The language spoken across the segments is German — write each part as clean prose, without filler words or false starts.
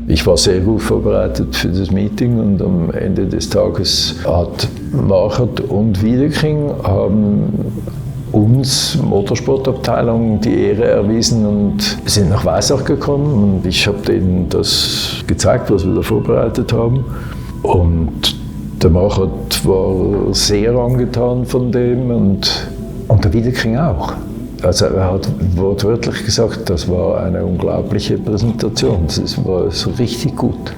Ich war sehr gut vorbereitet für das Meeting und am Ende des Tages hat Machert und Wiedeking haben uns Motorsportabteilung die Ehre erwiesen und sind nach Weissach gekommen und ich habe denen das gezeigt, was wir da vorbereitet haben. Und der Machert war sehr angetan von dem und der Wiedeking auch. Also er hat wortwörtlich gesagt, das war eine unglaubliche Präsentation, das war so richtig gut.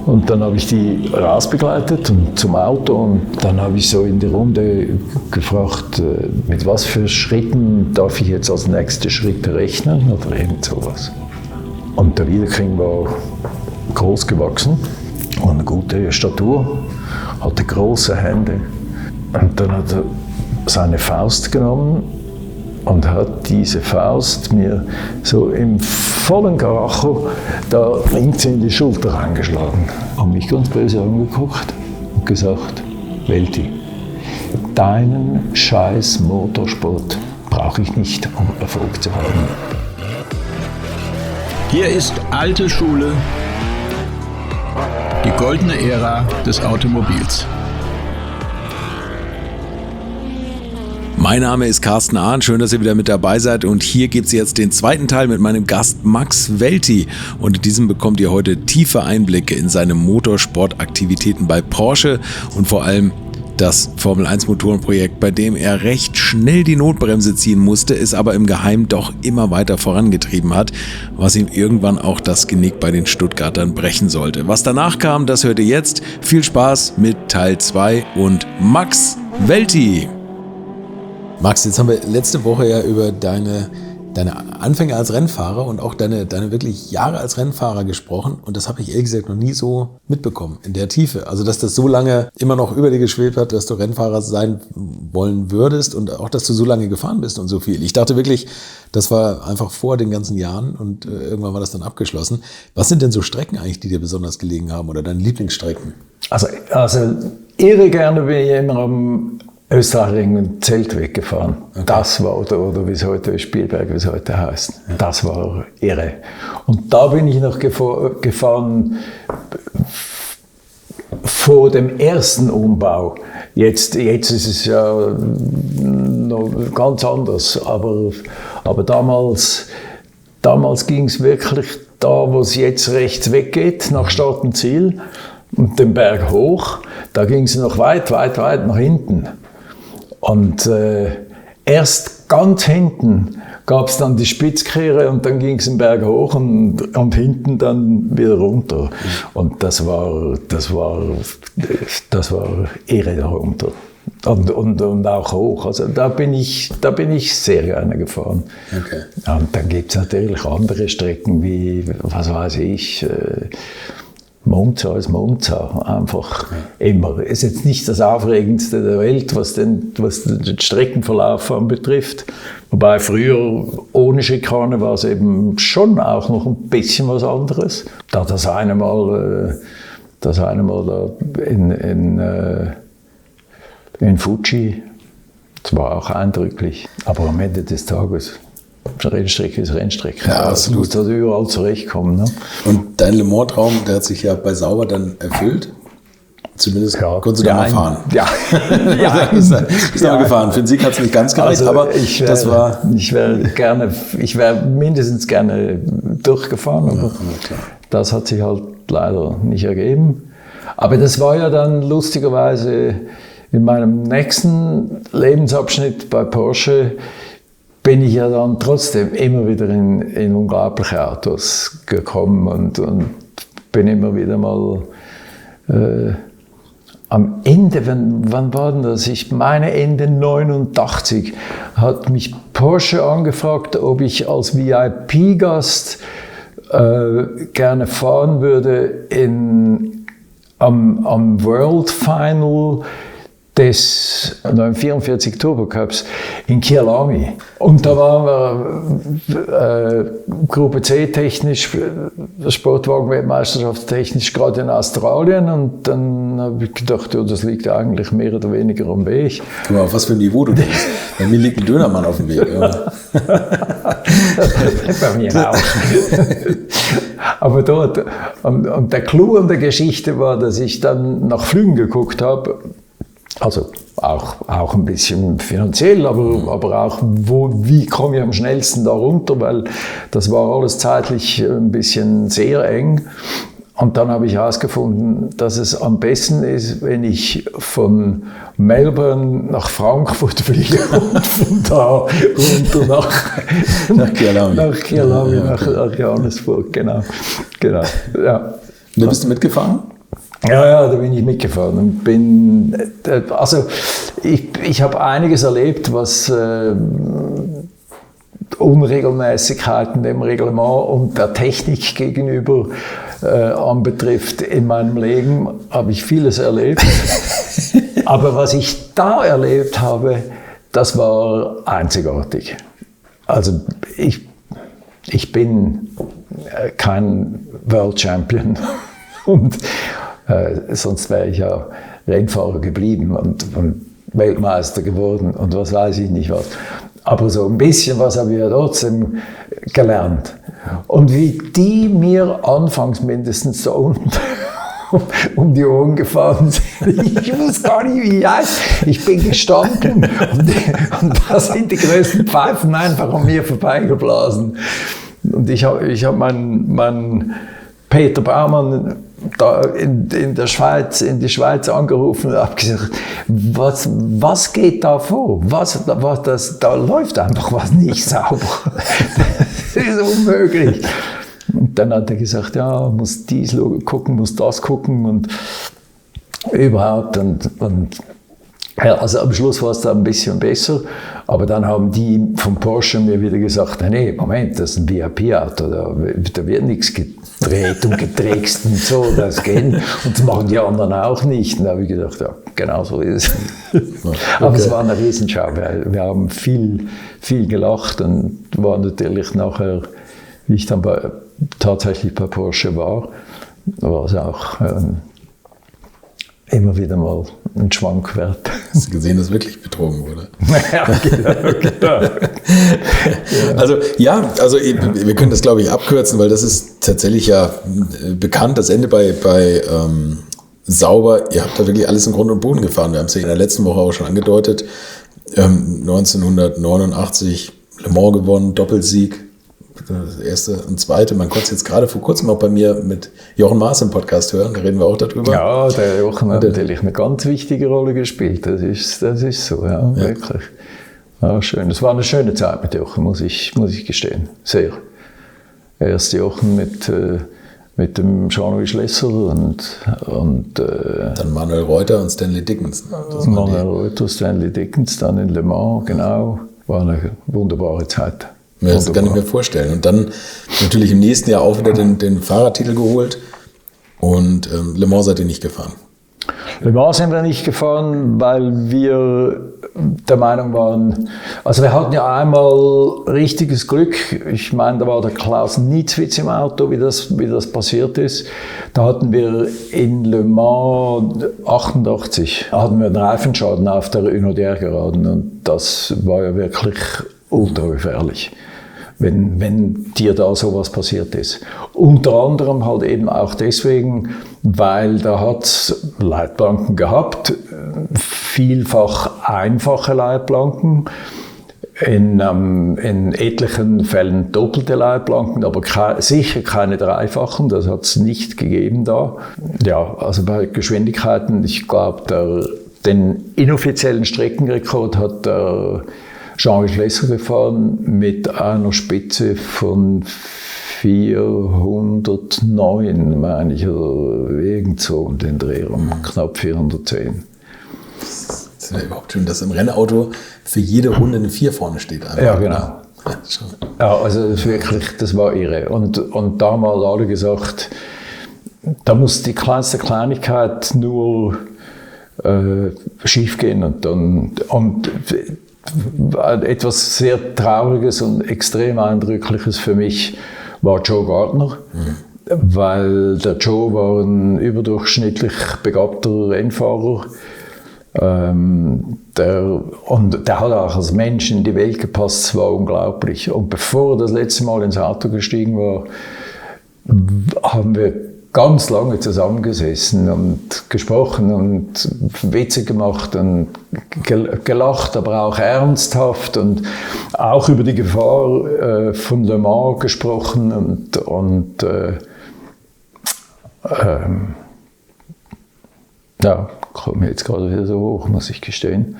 Und dann habe ich die rausbegleitet und zum Auto und dann habe ich so in die Runde gefragt, mit was für Schritten darf ich jetzt als nächste Schritte rechnen oder irgend sowas. Und der Wiedeking war groß gewachsen und eine gute Statur, hatte große Hände und dann hat er seine Faust genommen und hat diese Faust mir so im vollen Karacho da links in die Schulter reingeschlagen. Und mich ganz böse angeguckt und gesagt, Welti, deinen scheiß Motorsport brauche ich nicht, um Erfolg zu haben. Hier ist alte Schule, die goldene Ära des Automobils. Mein Name ist Carsten Ahn, schön, dass ihr wieder mit dabei seid und hier gibt es jetzt den zweiten Teil mit meinem Gast Max Welti und in diesem bekommt ihr heute tiefe Einblicke in seine Motorsportaktivitäten bei Porsche und vor allem das Formel-1-Motorenprojekt, bei dem er recht schnell die Notbremse ziehen musste, es aber im Geheimen doch immer weiter vorangetrieben hat, was ihm irgendwann auch das Genick bei den Stuttgartern brechen sollte. Was danach kam, das hört ihr jetzt. Viel Spaß mit Teil 2 und Max Welti. Max, jetzt haben wir letzte Woche ja über deine Anfänge als Rennfahrer und auch deine wirklich Jahre als Rennfahrer gesprochen und das habe ich ehrlich gesagt noch nie so mitbekommen, in der Tiefe. Also, dass das so lange immer noch über dir geschwebt hat, dass du Rennfahrer sein wollen würdest und auch, dass du so lange gefahren bist und so viel. Ich dachte wirklich, das war einfach vor den ganzen Jahren und irgendwann war das dann abgeschlossen. Was sind denn so Strecken eigentlich, die dir besonders gelegen haben oder deine Lieblingsstrecken? Also irre gerne bin ich immer am österreichischen Zeltweg gefahren. Okay. Das war, oder wie es heute Spielberg, wie es heute heißt. Ja. Das war irre. Und da bin ich noch gefahren vor dem ersten Umbau. Jetzt ist es ja noch ganz anders. Aber damals ging es wirklich da, wo es jetzt rechts weggeht, nach Stadtenzil und den Berg hoch. Da ging es noch weit nach hinten. Und erst ganz hinten gab es dann die Spitzkehre und dann ging es den Berg hoch und hinten dann wieder runter. Und das war irre darunter. Und auch hoch. Also da bin ich sehr gerne gefahren. Okay. Und dann gibt es natürlich andere Strecken wie, was weiß ich, Monza ist Monza, einfach immer. Ist jetzt nicht das Aufregendste der Welt, was den Streckenverlauf anbetrifft. Wobei früher ohne Schikane war es eben schon auch noch ein bisschen was anderes. Da das eine Mal da in Fuji, das war auch eindrücklich. Aber am Ende des Tages, Rennstrecke ist Rennstrecke. Ja, absolut. Du musst also überall zurechtkommen. Ne? Und dein Le Mans-Traum, der hat sich ja bei Sauber dann erfüllt. Zumindest konntest du da mal fahren. Ja. Bist du mal gefahren. Für den Sieg hat es nicht ganz gereicht, also aber ich wäre mindestens gerne durchgefahren, aber das hat sich halt leider nicht ergeben. Aber das war ja dann lustigerweise in meinem nächsten Lebensabschnitt bei Porsche, bin ich ja dann trotzdem immer wieder in unglaubliche Autos gekommen und bin immer wieder mal am Ende, wann war denn das? Ich meine Ende 89 hat mich Porsche angefragt, ob ich als VIP-Gast gerne fahren würde am World Final des 44 Turbo Cups in Kyalami. Und da waren wir Gruppe C technisch, Sportwagen-Weltmeisterschaft technisch gerade in Australien und dann habe ich gedacht, ja, das liegt eigentlich mehr oder weniger am Weg. Guck mal, auf was für ein Niveau du denkst. Bei mir liegt ein Dönermann auf dem Weg. Ja. Bei mir auch. Aber dort, und der Clou an der Geschichte war, dass ich dann nach Flügen geguckt habe, also auch ein bisschen finanziell, aber auch, wie komme ich am schnellsten da runter, weil das war alles zeitlich ein bisschen sehr eng. Und dann habe ich herausgefunden, dass es am besten ist, wenn ich von Melbourne nach Frankfurt fliege und von da runter nach Kyalami, nach Johannesburg, genau. Ja. Da bist du mitgefahren? Ja, da bin ich mitgefahren und ich habe einiges erlebt, was Unregelmäßigkeiten im Reglement und der Technik gegenüber anbetrifft. In meinem Leben habe ich vieles erlebt, aber was ich da erlebt habe, das war einzigartig. Also ich bin kein World Champion und sonst wäre ich ja Rennfahrer geblieben und Weltmeister geworden und was weiß ich nicht was. Aber so ein bisschen was habe ich ja trotzdem gelernt. Und wie die mir anfangs mindestens da unten um die Ohren gefahren sind, ich wusste gar nicht, wie ich heiße. Ich bin gestanden und da sind die größten Pfeifen einfach an mir vorbeigeblasen. Und ich hab meinen Peter Baumann da in die Schweiz angerufen und habe gesagt, was geht da vor? Da läuft einfach was nicht sauber. Das ist unmöglich. Und dann hat er gesagt, ja, muss dies gucken, muss das gucken und überhaupt. Und ja, also am Schluss war es dann ein bisschen besser, aber dann haben die von Porsche mir wieder gesagt, nee, Moment, das ist ein VIP-Auto, da wird nichts gedreht und getrickst und so, das geht. Und das machen die anderen auch nicht. Und da habe ich gedacht, ja, genau so ist es. Okay. Aber es war eine Riesenschau. Wir haben viel gelacht und war natürlich nachher, wie ich dann tatsächlich bei Porsche war es auch immer wieder mal ein Schwank wert. Hast du gesehen, dass wirklich betrogen wurde? Ja, genau. Also wir können das, glaube ich, abkürzen, weil das ist tatsächlich ja bekannt. Das Ende bei Sauber, ihr habt da wirklich alles im Grund und Boden gefahren. Wir haben es ja in der letzten Woche auch schon angedeutet. 1989 Le Mans gewonnen, Doppelsieg. Das erste und zweite, man konnte es jetzt gerade vor kurzem auch bei mir mit Jochen Maas im Podcast hören, da reden wir auch darüber. Ja, der Jochen hat natürlich eine ganz wichtige Rolle gespielt, das ist so, ja, wirklich. Ja, schön. Das war eine schöne Zeit mit Jochen, muss ich gestehen, sehr. Erst Jochen mit dem Jean-Louis Schlesser und dann Manuel Reuter und Stanley Dickens. Manuel Reuter, Stanley Dickens, dann in Le Mans, genau, war eine wunderbare Zeit. Das kann ich mir vorstellen. Und dann natürlich im nächsten Jahr auch wieder den Fahrertitel geholt. Und Le Mans seid ihr nicht gefahren? Le Mans sind wir nicht gefahren, weil wir der Meinung waren, also wir hatten ja einmal richtiges Glück. Ich meine, da war der Klaus Niedzwitz im Auto, wie das passiert ist. Da hatten wir in Le Mans 88 hatten wir einen Reifenschaden auf der Unodère-Geraden und das war ja wirklich ultra gefährlich, wenn dir da sowas passiert ist. Unter anderem halt eben auch deswegen, weil da hat es Leitplanken gehabt, vielfach einfache Leitplanken, in etlichen Fällen doppelte Leitplanken, aber sicher keine dreifachen, das hat es nicht gegeben da. Ja, also bei Geschwindigkeiten, ich glaube, den inoffiziellen Streckenrekord hat der Jean-Louis Schlesser gefahren mit einer Spitze von 409, meine ich, oder irgend so um den Dreh rum, knapp 410. Das ist ja überhaupt schön, dass im Rennauto für jede Runde eine 4 vorne steht. Einfach. Ja, genau. Ja, also das war irre. Und da haben alle gesagt, da muss die kleinste Kleinigkeit nur schief gehen und etwas sehr Trauriges und extrem Eindrückliches für mich war Joe Gardner, weil der Joe war ein überdurchschnittlich begabter Rennfahrer, Der hat auch als Mensch in die Welt gepasst, es war unglaublich. Und bevor er das letzte Mal ins Auto gestiegen war, haben wir ganz lange zusammengesessen und gesprochen und Witze gemacht und gelacht, aber auch ernsthaft und auch über die Gefahr von Le Mans gesprochen und ja, komme jetzt gerade wieder so hoch, muss ich gestehen.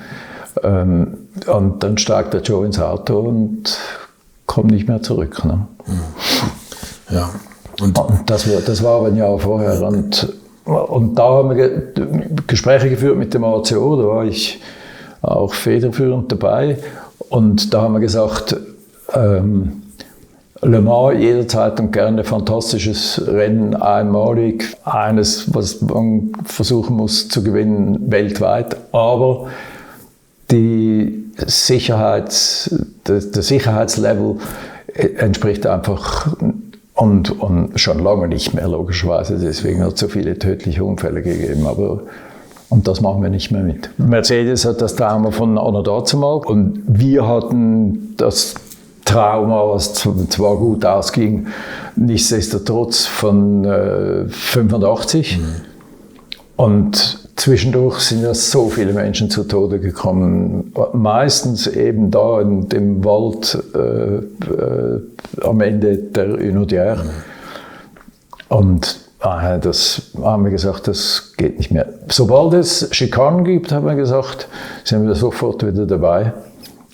Und dann steigt der Joe ins Auto und kommt nicht mehr zurück. Ne? Ja. Und das war aber ein Jahr vorher. Und da haben wir Gespräche geführt mit dem ACO, da war ich auch federführend dabei. Und da haben wir gesagt, Le Mans jederzeit und gerne fantastisches Rennen, einmalig, eines, was man versuchen muss zu gewinnen weltweit, aber der Sicherheitslevel entspricht einfach und schon lange nicht mehr, logischerweise, deswegen hat es so viele tödliche Unfälle gegeben, und das machen wir nicht mehr mit. Mercedes hat das Trauma von Anno dazumal und wir hatten das Trauma, was zwar gut ausging, nichtsdestotrotz von 85. Und zwischendurch sind ja so viele Menschen zu Tode gekommen. Meistens eben da in dem Wald am Ende der Unodière. Und das haben wir gesagt, das geht nicht mehr. Sobald es Schikanen gibt, haben wir gesagt, sind wir sofort wieder dabei.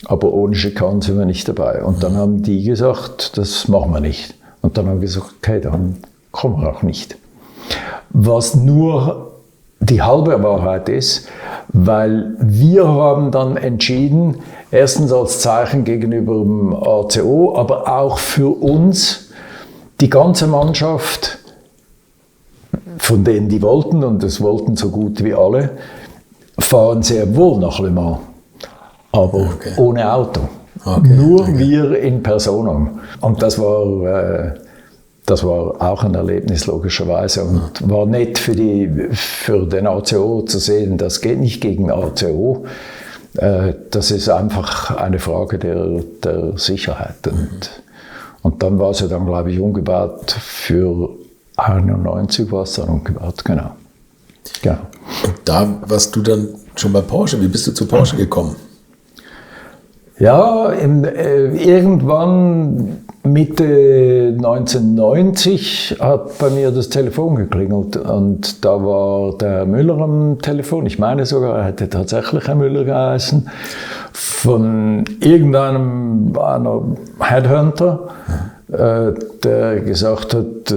Aber ohne Schikanen sind wir nicht dabei. Und dann haben die gesagt, das machen wir nicht. Und dann haben wir gesagt, okay, dann kommen wir auch nicht. Was nur die halbe Wahrheit ist, weil wir haben dann entschieden, erstens als Zeichen gegenüber dem ACO, aber auch für uns, die ganze Mannschaft, von denen die wollten, und das wollten so gut wie alle, fahren sehr wohl nach Le Mans. Aber ohne Auto. Nur wir in Personam. Und das war auch ein Erlebnis, logischerweise. Und war nett für den ACO zu sehen, das geht nicht gegen ACO. Das ist einfach eine Frage der Sicherheit. Und dann war es ja dann, glaube ich, umgebaut für 91 war es dann umgebaut, genau. Und da warst du dann schon bei Porsche. Wie bist du zu Porsche gekommen? Ja, irgendwann Mitte 1990 hat bei mir das Telefon geklingelt und da war der Müller am Telefon. Ich meine sogar, er hätte tatsächlich Herr Müller geheißen, von irgendeinem Headhunter, der gesagt hat,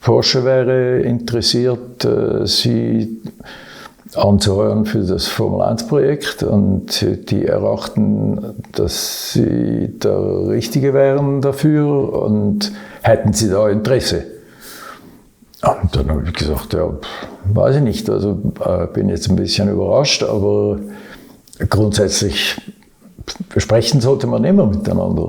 Porsche wäre interessiert, sie anzuhören für das Formel-1-Projekt und die erachten, dass sie der Richtige wären dafür und hätten sie da Interesse. Und dann habe ich gesagt, ja, weiß ich nicht, also bin jetzt ein bisschen überrascht, aber grundsätzlich besprechen sollte man immer miteinander.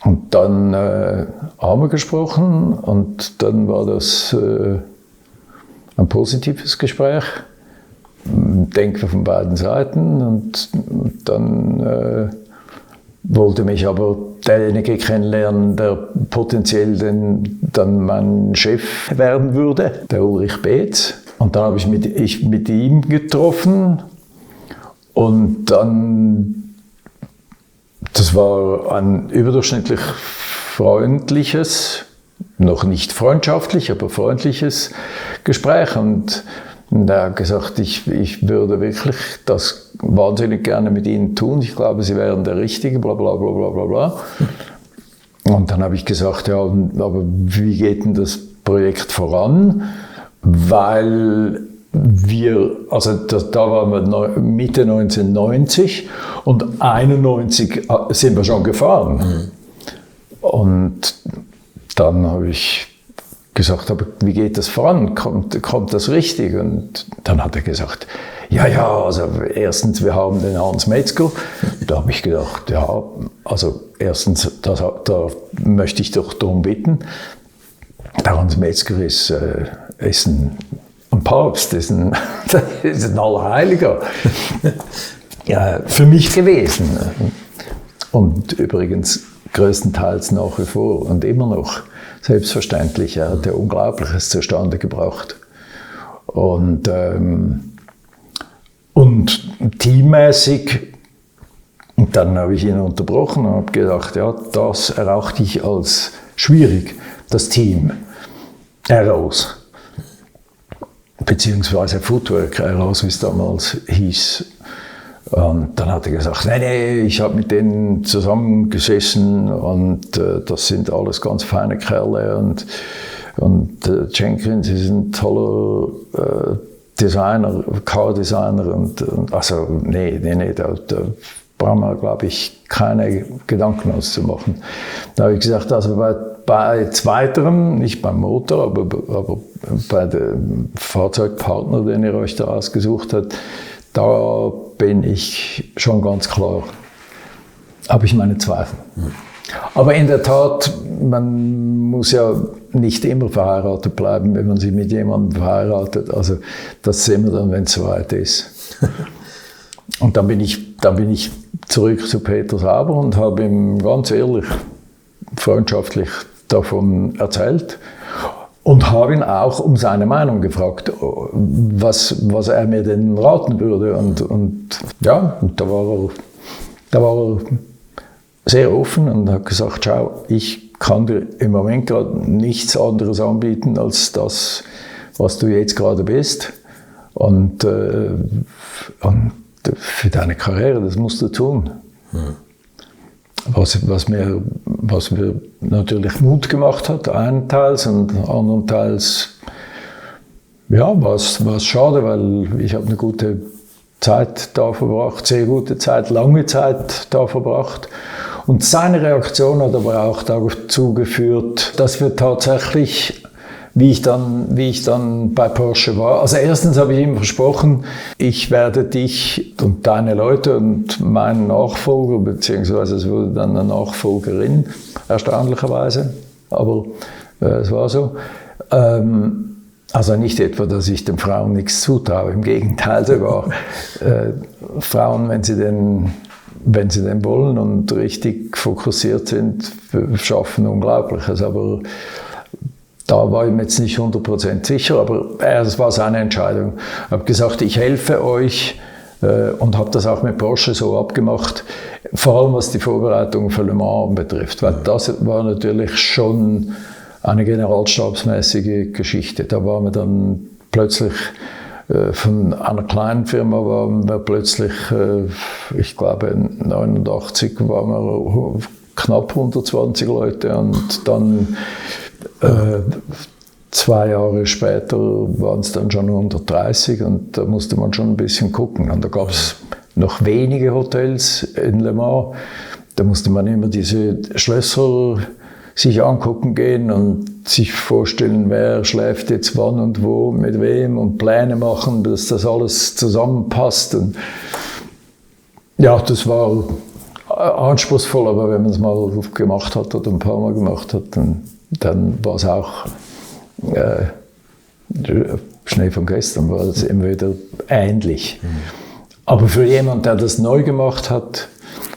Und dann haben wir gesprochen und dann war das ein positives Gespräch, denke von beiden Seiten. Und dann wollte mich aber derjenige kennenlernen, der potenziell dann mein Chef werden würde, der Ulrich Beetz. Und dann habe ich mit ihm getroffen und dann, das war ein überdurchschnittlich freundliches, noch nicht freundschaftlich, aber freundliches Gespräch. Und er hat gesagt, ich würde wirklich das wahnsinnig gerne mit Ihnen tun. Ich glaube, Sie wären der Richtige, bla bla bla bla bla bla. Und dann habe ich gesagt, ja, aber wie geht denn das Projekt voran? Weil da waren wir Mitte 1990 und 1991 sind wir schon gefahren. Und dann habe ich gesagt, aber wie geht das voran? Kommt das richtig? Und dann hat er gesagt, ja, also erstens, wir haben den Hans Metzger. Da habe ich gedacht, ja, also erstens, da möchte ich doch darum bitten. Der Hans Metzger ist ein Papst ist ein Allerheiliger ja, für mich gewesen. Und übrigens größtenteils nach wie vor und immer noch. Selbstverständlich, er hat ja Unglaubliches zustande gebracht. Und teammäßig, und dann habe ich ihn unterbrochen und habe gedacht, ja, das erachte ich als schwierig, das Team Eros, beziehungsweise Footwork Eros, wie es damals hieß. Und dann hat er gesagt, nee, ich habe mit denen zusammengesessen und das sind alles ganz feine Kerle und Jenkins ist ein toller Designer, Car-Designer und also nee, da brauchen wir, glaube ich, keine Gedanken auszumachen. Da habe ich gesagt, also bei zweiterem, nicht beim Motor, aber bei dem Fahrzeugpartner, den ihr euch da ausgesucht habt, da bin ich schon ganz klar, habe ich meine Zweifel. Aber in der Tat, man muss ja nicht immer verheiratet bleiben, wenn man sich mit jemandem verheiratet. Also das sehen wir dann, wenn es soweit ist. Und dann bin ich zurück zu Peter Sauber und habe ihm ganz ehrlich, freundschaftlich davon erzählt. Und habe ihn auch um seine Meinung gefragt, was er mir denn raten würde. Und da war er sehr offen und hat gesagt, schau, ich kann dir im Moment gerade nichts anderes anbieten als das, was du jetzt gerade bist. Und für deine Karriere, das musst du tun. Was mir natürlich Mut gemacht hat, einteils und andernteils, ja, was schade, weil ich habe eine gute Zeit da verbracht, sehr gute Zeit, lange Zeit da verbracht. Und seine Reaktion hat aber auch dazu geführt, dass wir tatsächlich, wie ich dann bei Porsche war. Also erstens habe ich ihm versprochen, ich werde dich und deine Leute und meinen Nachfolger, beziehungsweise es wurde dann eine Nachfolgerin, erstaunlicherweise, aber es war so. Also nicht etwa, dass ich den Frauen nichts zutraue, im Gegenteil sogar. Frauen, wenn sie denn wollen und richtig fokussiert sind, schaffen Unglaubliches, aber da war ich mir jetzt nicht 100% sicher, aber es war seine Entscheidung. Ich habe gesagt, ich helfe euch und habe das auch mit Porsche so abgemacht, vor allem was die Vorbereitung für Le Mans betrifft, weil das war natürlich schon eine generalstabsmäßige Geschichte. Da waren wir dann plötzlich von einer kleinen Firma waren wir plötzlich, ich glaube 89 waren wir knapp 120 Leute und dann 2 Jahre später waren es dann schon 130 und da musste man schon ein bisschen gucken. Und da gab es noch wenige Hotels in Le Mans. Da musste man immer diese Schlösser sich angucken gehen und sich vorstellen, wer schläft jetzt wann und wo, mit wem und Pläne machen, dass das alles zusammenpasst. Und ja, das war anspruchsvoll, aber wenn man es mal gemacht hat oder ein paar Mal gemacht hat, dann war es auch Schnee von gestern, war es immer wieder ähnlich. Aber für jemanden, der das neu gemacht hat,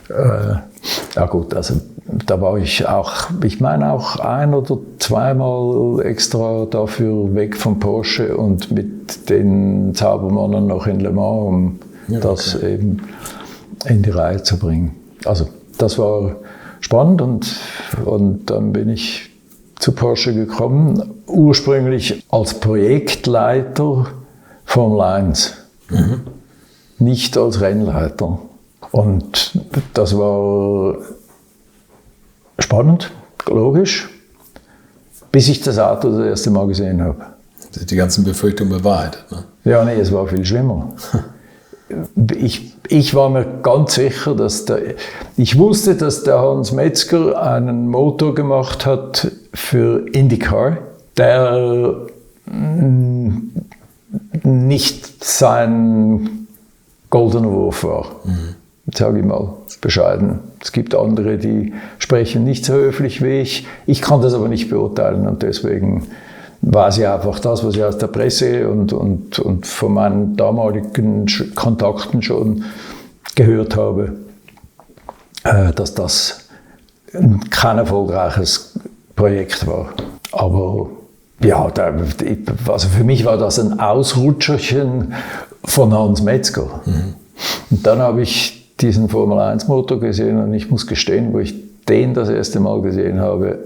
ja gut, also da war ich auch, ich meine auch 1 oder 2 Mal extra dafür weg von Porsche und mit den Zaubermannen noch in Le Mans, um das eben in die Reihe zu bringen. Also das war spannend und dann bin ich zu Porsche gekommen, ursprünglich als Projektleiter Formel 1, nicht als Rennleiter. Und das war spannend, logisch, bis ich das Auto das erste Mal gesehen habe. Die ganzen Befürchtungen bewahrheitet, ne? Ja, nee, es war viel schlimmer. Ich war mir ganz sicher, ich wusste, dass der Hans Metzger einen Motor gemacht hat für IndyCar, der nicht sein goldener Wurf war. Sage ich mal bescheiden. Es gibt andere, die sprechen nicht so höflich wie ich. Ich kann das aber nicht beurteilen und deswegen weiß ich einfach das, was ich aus der Presse und von meinen damaligen Kontakten schon gehört habe, dass das kein erfolgreiches Projekt war. Aber ja, also für mich war das ein Ausrutscherchen von Hans Metzger. Und dann habe ich diesen Formel-1-Motor gesehen und ich muss gestehen, wo ich den das erste Mal gesehen habe,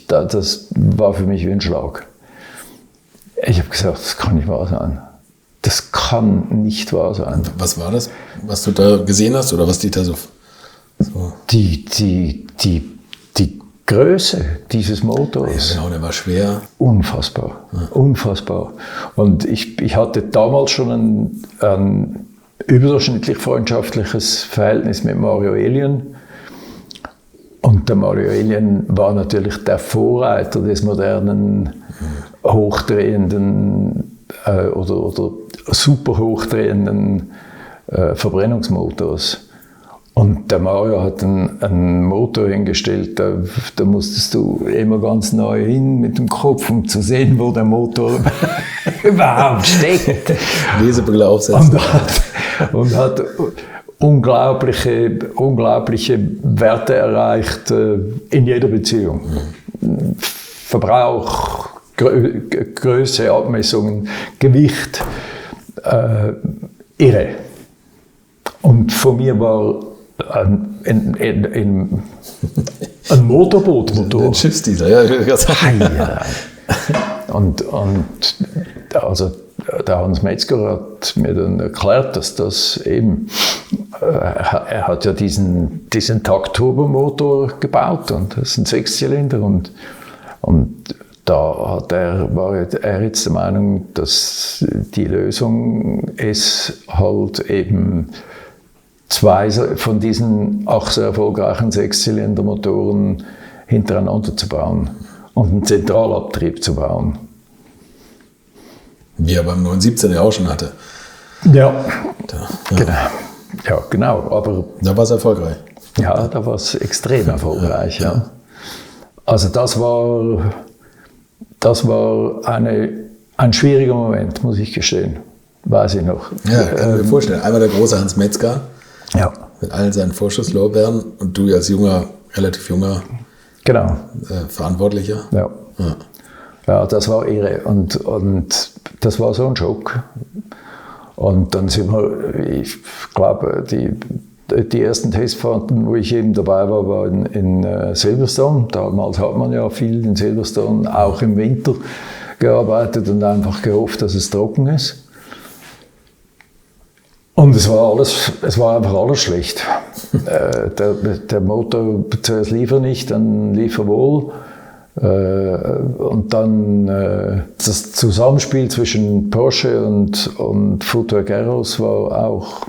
das war für mich wie ein Schlag. Ich habe gesagt, das kann nicht wahr sein. Das kann nicht wahr sein. Was war das, was du da gesehen hast oder was dich da so... Die Größe dieses Motors. Ja, genau, der war schwer. Unfassbar, unfassbar. Und ich hatte damals schon ein überdurchschnittlich freundschaftliches Verhältnis mit Mario Elien. Und der Mario Elien war natürlich der Vorreiter des modernen, hochdrehenden oder super hochdrehenden Verbrennungsmotors. Und der Mario hat einen Motor hingestellt, da musstest du immer ganz neu hin mit dem Kopf, um zu sehen, wo der Motor überhaupt steckt. Lesebrille aufsetzen. Und hat unglaubliche Werte erreicht in jeder Beziehung. Verbrauch, Größe, Abmessungen, Gewicht, irre. Und von mir war ein Motorbootmotor. Ein Schiffsdiesel, ja. Und also der Hans Metzger hat mir dann erklärt, dass das eben, er hat ja diesen Takt-Turbomotor gebaut und das ist ein Sechszylinder und da war er jetzt der Meinung, dass die Lösung ist halt eben 2 von diesen 8 sehr erfolgreichen Sechszylindermotoren hintereinander zu bauen und einen Zentralabtrieb zu bauen. Wie er beim 917 ja auch schon hatte. Ja. Genau. Ja, genau. Aber da war es erfolgreich. Ja, da war es extrem erfolgreich. Ja. Also das war ein schwieriger Moment, muss ich gestehen. Weiß ich noch. Ja, kann ich mir vorstellen. Einmal der große Hans Metzger. Ja. Mit allen seinen Vorschusslorbeeren und du als relativ junger genau. Verantwortlicher. Ja. Ja, das war irre und das war so ein Schock. Und dann sind wir, ich glaube, die ersten Testfahrten, wo ich eben dabei war, waren in Silverstone. Damals hat man ja viel in Silverstone, auch im Winter, gearbeitet und einfach gehofft, dass es trocken ist. Und es war einfach alles schlecht. Der Motor zuerst lief er nicht, dann lief er wohl. Und dann das Zusammenspiel zwischen Porsche und Footwork Aeros war auch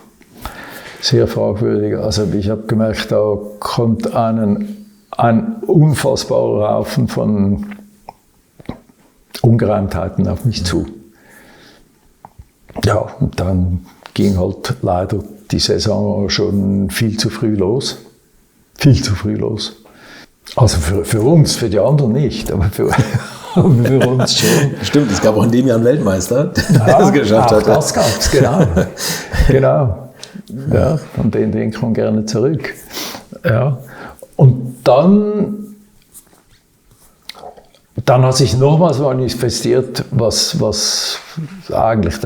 sehr fragwürdig. Also ich habe gemerkt, da kommt ein unfassbarer Haufen von Ungereimtheiten auf mich zu. Ja, und dann ging halt leider die Saison schon viel zu früh los. Viel zu früh los. Also für uns, für die anderen nicht, aber für uns schon. Stimmt, es gab auch in dem Jahr einen Weltmeister, der es geschafft hat. Das gab es, genau. Ja, von den denkt man gerne zurück. Ja. Und dann hat sich nochmals manifestiert, was eigentlich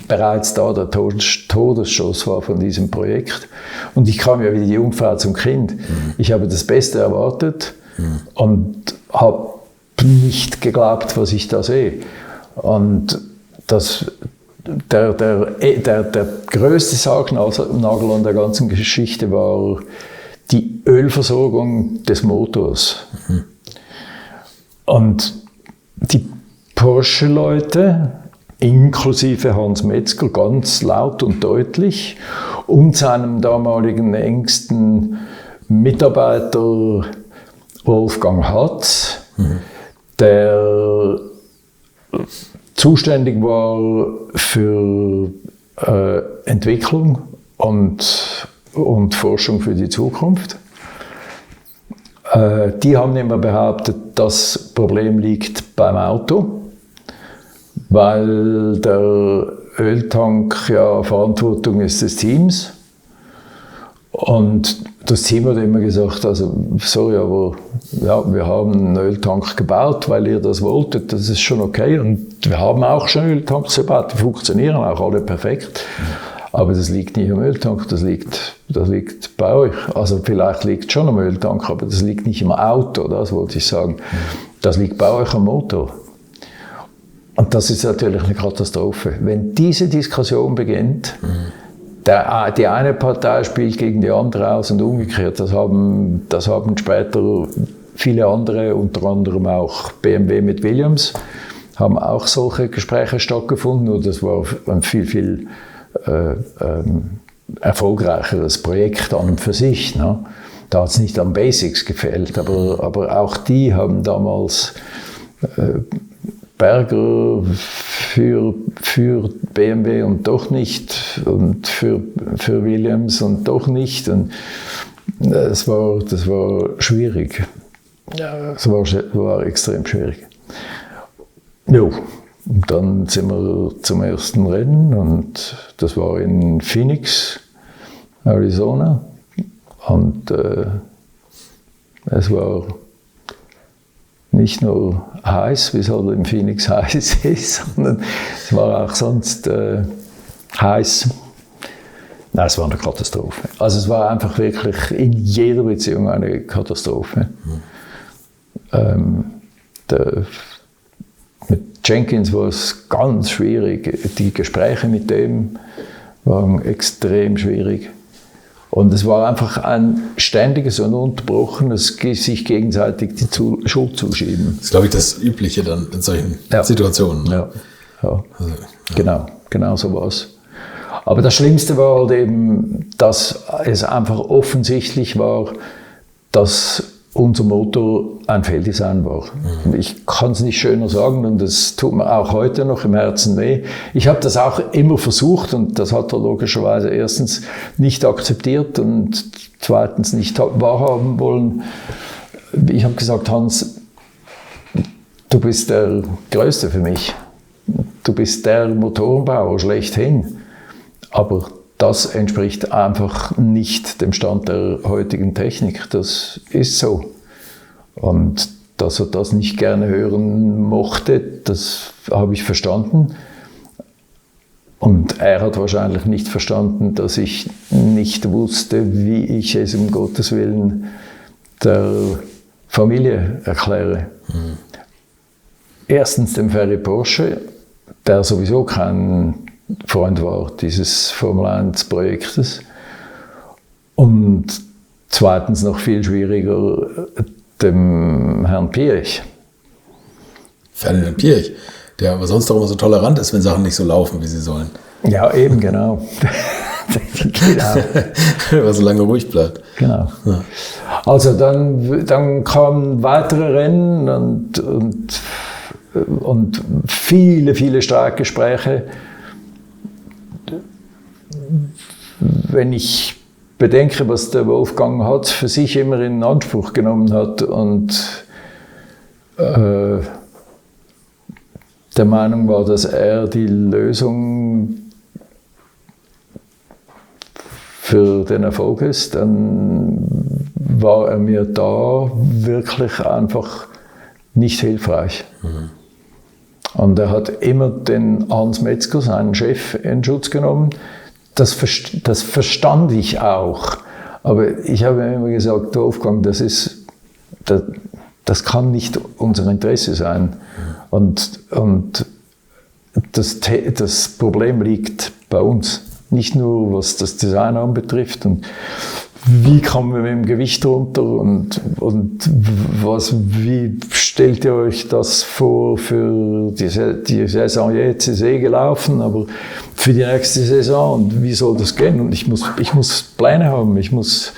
bereits da der Todesstoß war von diesem Projekt. Und ich kam ja wie die Jungfrau zum Kind. Ich habe das Beste erwartet und habe nicht geglaubt, was ich da sehe. Und der größte Sargnagel an der ganzen Geschichte war die Ölversorgung des Motors. Und die Porsche-Leute, inklusive Hans Metzger, ganz laut und deutlich, und seinem damaligen engsten Mitarbeiter Wolfgang Hatz, der zuständig war für Entwicklung und Forschung für die Zukunft. Die haben immer behauptet, das Problem liegt beim Auto. weil der Öltank ja Verantwortung ist des Teams. Und das Team hat immer gesagt, also sorry, aber ja, wir haben einen Öltank gebaut, weil ihr das wolltet, das ist schon okay. Und wir haben auch schon Öltanks gebaut, die funktionieren auch alle perfekt. Aber das liegt nicht am Öltank, das liegt bei euch. Also vielleicht liegt es schon am Öltank, aber das liegt nicht im Auto, das wollte ich sagen. Das liegt bei euch am Motor. Und das ist natürlich eine Katastrophe. Wenn diese Diskussion beginnt, die eine Partei spielt gegen die andere aus und umgekehrt. Das haben später viele andere, unter anderem auch BMW mit Williams, haben auch solche Gespräche stattgefunden. Und das war ein viel erfolgreicheres Projekt an und für sich. Ne? Da hat es nicht an Basics gefehlt, aber auch die haben damals Berger für BMW und doch nicht und für Williams und doch nicht. Und das war schwierig. Ja, das war extrem schwierig. Jo. Und dann sind wir zum ersten Rennen und das war in Phoenix, Arizona. Und es war nicht nur heiß, wie es halt in Phoenix heiß ist, sondern es war auch sonst heiß. Nein, es war eine Katastrophe. Also es war einfach wirklich in jeder Beziehung eine Katastrophe. Mit Jenkins war es ganz schwierig. Die Gespräche mit dem waren extrem schwierig. Und es war einfach ein ständiges und unterbrochenes sich gegenseitig die Schuld zuschieben. Das ist, glaube ich, das Übliche dann in solchen Situationen. Ne? Ja. Also, genau so war es. Aber das Schlimmste war halt eben, dass es einfach offensichtlich war, dass unser Motor ein Fehldesign war. Ich kann es nicht schöner sagen und das tut mir auch heute noch im Herzen weh. Ich habe das auch immer versucht und das hat er logischerweise erstens nicht akzeptiert und zweitens nicht wahrhaben wollen. Ich habe gesagt, Hans, du bist der Größte für mich. Du bist der Motorenbauer schlechthin. Aber das entspricht einfach nicht dem Stand der heutigen Technik. Das ist so. Und dass er das nicht gerne hören mochte, das habe ich verstanden. Und er hat wahrscheinlich nicht verstanden, dass ich nicht wusste, wie ich es um Gottes Willen der Familie erkläre. Erstens dem Ferry Porsche, der sowieso kein Freund war dieses Formel-1-Projektes. Und zweitens noch viel schwieriger dem Herrn Piech. Ferdinand Piech, der aber sonst auch immer so tolerant ist, wenn Sachen nicht so laufen, wie sie sollen. Ja, eben, genau. Weil so lange ruhig bleibt. Genau. Ja. Also dann kamen weitere Rennen und viele Streitgespräche. Wenn ich bedenke, was der Wolfgang Hatz für sich immer in Anspruch genommen hat und der Meinung war, dass er die Lösung für den Erfolg ist, dann war er mir da wirklich einfach nicht hilfreich. Und er hat immer den Hans Metzger, seinen Chef, in Schutz genommen. Das verstand ich auch. Aber ich habe immer gesagt, Wolfgang, das kann nicht unser Interesse sein. Und das Problem liegt bei uns. Nicht nur, was das Design anbetrifft und wie kommen wir mit dem Gewicht runter und wie stellt ihr euch das vor für die Saison jetzt ist gelaufen, aber für die nächste Saison und wie soll das gehen? Und ich muss Pläne haben, ich muss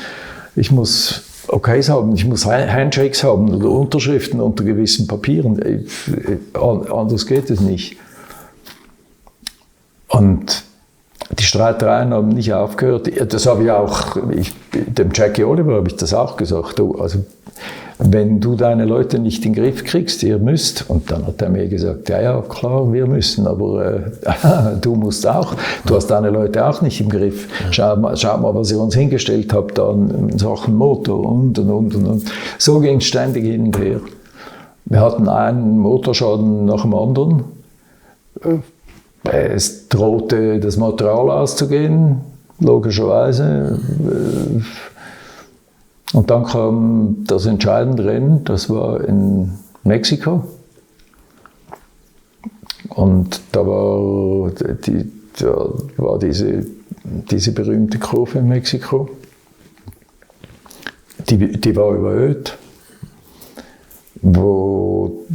OKs haben, ich muss Handshakes haben oder Unterschriften unter gewissen Papieren. Anders geht es nicht. Und die Streitereien haben nicht aufgehört. Das habe ich auch, dem Jackie Oliver habe ich das auch gesagt. Also, wenn du deine Leute nicht in den Griff kriegst, ihr müsst, und dann hat er mir gesagt, ja, klar, wir müssen, aber du musst auch, du hast deine Leute auch nicht im Griff. Schau mal, was ihr uns hingestellt habt da in Sachen Motor und. So ging es ständig hin und her. Wir hatten einen Motorschaden nach dem anderen. Es drohte das Material auszugehen, logischerweise. Und dann kam das entscheidende Rennen, das war in Mexiko. Und da war diese berühmte Kurve in Mexiko. Die war überhöht. Wo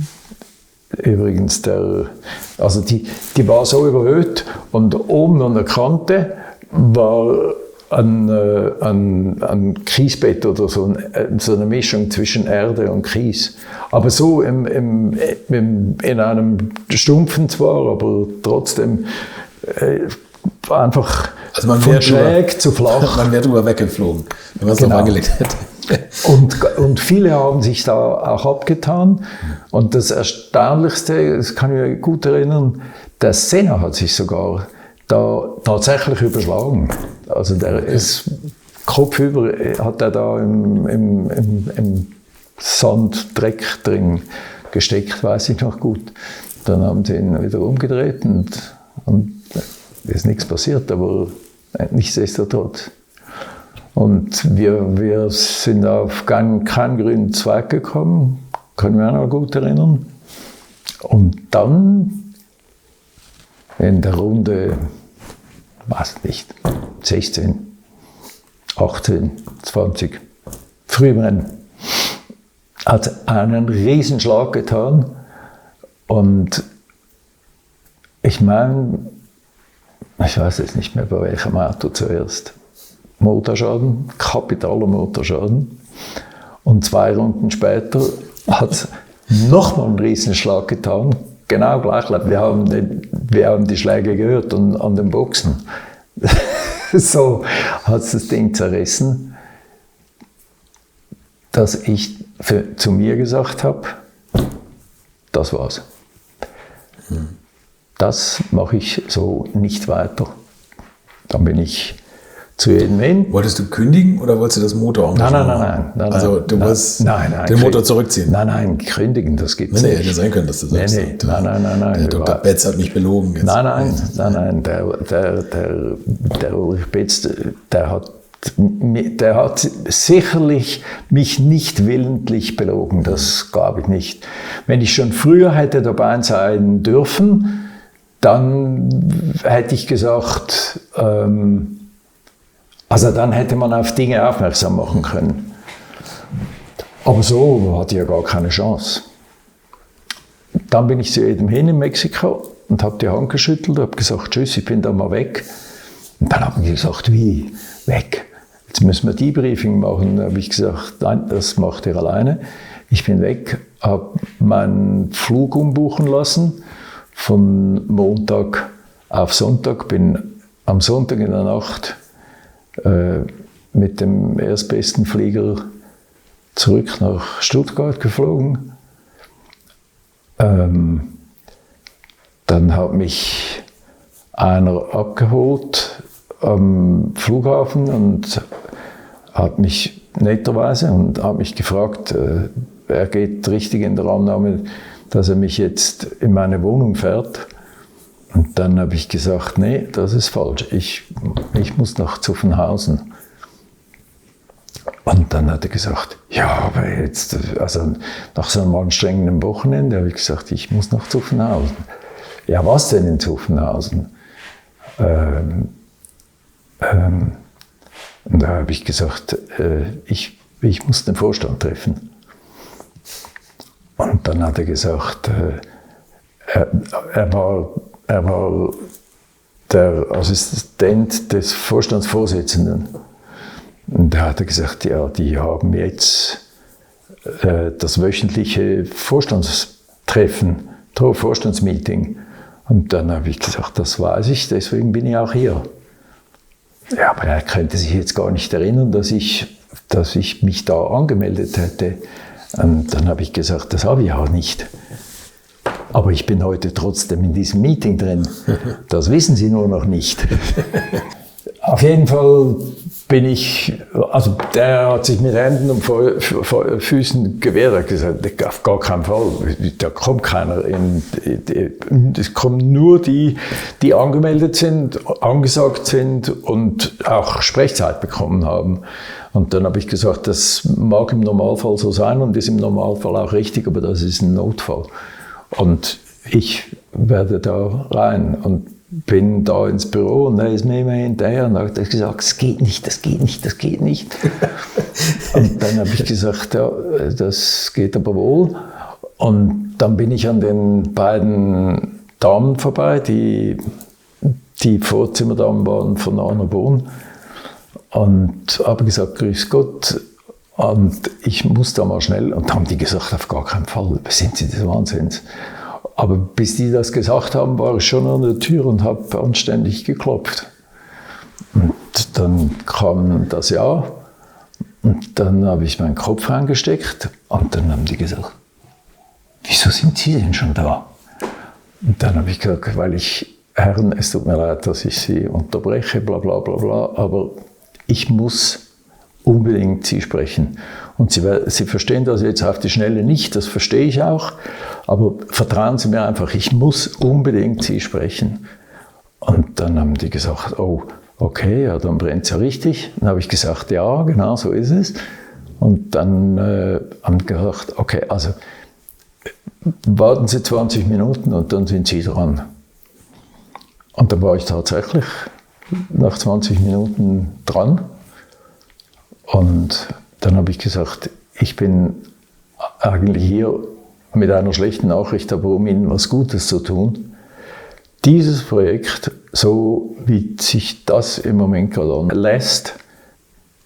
übrigens die war so überhöht und oben an der Kante war ein Kiesbett oder so eine Mischung zwischen Erde und Kies. Aber so in einem stumpfen zwar, aber trotzdem einfach also von schräg zu flach. Man wäre drüber weggeflogen, wenn man es noch angelegt hätte. Und viele haben sich da auch abgetan. Und das Erstaunlichste, das kann ich mich gut erinnern, der Senna hat sich sogar da tatsächlich überschlagen. Also der ist kopfüber, hat er da im Sanddreck drin gesteckt, weiß ich noch gut. Dann haben sie ihn wieder umgedreht und ist nichts passiert, aber nichtsdestotrotz. Und wir sind auf keinen grünen Zweig gekommen, können wir auch noch gut erinnern. Und dann in der Runde, weiß nicht, 16, 18, 20, früh im Rennen, hat es einen Riesenschlag getan. Und ich meine, ich weiß jetzt nicht mehr, bei welchem Auto zuerst. Motorschaden, kapitaler Motorschaden. Und 2 Runden später hat es nochmal einen Riesenschlag getan. Genau gleich. Wir haben die Schläge gehört und an den Boxen. So hat es das Ding zerrissen, dass ich zu mir gesagt habe, das war's. Das mache ich so nicht weiter. Dann bin ich zu jedem hin. Wolltest du kündigen oder wolltest du das Motorengagement? Nein. Also du wolltest den Motor zurückziehen? Nein, kündigen, das gibt es nicht. Hätte sein können, dass du sagst. Nein. Der Dr. Betz hat mich belogen. Jetzt. Nein. Der Ulrich Betz, der hat sicherlich mich nicht willentlich belogen, das glaube ich nicht. Wenn ich schon früher hätte dabei sein dürfen, dann hätte ich gesagt, also dann hätte man auf Dinge aufmerksam machen können. Aber so hatte ich ja gar keine Chance. Dann bin ich zu jedem hin in Mexiko und habe die Hand geschüttelt, habe gesagt, tschüss, ich bin da mal weg. Und dann haben die gesagt, wie, weg? Jetzt müssen wir Debriefing machen. Dann habe ich gesagt, nein, das macht ihr alleine. Ich bin weg, habe meinen Flug umbuchen lassen, von Montag auf Sonntag, bin am Sonntag in der Nacht mit dem erstbesten Flieger zurück nach Stuttgart geflogen. Dann hat mich einer abgeholt am Flughafen und hat mich netterweise und hat mich gefragt, er geht richtig in der Annahme, dass er mich jetzt in meine Wohnung fährt. Und dann habe ich gesagt, nee, das ist falsch, ich muss nach Zuffenhausen. Und dann hat er gesagt, ja, aber jetzt, also nach so einem anstrengenden Wochenende, habe ich gesagt, ich muss nach Zuffenhausen. Ja, was denn in Zuffenhausen? Und da habe ich gesagt, ich muss den Vorstand treffen. Und dann hat er gesagt, er war der Assistent des Vorstandsvorsitzenden. Und da hat er gesagt, ja, die haben jetzt das wöchentliche Vorstandstreffen, Vorstandsmeeting. Und dann habe ich gesagt, das weiß ich, deswegen bin ich auch hier. Ja, aber er könnte sich jetzt gar nicht erinnern, dass ich mich da angemeldet hätte. Und dann habe ich gesagt, das habe ich auch nicht. Aber ich bin heute trotzdem in diesem Meeting drin. Das wissen Sie nur noch nicht. Auf jeden Fall bin ich, also der hat sich mit Händen und Füßen gewehrt, hat gesagt, auf gar keinen Fall, da kommt keiner. Es kommen nur die angemeldet sind, angesagt sind und auch Sprechzeit bekommen haben. Und dann habe ich gesagt, das mag im Normalfall so sein und ist im Normalfall auch richtig, aber das ist ein Notfall. Und ich werde da rein und bin da ins Büro und er ist mir immer hinterher und hat gesagt, das geht nicht, das geht nicht, das geht nicht. Und dann habe ich gesagt, ja, das geht aber wohl. Und dann bin ich an den beiden Damen vorbei, die Vorzimmerdamen waren von Anna Bohn, und habe gesagt, grüß Gott, und ich muss da mal schnell. Und dann haben die gesagt, auf gar keinen Fall, sind Sie des Wahnsinns. Aber bis die das gesagt haben, war ich schon an der Tür und habe anständig geklopft. Und dann kam das Ja. Und dann habe ich meinen Kopf reingesteckt und dann haben die gesagt, wieso sind Sie denn schon da? Und dann habe ich gesagt, weil Herren, es tut mir leid, dass ich Sie unterbreche, bla bla bla bla, aber ich muss unbedingt Sie sprechen. Und Sie verstehen das jetzt auf die Schnelle nicht, das verstehe ich auch, aber vertrauen Sie mir einfach, ich muss unbedingt Sie sprechen. Und dann haben die gesagt, oh, okay, ja, dann brennt es ja richtig. Dann habe ich gesagt, ja, genau, so ist es. Und dann haben die gesagt, okay, also warten Sie 20 Minuten und dann sind Sie dran. Und dann war ich tatsächlich nach 20 Minuten dran. Und dann habe ich gesagt, ich bin eigentlich hier mit einer schlechten Nachricht, aber um Ihnen was Gutes zu tun. Dieses Projekt, so wie sich das im Moment gerade anlässt,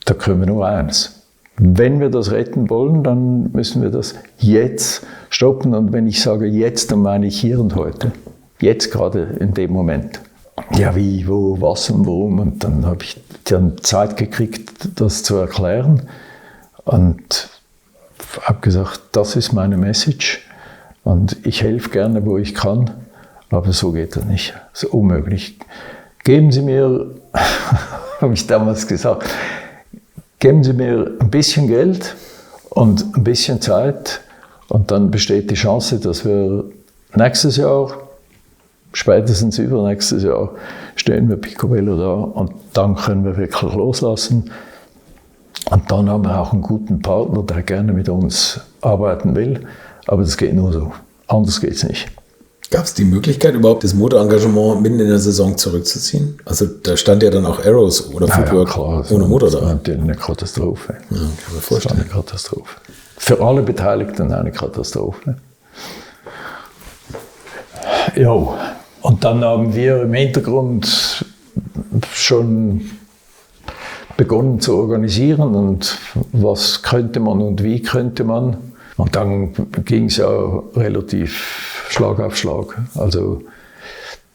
da können wir nur eins. Wenn wir das retten wollen, dann müssen wir das jetzt stoppen. Und wenn ich sage jetzt, dann meine ich hier und heute. Jetzt gerade in dem Moment. Ja, wie, wo, was und warum. Und dann habe ich dann Zeit gekriegt, das zu erklären. Und habe gesagt, das ist meine Message. Und ich helfe gerne, wo ich kann. Aber so geht das nicht. Das ist unmöglich. Geben Sie mir, habe ich damals gesagt, geben Sie mir ein bisschen Geld und ein bisschen Zeit. Und dann besteht die Chance, dass wir nächstes Jahr, spätestens übernächstes Jahr, stehen wir picobello da und dann können wir wirklich loslassen. Und dann haben wir auch einen guten Partner, der gerne mit uns arbeiten will. Aber das geht nur so. Anders geht es nicht. Gab es die Möglichkeit, überhaupt das Motorengagement mitten in der Saison zurückzuziehen? Also da stand ja dann auch Arrows oder Footwork ohne Motor da. Das war natürlich eine Katastrophe. Ja, kann man vorstellen. Das war eine Katastrophe. Für alle Beteiligten eine Katastrophe. Ja, und dann haben wir im Hintergrund schon begonnen zu organisieren und was könnte man und wie könnte man. Und dann ging es ja relativ Schlag auf Schlag. Also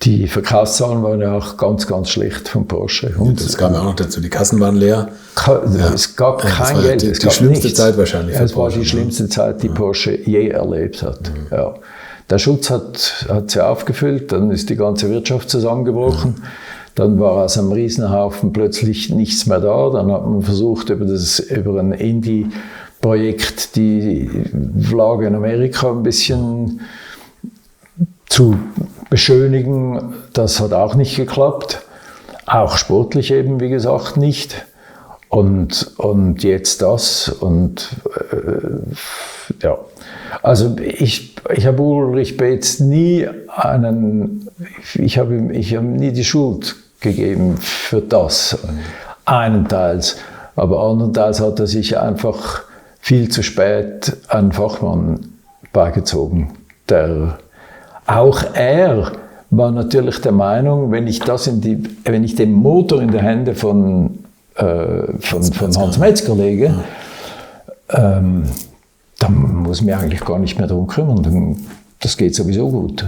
die Verkaufszahlen waren ja auch ganz, ganz schlecht von Porsche. Und das kam ja auch noch dazu, die Kassen waren leer. Es gab kein Geld. Es war die schlimmste Zeit wahrscheinlich. Es war die schlimmste Zeit, die Porsche je erlebt hat. Mhm. Ja. Der Schutz hat sie aufgefüllt, dann ist die ganze Wirtschaft zusammengebrochen. Mhm. Dann war aus einem Riesenhaufen plötzlich nichts mehr da. Dann hat man versucht, über ein Indie-Projekt die Lage in Amerika ein bisschen zu beschönigen. Das hat auch nicht geklappt. Auch sportlich eben, wie gesagt, nicht. Und jetzt das. Und ja. Also ich habe Ulrich Beetz nie ich habe nie die Schuld gegeben für das. Einenteils. Aber anderenteils hat er sich einfach viel zu spät einen Fachmann beigezogen. Auch er war natürlich der Meinung, wenn ich den Motor in die Hände von Hans Metzger lege, dann muss ich mich eigentlich gar nicht mehr darum kümmern. Das geht sowieso gut.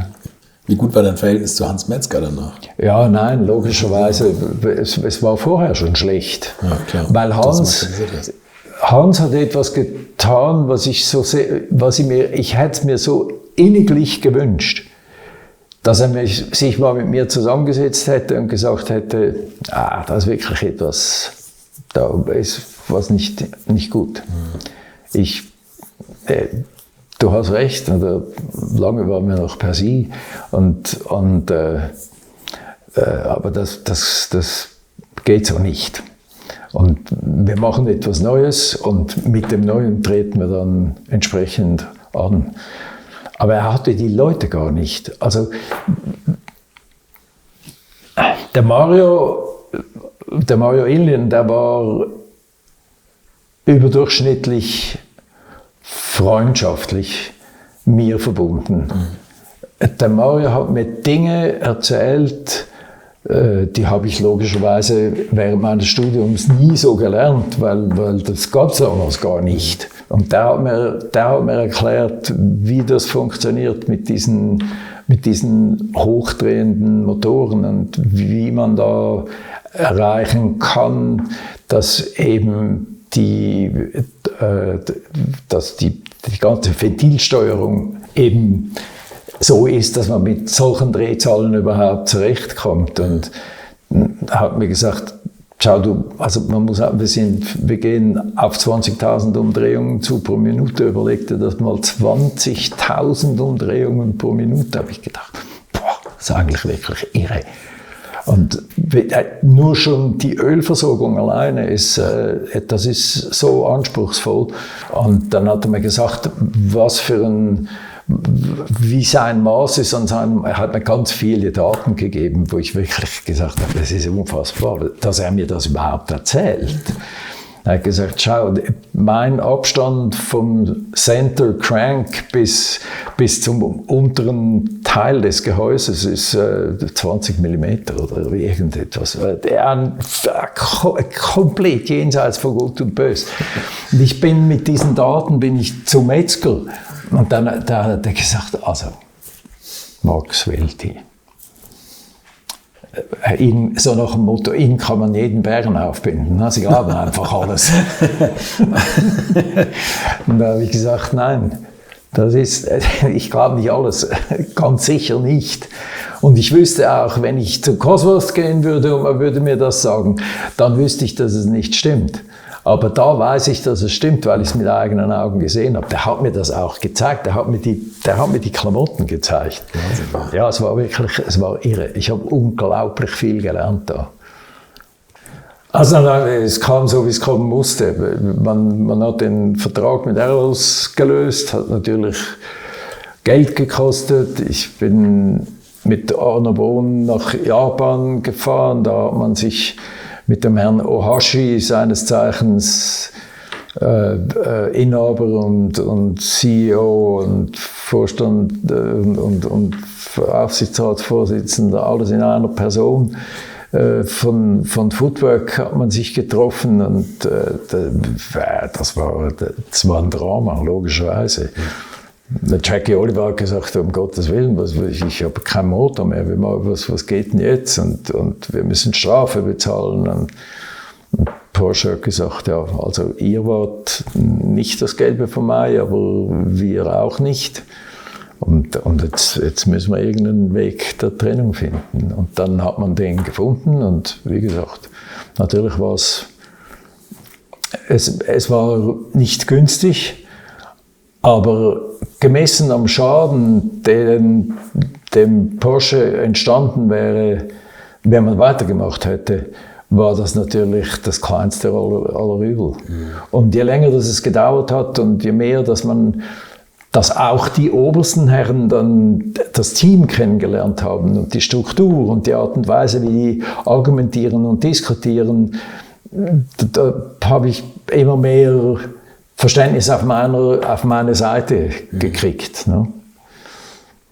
Wie gut war dein Verhältnis zu Hans Metzger danach? Ja, nein, logischerweise. Es war vorher schon schlecht. Ja, klar. Weil Hans hat etwas getan, ich hätte es mir so inniglich gewünscht, dass er sich mal mit mir zusammengesetzt hätte und gesagt hätte, da ist wirklich etwas, da ist was nicht gut. Du hast recht, oder lange waren wir noch per Sie, aber das geht so nicht. Und wir machen etwas Neues und mit dem Neuen treten wir dann entsprechend an. Aber er hatte die Leute gar nicht. Also der Mario Illien, der war überdurchschnittlich freundschaftlich mir verbunden. Der Mario hat mir Dinge erzählt, die habe ich logischerweise während meines Studiums nie so gelernt, weil das gab es damals gar nicht. Und der hat mir erklärt, wie das funktioniert mit diesen hochdrehenden Motoren und wie man da erreichen kann, dass eben die ganze Ventilsteuerung eben so ist, dass man mit solchen Drehzahlen überhaupt zurechtkommt. Und er hat mir gesagt, schau du, also wir gehen auf 20.000 Umdrehungen zu pro Minute, überleg dir das mal, 20.000 Umdrehungen pro Minute, habe ich gedacht, das ist eigentlich wirklich irre. Und nur schon die Ölversorgung alleine das ist so anspruchsvoll. Und dann hat er mir gesagt, wie sein Maß ist er hat mir ganz viele Daten gegeben, wo ich wirklich gesagt habe, das ist unfassbar, dass er mir das überhaupt erzählt. Er hat gesagt, schau, mein Abstand vom Center Crank bis zum unteren Teil des Gehäuses ist 20 mm oder irgendetwas. Komplett jenseits von Gut und Böse. Und ich bin mit diesen Daten zum Metzger. Und dann hat er gesagt, also, Max Welti, so nach dem Motto, ihn kann man jeden Bären aufbinden. Sie glauben einfach alles. Und da habe ich gesagt, nein, ich glaube nicht alles, ganz sicher nicht. Und ich wüsste auch, wenn ich zu Cosworth gehen würde und man würde mir das sagen, dann wüsste ich, dass es nicht stimmt. Aber da weiß ich, dass es stimmt, weil ich es mit eigenen Augen gesehen habe. Der hat mir das auch gezeigt. Der hat mir die Klamotten gezeigt. Wahnsinn. Ja, es war irre. Ich habe unglaublich viel gelernt da. Also es kam so, wie es kommen musste. Man hat den Vertrag mit Airbus gelöst, hat natürlich Geld gekostet. Ich bin mit Arno Bohn nach Japan gefahren. Da hat man sich mit dem Herrn Ohashi, seines Zeichens Inhaber und CEO und Vorstand und Aufsichtsratsvorsitzender, alles in einer Person. Von Footwork hat man sich getroffen und das war ein Drama, logischerweise. Der Jackie Oliver hat gesagt, um Gottes Willen, ich habe keinen Motor mehr, was geht denn jetzt? Und wir müssen Strafe bezahlen. Und Porsche hat gesagt, ja, also ihr wart nicht das Gelbe vom Ei, aber wir auch nicht. Und jetzt müssen wir irgendeinen Weg der Trennung finden. Und dann hat man den gefunden und wie gesagt, natürlich war es war nicht günstig, aber gemessen am Schaden, der dem Porsche entstanden wäre, wenn man weitergemacht hätte, war das natürlich das kleinste aller Übel. Und je länger es gedauert hat und je mehr, dass auch die obersten Herren dann das Team kennengelernt haben und die Struktur und die Art und Weise, wie die argumentieren und diskutieren, da habe ich immer mehr Verständnis auf meine Seite gekriegt. Ne?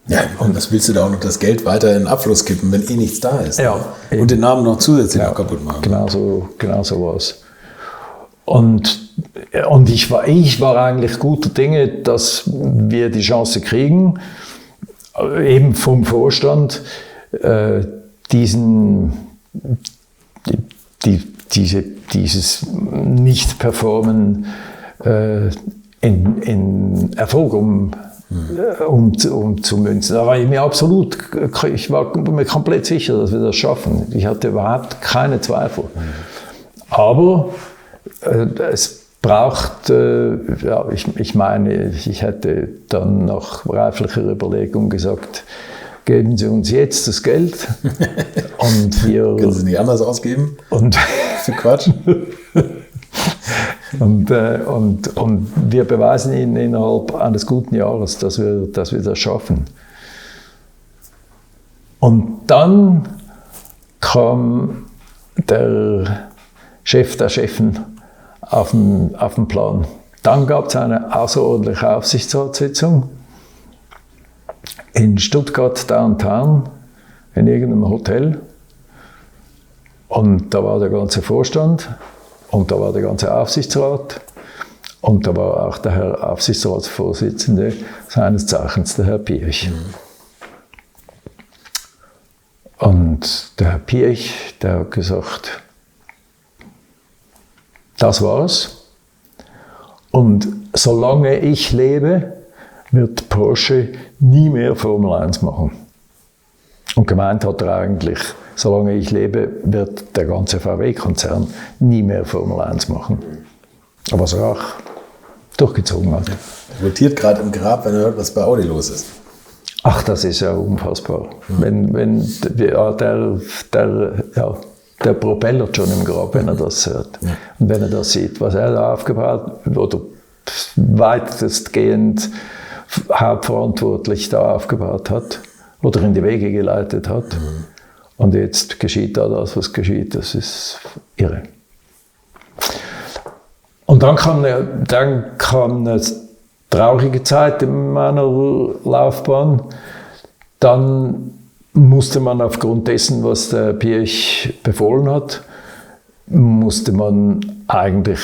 Ja, und was willst du da auch noch das Geld weiter in den Abfluss kippen, wenn nichts da ist? Ja, ne? Und den Namen noch zusätzlich noch kaputt machen. Genau so war es. Und ich war eigentlich guter Dinge, dass wir die Chance kriegen, eben vom Vorstand, die dieses Nicht-Performen in Erfolg umzumünzen. Da war ich mir komplett sicher, dass wir das schaffen. Ich hatte überhaupt keine Zweifel. Aber es braucht, ich meine, ich hätte dann nach reiflicher Überlegung gesagt, geben Sie uns jetzt das Geld und wir... Können Sie nicht anders ausgeben? Und für Quatsch? und wir beweisen Ihnen innerhalb eines guten Jahres, dass wir das schaffen. Und dann kam der Chef der Chefen auf den Plan. Dann gab es eine außerordentliche Aufsichtsratssitzung in Stuttgart Downtown in irgendeinem Hotel. Und da war der ganze Vorstand und da war der ganze Aufsichtsrat und da war auch der Herr Aufsichtsratsvorsitzende, seines Zeichens der Herr Pirch. Und der Herr Pirch, der hat gesagt, das war's. Und solange ich lebe, wird Porsche nie mehr Formel 1 machen. Und gemeint hat er eigentlich, solange ich lebe, wird der ganze VW-Konzern nie mehr Formel 1 machen. Aber was er auch durchgezogen hat. Er rotiert gerade im Grab, wenn er hört, was bei Audi los ist. Ach, das ist ja unfassbar. Wenn der Propeller schon im Grab, wenn er das hört. Ja. Und wenn er das sieht, was er da aufgebaut oder weitestgehend hauptverantwortlich da aufgebaut hat oder in die Wege geleitet hat. Und jetzt geschieht da das, was geschieht. Das ist irre. Und dann kam eine traurige Zeit in meiner Laufbahn. Dann musste man aufgrund dessen, was der Pirch befohlen hat, musste man eigentlich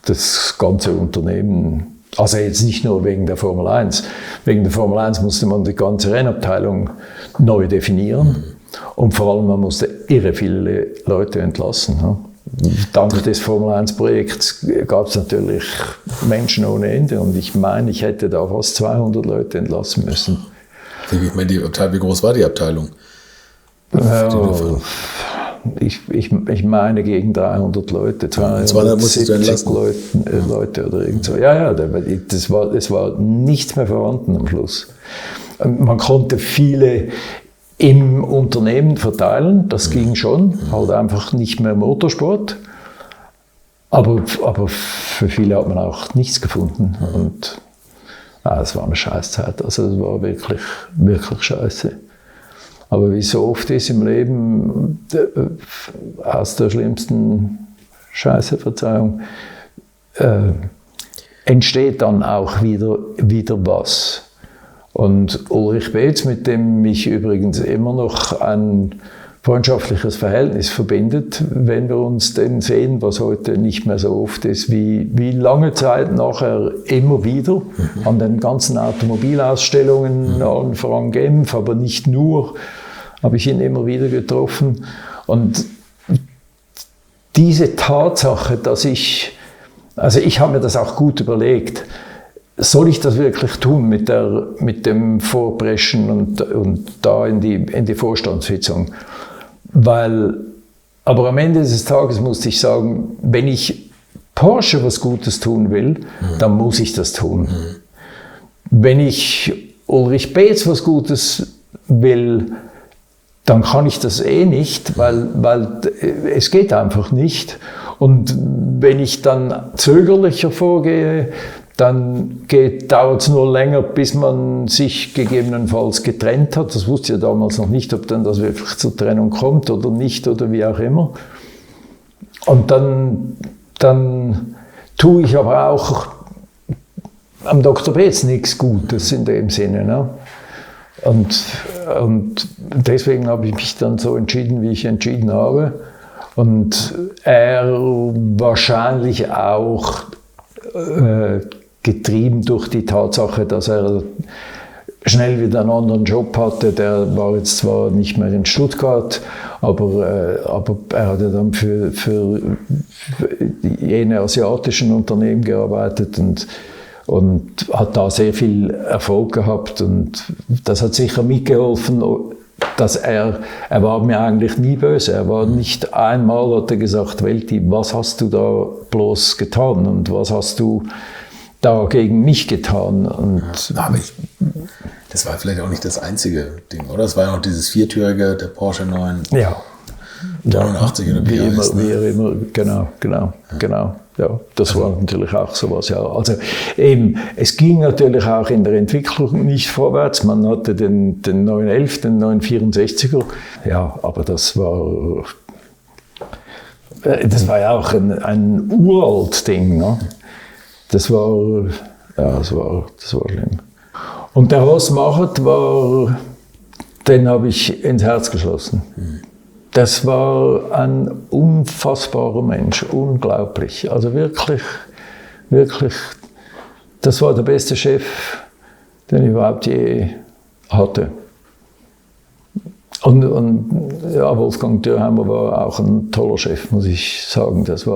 das ganze Unternehmen, also jetzt nicht nur wegen der Formel 1, wegen der Formel 1 musste man die ganze Rennabteilung neu definieren und vor allem man musste irre viele Leute entlassen. Dank des Formel 1 Projekts gab es natürlich Menschen ohne Ende und ich meine, ich hätte da fast 200 Leute entlassen müssen. Ich meine, wie groß war die Abteilung? Ich meine gegen 300 Leute, 270 Leute oder irgend so. Ja, das war nichts mehr vorhanden am Schluss. Man konnte viele im Unternehmen verteilen, das ging schon, halt einfach nicht mehr Motorsport. Aber für viele hat man auch nichts gefunden. Und es war eine Scheißzeit, also es war wirklich, wirklich scheiße. Aber wie so oft ist im Leben, aus der schlimmsten Scheiße, Verzeihung, entsteht dann auch wieder was. Und Ulrich Beetz, mit dem mich übrigens immer noch ein freundschaftliches Verhältnis verbindet, wenn wir uns denn sehen, was heute nicht mehr so oft ist, wie lange Zeit nachher immer wieder an den ganzen Automobilausstellungen, allen voran Genf, aber nicht nur, habe ich ihn immer wieder getroffen. Und diese Tatsache, dass ich habe mir das auch gut überlegt, soll ich das wirklich tun mit dem Vorpreschen und da in die Vorstandssitzung? Aber am Ende des Tages musste ich sagen, wenn ich Porsche was Gutes tun will, dann muss ich das tun. Wenn ich Ulrich Beetz was Gutes will, dann kann ich das nicht, weil es geht einfach nicht. Und wenn ich dann zögerlicher vorgehe, dann dauert es nur länger, bis man sich gegebenenfalls getrennt hat. Das wusste ich ja damals noch nicht, ob dann das wirklich zur Trennung kommt oder nicht oder wie auch immer. Und dann tue ich aber auch am Dr. Beetz nichts Gutes in dem Sinne. Ne? Und deswegen habe ich mich dann so entschieden, wie ich entschieden habe. Und er wahrscheinlich auch getrieben durch die Tatsache, dass er schnell wieder einen anderen Job hatte. Der war jetzt zwar nicht mehr in Stuttgart, aber er hat ja dann für jene asiatischen Unternehmen gearbeitet und hat da sehr viel Erfolg gehabt. Und das hat sicher mitgeholfen, dass er war mir eigentlich nie böse. Er war nicht einmal, hat er gesagt, Welti, was hast du da bloß getan und was hast du da gegen mich getan? Und aber das war vielleicht auch nicht das einzige Ding, oder? Es war ja noch dieses viertürige, der Porsche 989 oder wie immer, genau. Ja, das war natürlich auch sowas. Ja. Also eben, es ging natürlich auch in der Entwicklung nicht vorwärts. Man hatte den 911, den 964er. Ja, aber das war ja auch ein uralt Ding. Ne? Das war schlimm. Und der Horst Machert den habe ich ins Herz geschlossen. Das war ein unfassbarer Mensch, unglaublich. Also wirklich, das war der beste Chef, den ich überhaupt je hatte. Und ja, Wolfgang Dürheimer war auch ein toller Chef, muss ich sagen. Dass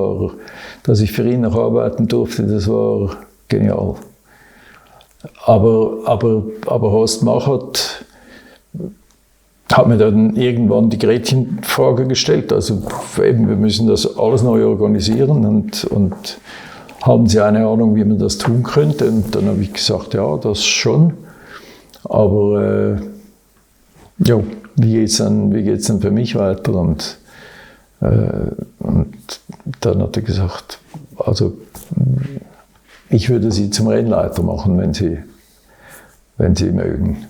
ich für ihn noch arbeiten durfte, das war genial. Aber Horst Machert hat mir dann irgendwann die Gretchenfrage gestellt. Also eben, wir müssen das alles neu organisieren und haben Sie eine Ahnung, wie man das tun könnte? Und dann habe ich gesagt, ja, das schon. Aber ja, wie geht's dann für mich weiter? Und dann hat er gesagt, also ich würde Sie zum Rennleiter machen, wenn Sie mögen.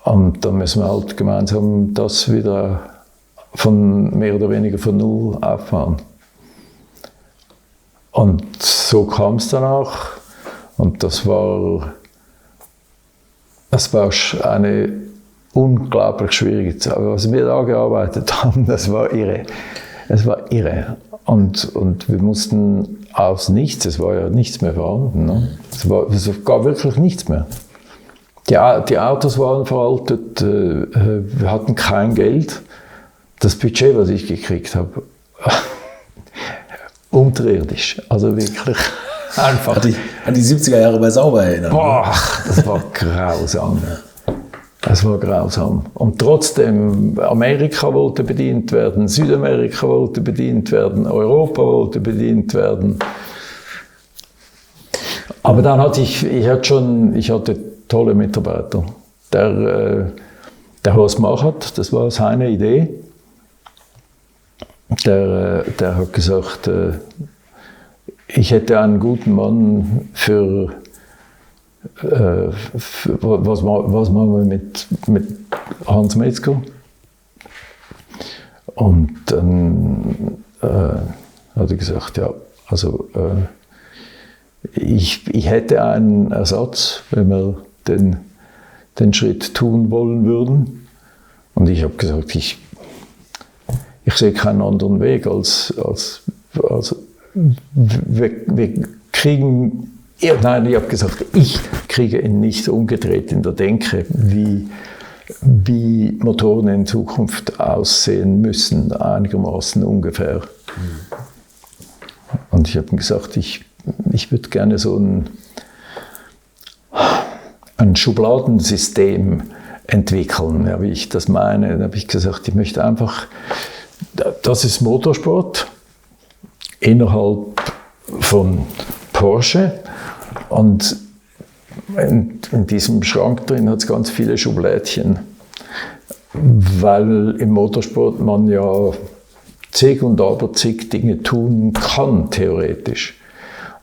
Und dann müssen wir halt gemeinsam das wieder mehr oder weniger von null aufbauen. Und so kam es dann auch. Und das war eine unglaublich schwierige Zeit. Was wir da gearbeitet haben, das war irre. Es war irre. Und wir mussten aus nichts, es war ja nichts mehr vorhanden. Ne? Es gab wirklich nichts mehr. Die Autos waren veraltet, wir hatten kein Geld. Das Budget, was ich gekriegt habe, unterirdisch. Also wirklich einfach. An die 70er Jahre bei Sauber erinnern. Boah, das war grausam. Das war grausam. Und trotzdem, Amerika wollte bedient werden, Südamerika wollte bedient werden, Europa wollte bedient werden. Aber dann hatte ich hatte tolle Mitarbeiter. Der Horst Machert, das war seine Idee. Der hat gesagt, ich hätte einen guten Mann für was machen wir mit Hans Metzger? Und dann hat er gesagt, ja, also ich hätte einen Ersatz, wenn wir den Schritt tun wollen würden. Und ich habe gesagt, ich sehe keinen anderen Weg als wir kriegen. Nein, ich habe gesagt, ich kriege ihn nicht umgedreht in der Denke, wie Motoren in Zukunft aussehen müssen, einigermaßen ungefähr. Und ich habe ihm gesagt, ich würde gerne so ein Schubladensystem entwickeln, ja, wie ich das meine. Dann habe ich gesagt, ich möchte einfach, das ist Motorsport innerhalb von Porsche. Und in diesem Schrank drin hat es ganz viele Schublädchen, weil im Motorsport man ja zig und aberzig Dinge tun kann, theoretisch.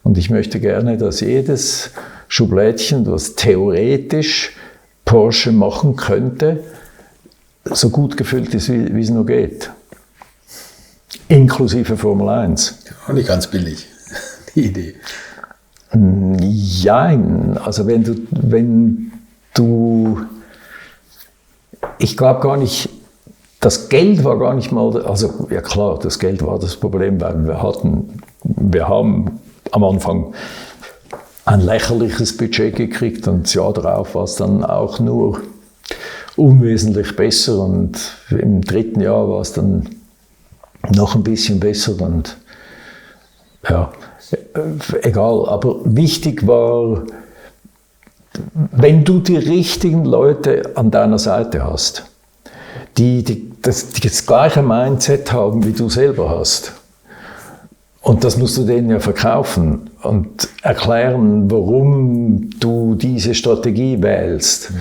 Und ich möchte gerne, dass jedes Schublädchen, was theoretisch Porsche machen könnte, so gut gefüllt ist, wie es nur geht. Inklusive Formel 1. Auch nicht ganz billig, die Idee. Nein, also wenn du, ich glaube gar nicht, das Geld war gar nicht mal, also ja klar, das Geld war das Problem, weil wir haben am Anfang ein lächerliches Budget gekriegt und das Jahr darauf war es dann auch nur unwesentlich besser und im 3. Jahr war es dann noch ein bisschen besser und ja, egal. Aber wichtig war, wenn du die richtigen Leute an deiner Seite hast, die das gleiche Mindset haben, wie du selber hast. Und das musst du denen ja verkaufen und erklären, warum du diese Strategie wählst.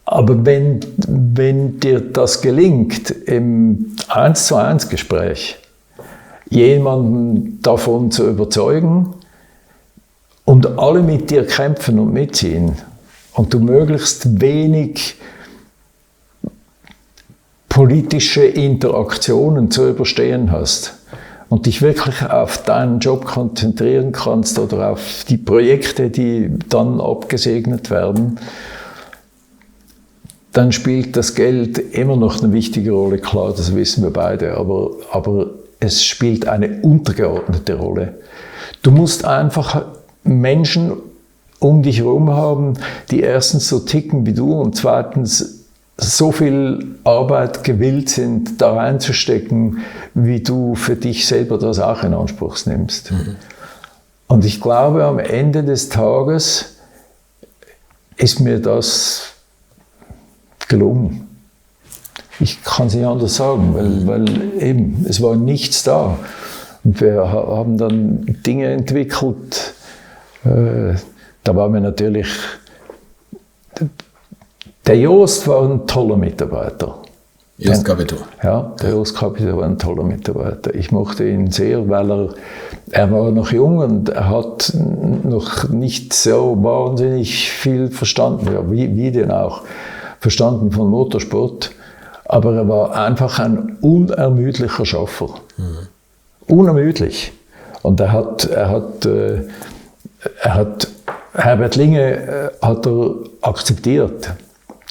Aber wenn dir das gelingt, im 1:1 Gespräch jemanden davon zu überzeugen und alle mit dir kämpfen und mitziehen und du möglichst wenig politische Interaktionen zu überstehen hast und dich wirklich auf deinen Job konzentrieren kannst oder auf die Projekte, die dann abgesegnet werden, dann spielt das Geld immer noch eine wichtige Rolle. Klar, das wissen wir beide, aber es spielt eine untergeordnete Rolle. Du musst einfach Menschen um dich herum haben, die erstens so ticken wie du und zweitens so viel Arbeit gewillt sind, da reinzustecken, wie du für dich selber das auch in Anspruch nimmst. Mhm. Und ich glaube, am Ende des Tages ist mir das gelungen. Ich kann es nicht anders sagen, weil eben, es war nichts da. Und wir haben dann Dinge entwickelt, da war mir natürlich, der Jost war ein toller Mitarbeiter. Jost Capito. Ja, der Jost Capito war ein toller Mitarbeiter. Ich mochte ihn sehr, weil er war noch jung und er hat noch nicht so wahnsinnig viel verstanden, ja, wie denn auch, verstanden von Motorsport. Aber er war einfach ein unermüdlicher Schaffer. Mhm. Unermüdlich. Und er hat Herbert Linge hat er akzeptiert.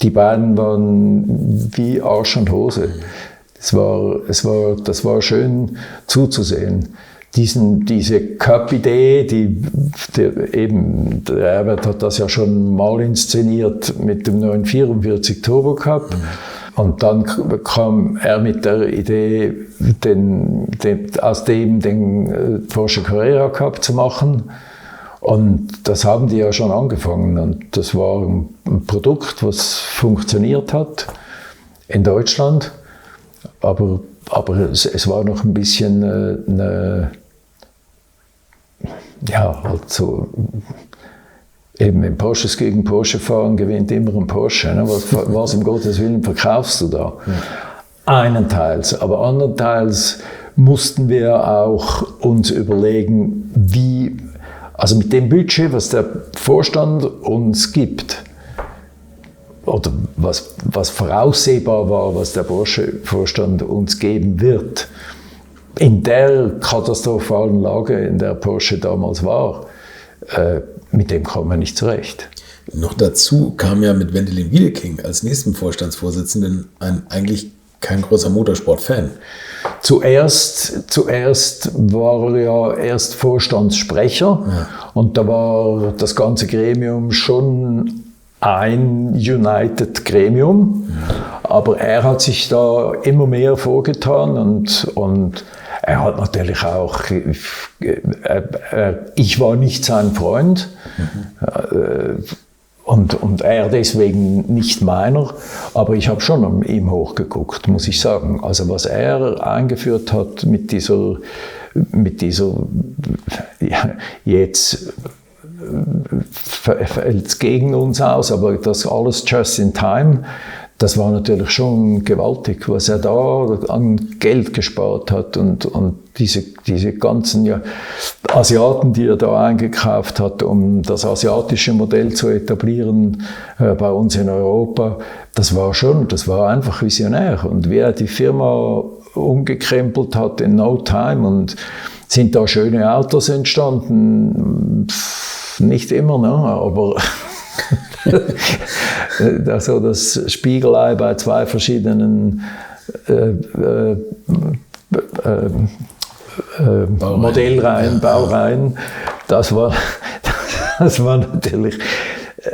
Die beiden waren wie Arsch und Hose. Das war schön zuzusehen. Diese Cup-Idee, der Herbert hat das ja schon mal inszeniert mit dem 944 Turbo Cup. Und dann kam er mit der Idee, aus dem den Porsche Carrera Cup zu machen. Und das haben die ja schon angefangen. Und das war ein Produkt, was funktioniert hat in Deutschland. Aber es war noch ein bisschen halt so, eben in Porsches gegen Porsche fahren, gewinnt immer ein Porsche. Ne? Was um Gottes Willen verkaufst du da? Ja. Einenteils, aber andernteils mussten wir auch uns überlegen, also mit dem Budget, was der Vorstand uns gibt, oder was voraussehbar war, was der Porsche-Vorstand uns geben wird, in der katastrophalen Lage, in der Porsche damals war, mit dem kam man nicht zurecht. Noch dazu kam ja mit Wendelin Wiedeking als nächsten Vorstandsvorsitzenden eigentlich kein großer Motorsport-Fan. Zuerst war er ja erst Vorstandssprecher, ja. Und da war das ganze Gremium schon ein United Gremium, ja. Aber er hat sich da immer mehr vorgetan und er hat natürlich auch, ich war nicht sein Freund, und er deswegen nicht meiner, aber ich habe schon an ihm hochgeguckt, muss ich sagen. Also was er eingeführt hat mit dieser ja, jetzt fällt es gegen uns aus, aber das alles just in time, das war natürlich schon gewaltig, was er da an Geld gespart hat und diese ganzen Asiaten, die er da eingekauft hat, um das asiatische Modell zu etablieren bei uns in Europa, das war einfach visionär. Und wie er die Firma umgekrempelt hat in no time und sind da schöne Autos entstanden, nicht immer, ne? Aber also das Spiegelei bei zwei verschiedenen Modellreihen, Baureihen, das war Das war natürlich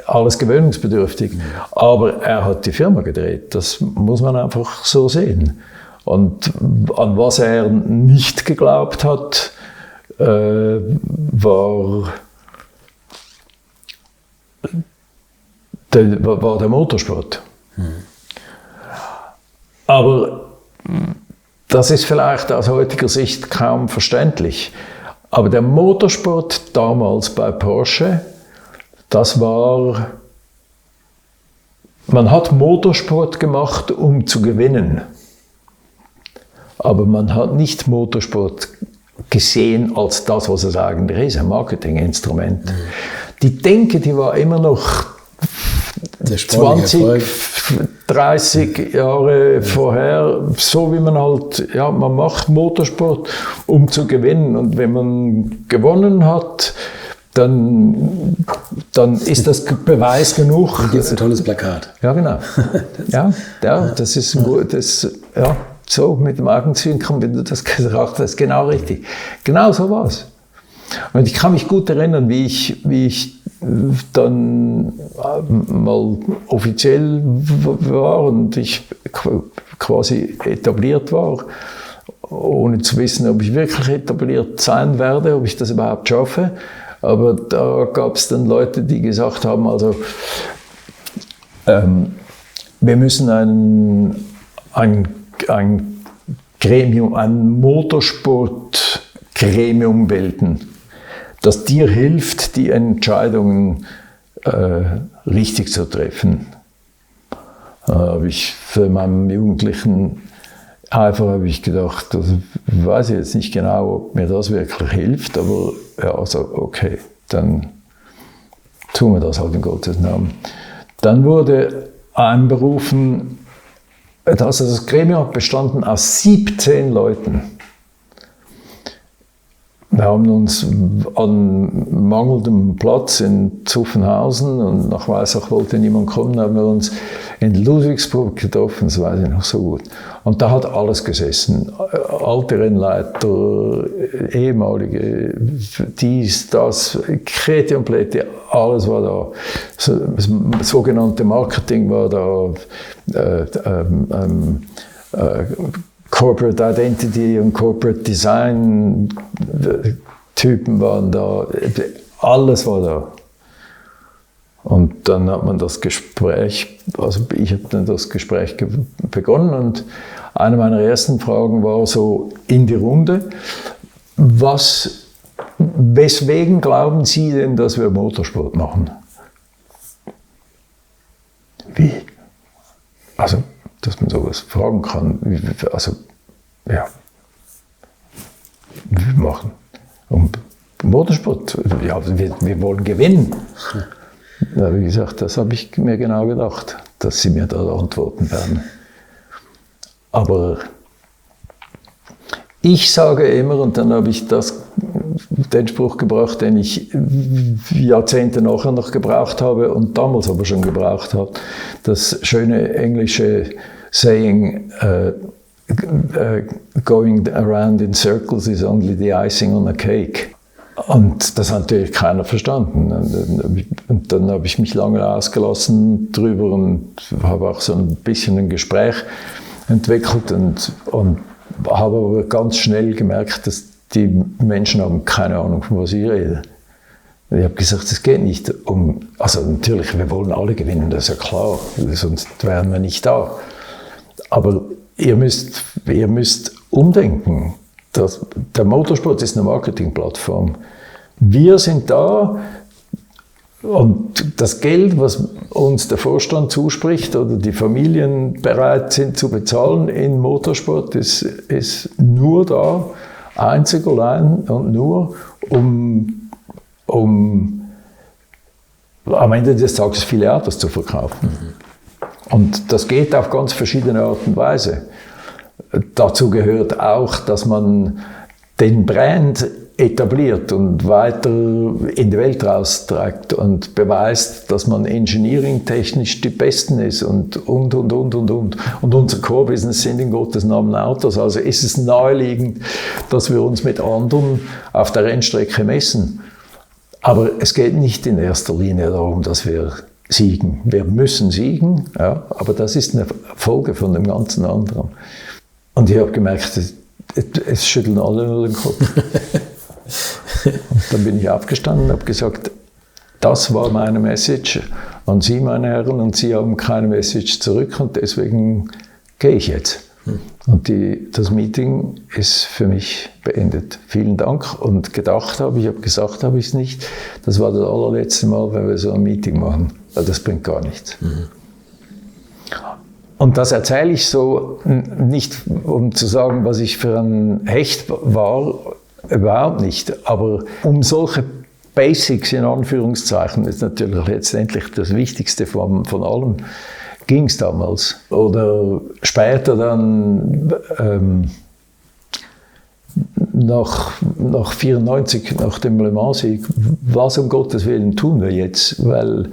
alles gewöhnungsbedürftig. Aber er hat die Firma gedreht, das muss man einfach so sehen. Und an was er nicht geglaubt hat, war der Motorsport. Aber das ist vielleicht aus heutiger Sicht kaum verständlich. Aber der Motorsport damals bei Porsche, das war, man hat Motorsport gemacht, um zu gewinnen. Aber man hat nicht Motorsport gesehen als das, was es eigentlich ist, ein Marketinginstrument. Die Denke, die war immer noch 20, 30 Jahre vorher, so wie man halt, ja, man macht Motorsport, um zu gewinnen. Und wenn man gewonnen hat, dann ist das Beweis genug. Dann gibt es ein tolles Plakat. Ja, genau. Das ist ein gutes, ja, so mit dem Augenzwinkern, wenn du das gesagt hast, genau richtig. Genau so war es. Und ich kann mich gut erinnern, wie ich dann mal offiziell war und ich quasi etabliert war, ohne zu wissen, ob ich wirklich etabliert sein werde, ob ich das überhaupt schaffe. Aber da gab es dann Leute, die gesagt haben, also wir müssen ein Gremium, ein Motorsport-Gremium bilden, das dir hilft, die Entscheidungen richtig zu treffen. Habe ich für meinen jugendlichen Eifer habe ich gedacht, also weiß ich jetzt nicht genau, ob mir das wirklich hilft, aber ja, also okay, dann tun wir das halt in Gottes Namen. Dann wurde einberufen, also das Gremium hat bestanden aus 17 Leuten. Wir haben uns an mangelndem Platz in Zuffenhausen und nach Weissach wollte niemand kommen, haben wir uns in Ludwigsburg getroffen, das weiß ich noch so gut. Und da hat alles gesessen. Alte Rennleiter, ehemalige, dies, das, Kreti und Pleti, alles war da. Das sogenannte Marketing war da, Corporate Identity und Corporate Design Typen waren da, alles war da. Und dann hat man das Gespräch, also ich habe dann das Gespräch begonnen und eine meiner ersten Fragen war so in die Runde, weswegen glauben Sie denn, dass wir Motorsport machen? Wie? Also, dass man sowas fragen kann. Also, ja, wir machen. Und Motorsport, ja, wir wollen gewinnen. Ja, wie gesagt, das habe ich mir genau gedacht, dass Sie mir da antworten werden. Aber ich sage immer, und dann habe ich den Spruch gebracht, den ich Jahrzehnte nachher noch gebraucht habe und damals aber schon gebraucht habe, das schöne englische Saying, going around in circles is only the icing on a cake. Und das hat natürlich keiner verstanden. Und dann habe ich mich lange ausgelassen drüber und habe auch so ein bisschen ein Gespräch entwickelt und habe aber ganz schnell gemerkt, dass die Menschen haben keine Ahnung, von was ich rede. Ich habe gesagt, es geht nicht um, also natürlich, wir wollen alle gewinnen, das ist ja klar, sonst wären wir nicht da. Aber ihr müsst umdenken. Der Motorsport ist eine Marketingplattform. Wir sind da und das Geld, was uns der Vorstand zuspricht oder die Familien bereit sind zu bezahlen in Motorsport, ist nur da, einzig allein und nur, um am Ende des Tages viele Autos zu verkaufen. Und das geht auf ganz verschiedene Art und Weise. Dazu gehört auch, dass man den Brand etabliert und weiter in die Welt rausträgt und beweist, dass man engineering-technisch die Besten ist und. Und unser Core-Business sind in Gottes Namen Autos. Also ist es naheliegend, dass wir uns mit anderen auf der Rennstrecke messen. Aber es geht nicht in erster Linie darum, dass wir siegen. Wir müssen siegen, ja, aber das ist eine Folge von dem ganzen anderen. Und ich habe gemerkt, es schütteln alle nur den Kopf. Und dann bin ich aufgestanden und habe gesagt, das war meine Message an Sie, meine Herren, und Sie haben keine Message zurück und deswegen gehe ich jetzt. Und das Meeting ist für mich beendet. Vielen Dank. Und gedacht habe ich, gesagt habe ich es nicht, das war das allerletzte Mal, wenn wir so ein Meeting machen, weil das bringt gar nichts. Und das erzähle ich so nicht, um zu sagen, was ich für ein Hecht war, überhaupt nicht, aber um solche Basics in Anführungszeichen, ist natürlich letztendlich das Wichtigste von allem, ging es damals. Oder später dann, nach 94, nach dem Le Mans-Sieg, was um Gottes Willen tun wir jetzt? Weil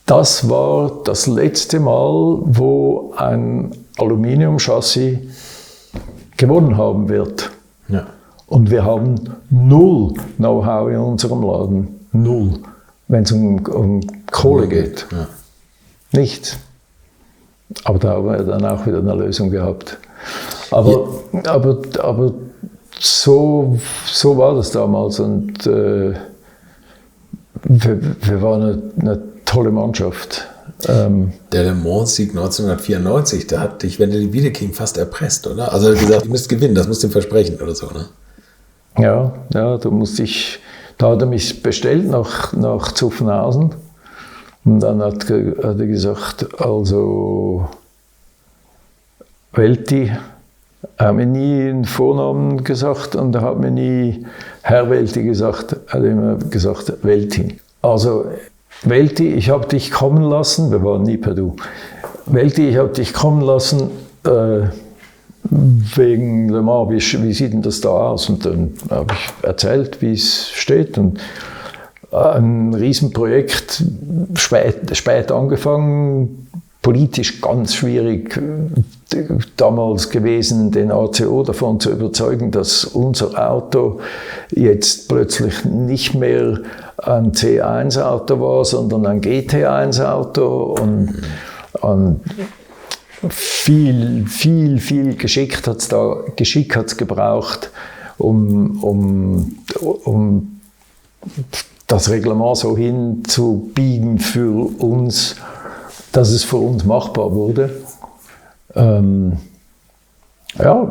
das war das letzte Mal, wo ein Aluminiumchassis gewonnen haben wird. Ja. Und wir haben null Know-how in unserem Laden. Null. Wenn es um Kohle geht. Ja. Nichts. Aber da haben wir dann auch wieder eine Lösung gehabt. Aber so war das damals. Und wir waren eine tolle Mannschaft. Der Le Mans-Sieg 1994, da hat dich Wendell Wiedeking fast erpresst, oder? Also er hat gesagt, ihr müsst gewinnen, das musst du ihm versprechen oder so, ne? Ja, da hat er mich bestellt nach Zuffenhausen. Und dann hat er gesagt, also Welti, er hat mir nie einen Vornamen gesagt und er hat mir nie Herr Welti gesagt, er hat immer gesagt Welti. Also Welti, ich habe dich kommen lassen, wir waren nie per Du. Welti, ich habe dich kommen lassen wegen Le Mans, wie sieht denn das da aus? Und dann habe ich erzählt, wie es steht. Und ein Riesenprojekt, spät angefangen, politisch ganz schwierig damals gewesen, den ACO davon zu überzeugen, dass unser Auto jetzt plötzlich nicht mehr ein C1-Auto war, sondern ein GT1-Auto und viel Geschick hat's gebraucht, um das Reglement so hinzubiegen für uns, dass es für uns machbar wurde. Ja,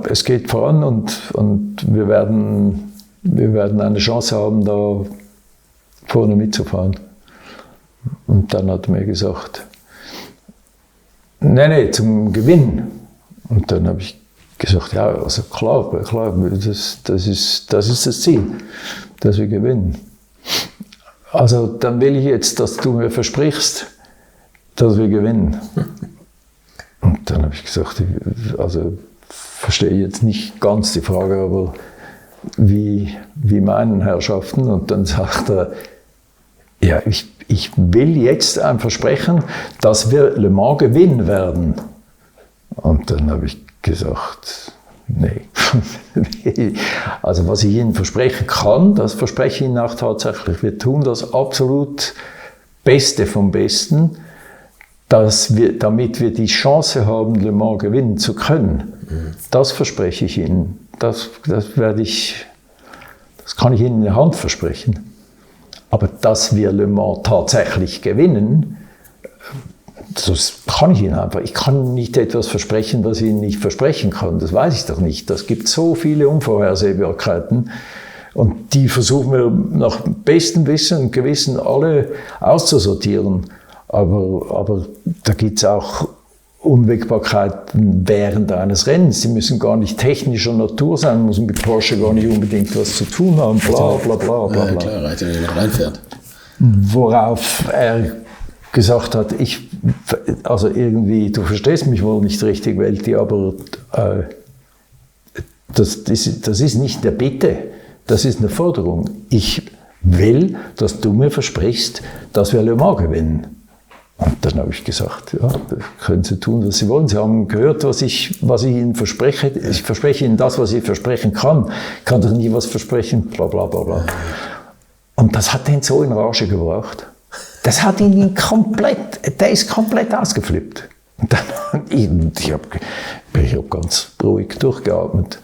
es geht voran und wir werden eine Chance haben, da vorne mitzufahren. Und dann hat er mir gesagt, nee, zum Gewinn. Und dann habe ich gesagt, ja, also klar, das ist das Ziel, dass wir gewinnen. Also dann will ich jetzt, dass du mir versprichst, dass wir gewinnen. Und dann habe ich gesagt, also verstehe jetzt nicht ganz die Frage, aber wie meinen Herrschaften? Und dann sagt er, ja, ich will jetzt ein Versprechen, dass wir Le Mans gewinnen werden. Und dann habe ich gesagt, nee. Also was ich Ihnen versprechen kann, das verspreche ich Ihnen auch tatsächlich. Wir tun das absolut Beste vom Besten, damit wir die Chance haben, Le Mans gewinnen zu können. Das verspreche ich Ihnen. Das kann ich Ihnen in der Hand versprechen. Aber dass wir Le Mans tatsächlich gewinnen, das kann ich Ihnen einfach. Ich kann nicht etwas versprechen, was ich Ihnen nicht versprechen kann. Das weiß ich doch nicht. Es gibt so viele Unvorhersehbarkeiten und die versuchen wir nach bestem Wissen und Gewissen alle auszusortieren. Aber da gibt es auch Unwägbarkeiten während eines Rennens. Die müssen gar nicht technischer Natur sein, müssen mit Porsche gar nicht unbedingt was zu tun haben. Bla bla bla bla. Ja, klar, reicht ja, wenn jemand reinfährt. Worauf er gesagt hat, also irgendwie, du verstehst mich wohl nicht richtig, Welti, aber das ist nicht eine Bitte, das ist eine Forderung. Ich will, dass du mir versprichst, dass wir Le Mans gewinnen. Und dann habe ich gesagt, ja, können Sie tun, was Sie wollen. Sie haben gehört, was ich Ihnen verspreche. Ich verspreche Ihnen das, was ich versprechen kann. Ich kann doch nie was versprechen, bla bla bla bla. Und das hat ihn so in Rage gebracht. Das hat ihn der ist komplett ausgeflippt. Und dann, ich hab ganz ruhig durchgeatmet.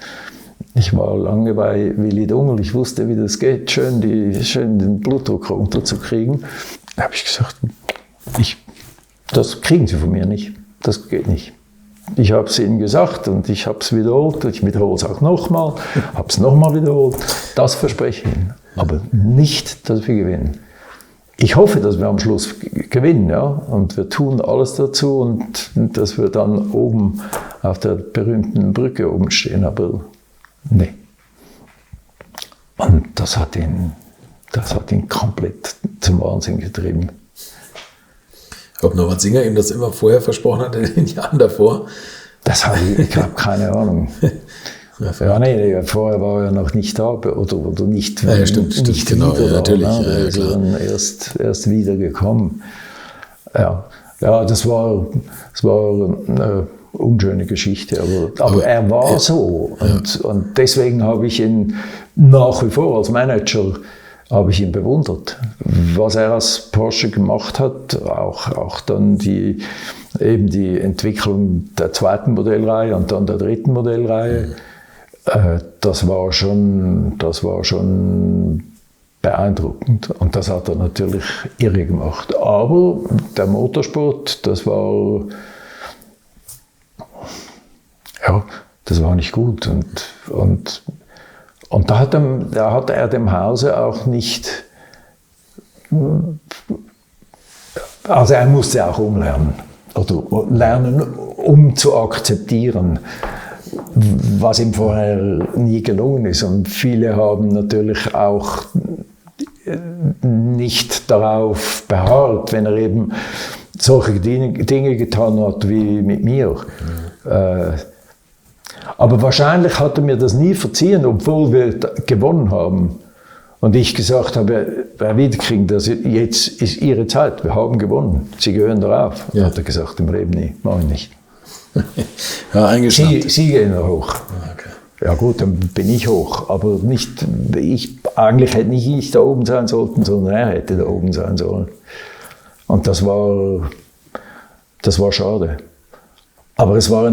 Ich war lange bei Willi Dungel, ich wusste, wie das geht, schön den Blutdruck runterzukriegen. Da habe ich gesagt, das kriegen Sie von mir nicht, das geht nicht. Ich habe es Ihnen gesagt und ich habe es wiederholt, ich wiederhole es auch nochmal, habe es nochmal wiederholt, das verspreche ich Ihnen, aber nicht, dass wir gewinnen. Ich hoffe, dass wir am Schluss gewinnen, ja, und wir tun alles dazu und dass wir dann oben auf der berühmten Brücke oben stehen, aber nee. Und das hat ihn komplett zum Wahnsinn getrieben. Ob Norbert Singer ihm das immer vorher versprochen hat, in den Jahren davor? Das habe ich habe keine Ahnung. Ja, nee, vorher war er noch nicht da oder nicht, ja, stimmt, nicht genau, wieder ja, natürlich. da. Er ist dann erst wieder gekommen. Ja, das war eine unschöne Geschichte, aber er war so. Und deswegen habe ich ihn nach wie vor als Manager bewundert. Was er als Porsche gemacht hat, auch dann die Entwicklung der zweiten Modellreihe und dann der dritten Modellreihe, das war schon beeindruckend. Und das hat er natürlich irre gemacht. Aber der Motorsport, das war nicht gut. Und da hat er dem Hause auch nicht, also er musste auch umlernen oder lernen, um zu akzeptieren, was ihm vorher nie gelungen ist. Und viele haben natürlich auch nicht darauf beharrt, wenn er eben solche Dinge getan hat wie mit mir. Aber wahrscheinlich hat er mir das nie verziehen, obwohl wir gewonnen haben. Und ich gesagt habe, Herr Wiedeking, jetzt ist Ihre Zeit, wir haben gewonnen, Sie gehören darauf. Ja. Hat er gesagt, im Leben nie, mache ich nicht. Ja, eingeschnappt. Sie gehen da hoch. Okay. Ja gut, dann bin ich hoch, aber nicht, eigentlich hätte nicht ich da oben sein sollen, sondern er hätte da oben sein sollen. Und das war schade. Aber es war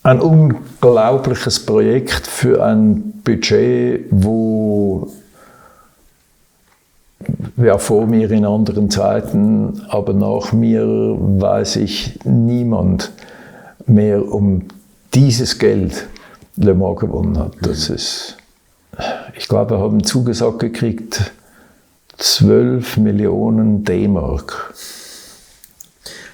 ein unglaubliches Projekt für ein Budget, wo vor mir in anderen Zeiten, aber nach mir weiß ich niemand mehr um dieses Geld Le Mans gewonnen hat. Das ist, ich glaube, wir haben zugesagt gekriegt 12 Millionen D-Mark.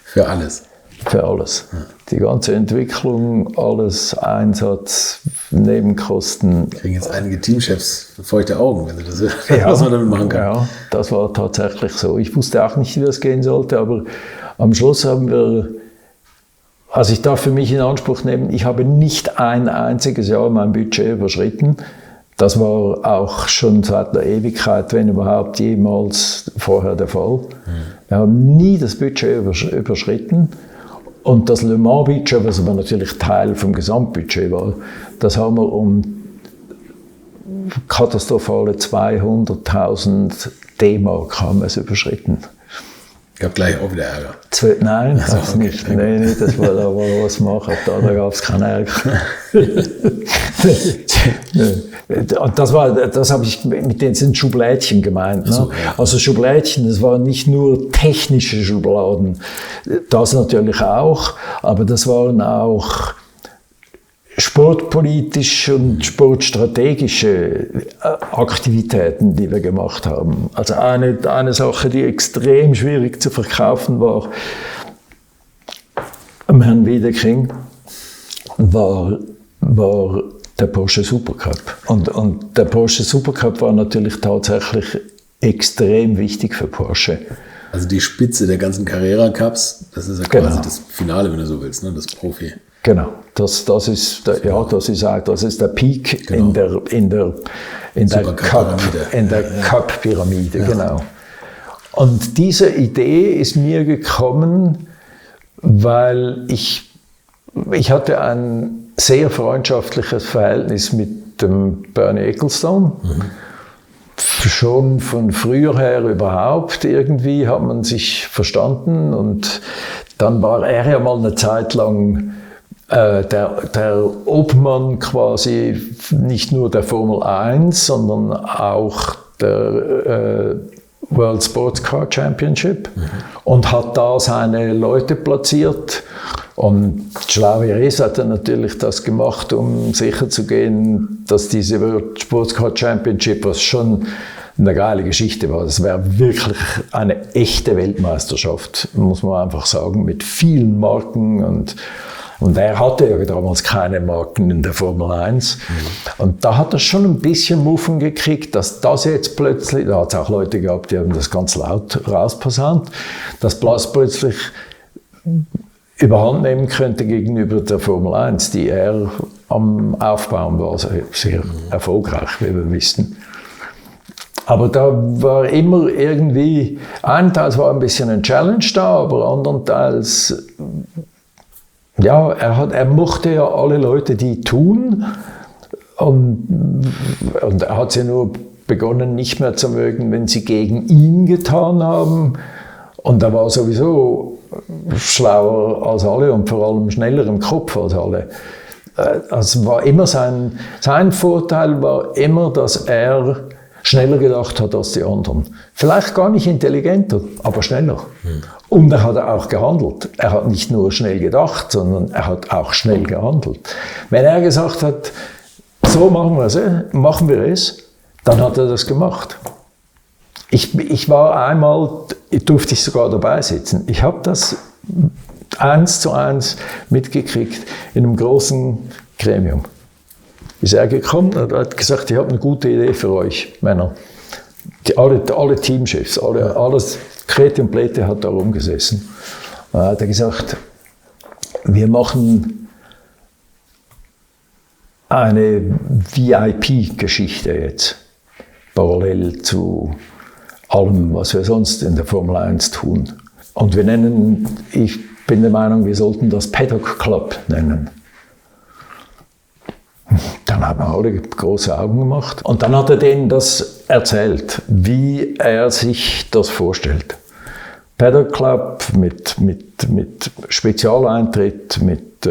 Für alles? Für alles. Ja. Die ganze Entwicklung, alles, Einsatz, Nebenkosten. Kriegen jetzt einige Teamchefs feuchte Augen, wenn sie das hören, was man damit machen kann. Ja, das war tatsächlich so. Ich wusste auch nicht, wie das gehen sollte, aber am Schluss haben wir, also ich darf für mich in Anspruch nehmen, ich habe nicht ein einziges Jahr mein Budget überschritten. Das war auch schon seit der Ewigkeit, wenn überhaupt jemals vorher der Fall. Wir haben nie das Budget überschritten. Und das Le Mans-Budget, was aber natürlich Teil vom Gesamtbudget war, das haben wir um katastrophale 200.000 D-Mark haben wir es überschritten. Gab gleich auch wieder Ärger? Nein, also, das okay. Nicht. Nee, das war da, wo er was machen. Da gab es keinen Ärger. Und das habe ich mit den Schublädchen gemeint. Ne? So, ja. Also Schublädchen, das waren nicht nur technische Schubladen, das natürlich auch, aber das waren auch sportpolitische und sportstrategische Aktivitäten, die wir gemacht haben. Also eine Sache, die extrem schwierig zu verkaufen war, am Herrn Wiedeking, war der Porsche Supercup. Und der Porsche Supercup war natürlich tatsächlich extrem wichtig für Porsche. Also die Spitze der ganzen Carrera-Cups, das ist ja quasi das Finale, wenn du so willst, ne? Das Profi. Genau, das ist der Peak, genau, in der Cup-Pyramide, ja. Genau. Und diese Idee ist mir gekommen, weil ich hatte ein sehr freundschaftliches Verhältnis mit dem Bernie Ecclestone. schon von früher her überhaupt irgendwie hat man sich verstanden und dann war er ja mal eine Zeit lang der Obmann quasi nicht nur der Formel 1, sondern auch der World Sports Car Championship und hat da seine Leute platziert. Und Schlaueres hat dann natürlich das gemacht, um sicherzugehen, dass diese World Sports Car Championship, was schon eine geile Geschichte war, das wäre wirklich eine echte Weltmeisterschaft, muss man einfach sagen, mit vielen Marken und er hatte ja damals keine Marken in der Formel 1. Und da hat er schon ein bisschen Muffen gekriegt, dass das jetzt plötzlich, da hat es auch Leute gehabt, die haben das ganz laut rausposaunt, dass das plötzlich überhand nehmen könnte gegenüber der Formel 1, die er am Aufbauen war, sehr erfolgreich, wie wir wissen. Aber da war immer irgendwie, einteils war ein bisschen ein Challenge da, aber andernteils, ja, er mochte ja alle Leute, die tun. Und er hat sie nur begonnen, nicht mehr zu mögen, wenn sie gegen ihn getan haben. Und er war sowieso schlauer als alle und vor allem schneller im Kopf als alle. Also war immer sein Vorteil war immer, dass er schneller gedacht hat als die anderen. Vielleicht gar nicht intelligenter, aber schneller. Und er hat auch gehandelt. Er hat nicht nur schnell gedacht, sondern er hat auch schnell gehandelt. Wenn er gesagt hat, so machen wir es, dann hat er das gemacht. Ich war einmal, durfte ich sogar dabei sitzen. Ich habe das 1:1 mitgekriegt in einem großen Gremium. Ist er gekommen und hat gesagt, ich habe eine gute Idee für euch, Männer. Alle Teamchefs, alles Kreti und Pleti hat da rumgesessen. Und dann hat er gesagt, wir machen eine VIP-Geschichte jetzt, parallel zu allem, was wir sonst in der Formel 1 tun. Und ich bin der Meinung, wir sollten das Paddock Club nennen. Dann haben alle große Augen gemacht. Und dann hat er denen das erzählt, wie er sich das vorstellt. Paddock Club mit Spezialeintritt, mit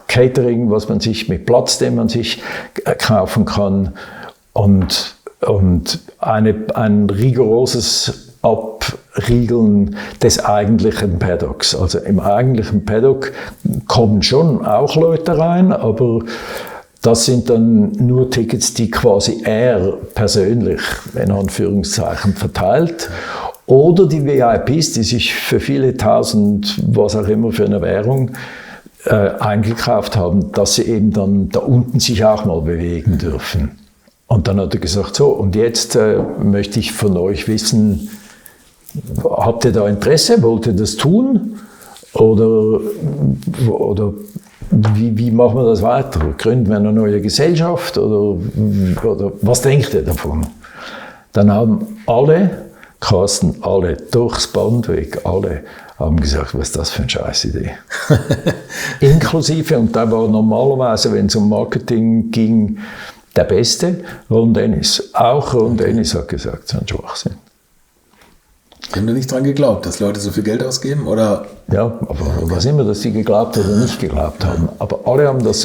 Catering, mit Platz, den man sich kaufen kann und ein rigoroses Abriegeln des eigentlichen Paddocks. Also im eigentlichen Paddock kommen schon auch Leute rein, aber das sind dann nur Tickets, die quasi er persönlich, in Anführungszeichen, verteilt. Oder die VIPs, die sich für viele tausend, was auch immer für eine Währung, eingekauft haben, dass sie eben dann da unten sich auch mal bewegen dürfen. Und dann hat er gesagt, so, und jetzt möchte ich von euch wissen, habt ihr da Interesse, wollt ihr das tun? Oder wie machen wir das weiter? Gründen wir eine neue Gesellschaft oder was denkt ihr davon? Dann haben alle, Carsten, alle, durchs Band weg, alle haben gesagt, was ist das für eine Scheißidee? Inklusive, und da war normalerweise, wenn es um Marketing ging, der Beste, Ron Dennis. Auch Ron Dennis hat gesagt, das ist ein Schwachsinn. Sie haben da nicht dran geglaubt, dass Leute so viel Geld ausgeben? Oder? Ja, aber was immer, dass sie geglaubt oder nicht geglaubt haben. Aber alle haben das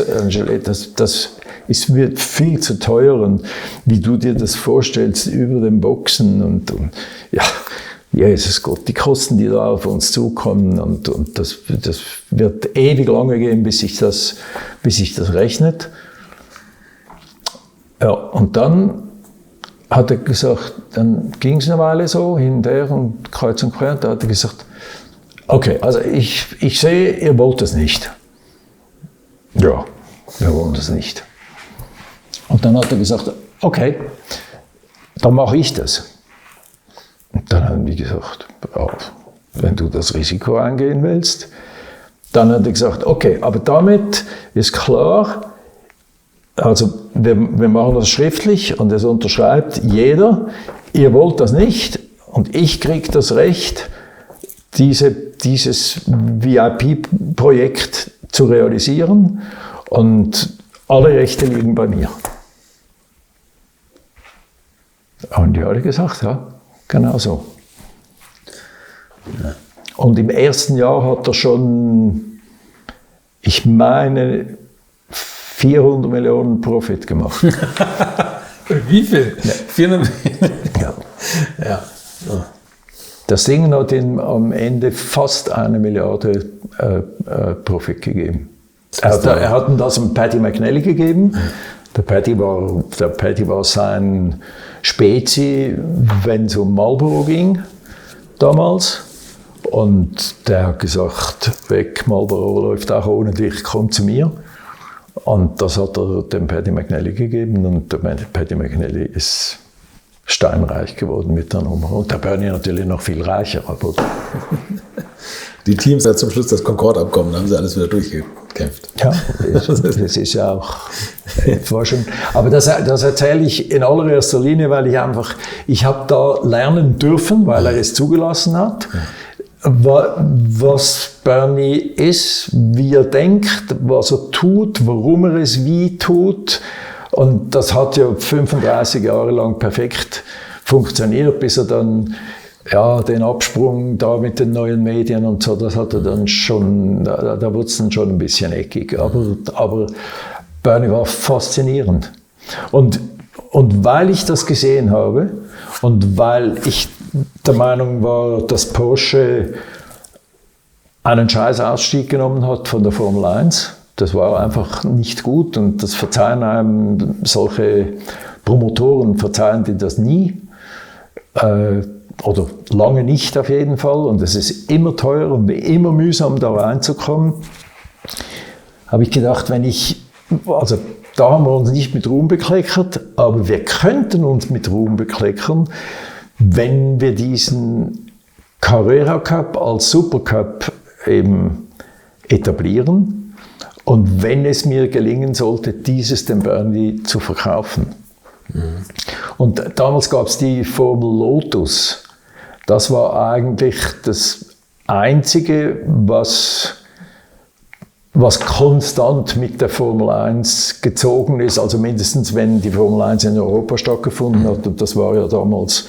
ist mir viel zu teuer und wie du dir das vorstellst über den Boxen und ja, Jesus Gott, die Kosten, die da auf uns zukommen und das wird ewig lange gehen, bis sich das rechnet. Ja, und dann hat er gesagt, dann ging es eine Weile so, hin und her und kreuz und quer, da hat er gesagt, okay, also ich sehe, ihr wollt das nicht. Ja, wir wollen das nicht. Und dann hat er gesagt, okay, dann mache ich das. Und dann haben die gesagt, ja, wenn du das Risiko eingehen willst. Dann hat er gesagt, okay, aber damit ist klar, also wir machen das schriftlich und es unterschreibt jeder, ihr wollt das nicht und ich kriege das Recht, dieses VIP-Projekt zu realisieren und alle Rechte liegen bei mir. Haben die alle gesagt, ja, genau so. Ja. Und im ersten Jahr hat er schon, ich meine, 400 Millionen Profit gemacht. Wie viel? Ja. 400 ja. Ja. Oh. Das Ding hat ihm am Ende fast 1 Milliarde Profit gegeben. Er hat ihm das an Paddy McNally gegeben. Der Paddy war sein Spezi, wenn es um Marlboro ging, damals. Und der hat gesagt, weg, Marlboro läuft auch ohne dich, komm zu mir. Und das hat er dem Paddy McNally gegeben. Und der Paddy McNally ist steinreich geworden mit der Nummer. Und der Bernie natürlich noch viel reicher. Aber die Teams hat zum Schluss das Concorde-Abkommen, da haben sie alles wieder durchgekämpft. Ja, das ist ja auch Forschung. Aber das erzähle ich in allererster Linie, weil ich habe da lernen dürfen, weil er es zugelassen hat, was Bernie ist, wie er denkt, was er tut, warum er es wie tut. Und das hat ja 35 Jahre lang perfekt funktioniert, bis er dann den Absprung da mit den neuen Medien und so, das hat er dann schon, da wurde es dann schon ein bisschen eckig. Aber Bernie war faszinierend. Und weil ich das gesehen habe und weil ich der Meinung war, dass Porsche einen scheiß Ausstieg genommen hat von der Formel 1, das war einfach nicht gut und das verzeihen einem solche Promotoren, verzeihen die das nie. Oder lange nicht auf jeden Fall. Und es ist immer teuer und immer mühsam, da reinzukommen. Habe ich gedacht, da haben wir uns nicht mit Ruhm bekleckert, aber wir könnten uns mit Ruhm bekleckern, wenn wir diesen Carrera Cup als Supercup eben etablieren und wenn es mir gelingen sollte, dieses dem Bernie zu verkaufen. Mhm. Und damals gab es die Formel Lotus. Das war eigentlich das Einzige, was konstant mit der Formel 1 gezogen ist, also mindestens wenn die Formel 1 in Europa stattgefunden hat. Und das war ja damals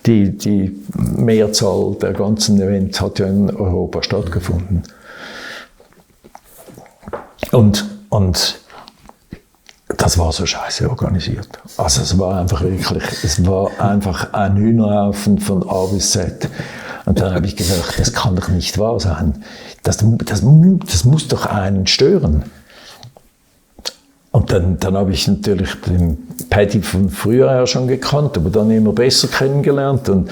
die Mehrzahl der ganzen Events hat ja in Europa stattgefunden. Und das war so scheiße organisiert. Also es war einfach ein Hühnerhaufen von A bis Z. Und dann habe ich gedacht, das kann doch nicht wahr sein. Das muss doch einen stören. Und dann habe ich natürlich den Paddy von früher her schon gekannt, aber dann immer besser kennengelernt. Und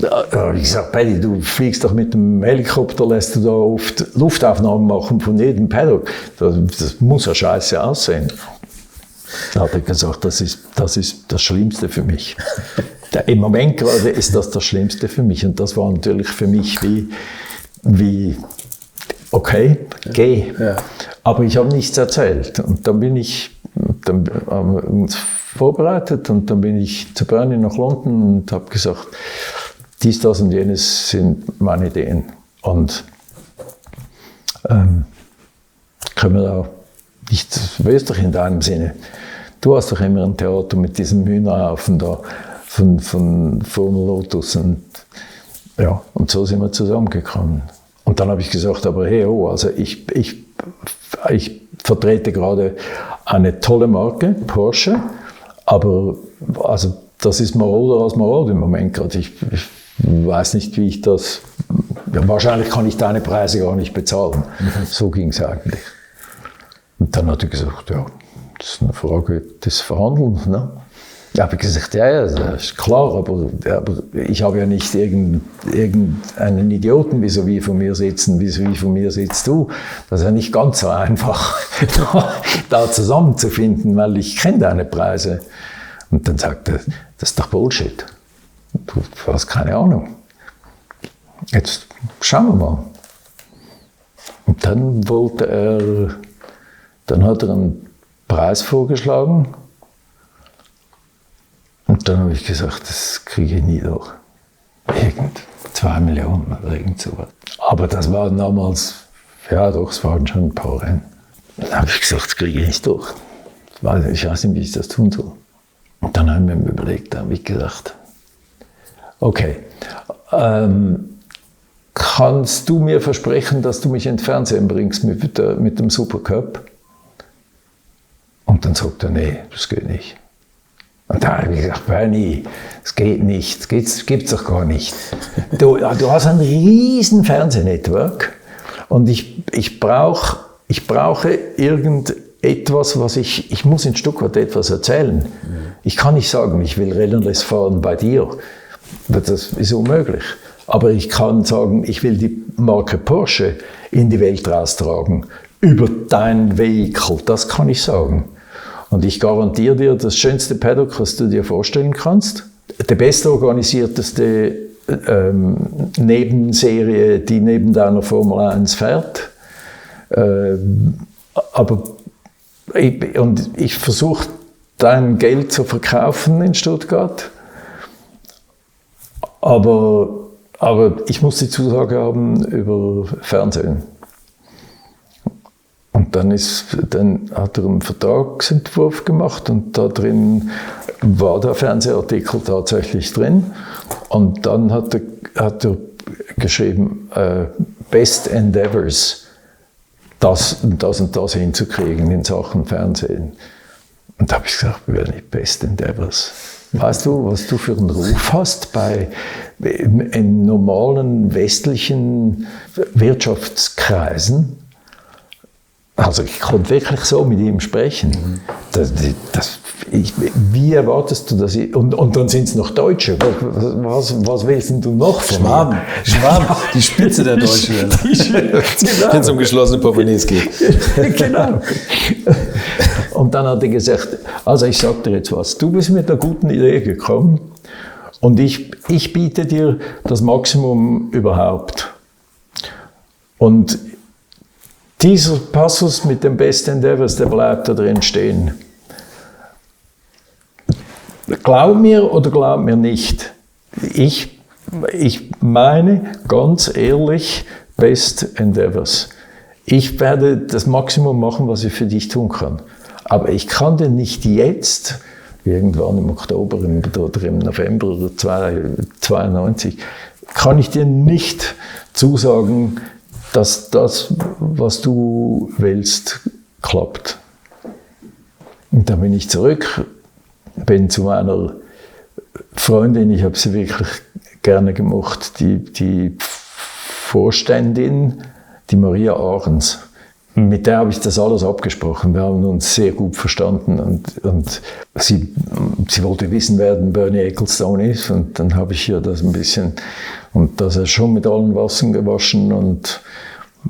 da habe ich gesagt, Paddy, du fliegst doch mit dem Helikopter, lässt du da oft Luftaufnahmen machen von jedem Paddock. Das muss ja scheiße aussehen. Da hat er gesagt, das ist das Schlimmste für mich. Im Moment gerade ist das Schlimmste für mich. Und das war natürlich für mich wie okay, geh. Ja. Aber ich habe nichts erzählt. Und dann haben wir uns vorbereitet und dann bin ich zu Bernie nach London und habe gesagt, dies, das und jenes sind meine Ideen. Und können wir da nicht, was ist doch in deinem Sinne? Du hast doch immer ein Theater mit diesem Hühnerhaufen da von Formel Lotus. Und so sind wir zusammengekommen. Und dann habe ich gesagt, aber hey, also ich vertrete gerade eine tolle Marke, Porsche, aber also das ist maroder als marod im Moment gerade. Ich weiß nicht, wie ich das... Ja, wahrscheinlich kann ich deine Preise gar nicht bezahlen. So ging es eigentlich. Und dann hat er gesagt, ja, das ist eine Frage des Verhandelns. Ne? Da habe ich gesagt, ja, das ist klar, aber ich habe ja nicht irgendeinen Idioten vis-à-vis von mir sitzen, vis-à-vis von mir sitzt du. Das ist ja nicht ganz so einfach, da zusammenzufinden, weil ich kenne deine Preise. Und dann sagt er, das ist doch Bullshit. Du hast keine Ahnung. Jetzt schauen wir mal. Und dann hat er einen Preis vorgeschlagen. Und dann habe ich gesagt, das kriege ich nie durch. 2 Millionen oder irgend sowas. Aber das waren damals, ja doch, es waren schon ein paar Rennen. Dann habe ich gesagt, das kriege ich nicht durch. Ich weiß nicht, wie ich das tun soll. Und dann haben wir mir überlegt, da habe ich gedacht, okay, kannst du mir versprechen, dass du mich ins Fernsehen bringst mit dem Supercup? Und dann sagt er, nee, das geht nicht. Und da habe ich gesagt, Bernie, das geht nicht, das gibt's doch gar nicht. Du hast ein riesen Fernsehnetwork und ich brauche irgendetwas, ich muss in Stuttgart etwas erzählen. Ich kann nicht sagen, ich will Rennenless fahren bei dir. Das ist unmöglich. Aber ich kann sagen, ich will die Marke Porsche in die Welt raustragen. Über dein Vehikel, das kann ich sagen. Und ich garantiere dir, das schönste Paddock, was du dir vorstellen kannst. Die bestorganisierteste Nebenserie, die neben deiner Formel 1 fährt. Ich versuche, dein Geld zu verkaufen in Stuttgart. Aber ich muss die Zusage haben über Fernsehen. Und dann hat er einen Vertragsentwurf gemacht und da drin war der Fernsehartikel tatsächlich drin. Und dann hat er geschrieben, Best Endeavors, das und das hinzukriegen in Sachen Fernsehen. Und da habe ich gesagt, wir werden nicht Best Endeavors. Weißt du, was du für einen Ruf hast in normalen westlichen Wirtschaftskreisen? Also ich konnte wirklich so mit ihm sprechen. Wie erwartest du das? Und dann sind es noch Deutsche. Was willst denn du noch von mir? Schwaben, die Spitze der Deutschen. Wenn es um geschlossene Portemonnaies geht. Genau. Und dann hat er gesagt, also ich sage dir jetzt was, du bist mit einer guten Idee gekommen und ich biete dir das Maximum überhaupt. Und dieser Passus mit dem Best Endeavors, der bleibt da drin stehen. Glaub mir oder glaub mir nicht. Ich meine ganz ehrlich Best Endeavors. Ich werde das Maximum machen, was ich für dich tun kann. Aber ich kann dir nicht jetzt, irgendwann im Oktober oder im November 1992, kann ich dir nicht zusagen, dass das, was du willst, klappt. Und dann bin ich zurück, bin zu meiner Freundin, ich habe sie wirklich gerne gemocht, die Vorständin, die Maria Ahrens. Mit der habe ich das alles abgesprochen. Wir haben uns sehr gut verstanden und sie wollte wissen, wer denn Bernie Ecclestone ist. Und dann habe ich ihr das ein bisschen, und dass er schon mit allen Wassern gewaschen und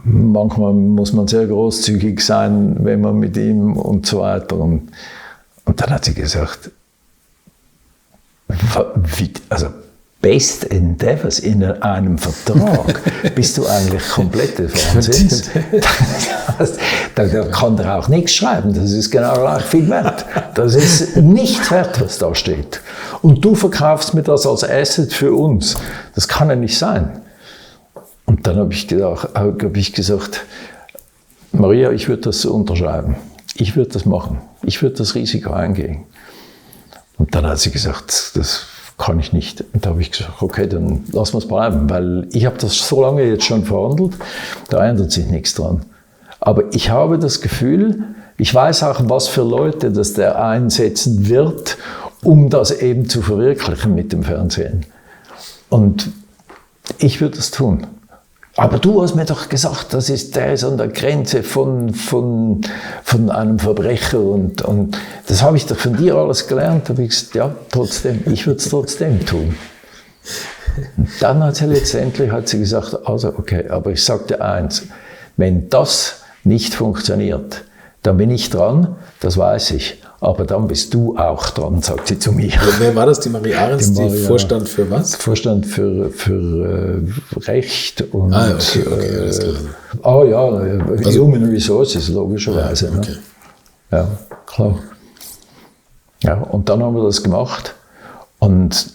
manchmal muss man sehr großzügig sein, wenn man mit ihm und so weiter. Und dann hat sie gesagt, also Best Endeavors in einem Vertrag, bist du eigentlich komplette Wahnsinns. Da kann er auch nichts schreiben, das ist genau gleich viel wert. Das ist nichts wert, was da steht. Und du verkaufst mir das als Asset für uns. Das kann ja nicht sein. Und dann habe ich gesagt, Maria, ich würde das unterschreiben. Ich würde das machen. Ich würde das Risiko eingehen. Und dann hat sie gesagt, das kann ich nicht. Und da habe ich gesagt, okay, dann lassen wir es bleiben, weil ich habe das so lange jetzt schon verhandelt, da ändert sich nichts dran. Aber ich habe das Gefühl, ich weiß auch, was für Leute das der einsetzen wird, um das eben zu verwirklichen mit dem Fernsehen. Und ich würde das tun. Aber du hast mir doch gesagt, der ist an der Grenze von einem Verbrecher und das habe ich doch von dir alles gelernt. Da habe ich gesagt, ja, trotzdem, ich würde es trotzdem tun. Und dann hat sie letztendlich gesagt, also okay, aber ich sage dir eins, wenn das nicht funktioniert, dann bin ich dran, das weiß ich. Aber dann bist du auch dran, sagt sie zu mir. Wer war das, die Maria Ahrens, die Vorstand für was? Vorstand für Recht und okay, alles klar. Human Resources, logischerweise. Okay. Ne? Ja, klar. Ja, und dann haben wir das gemacht und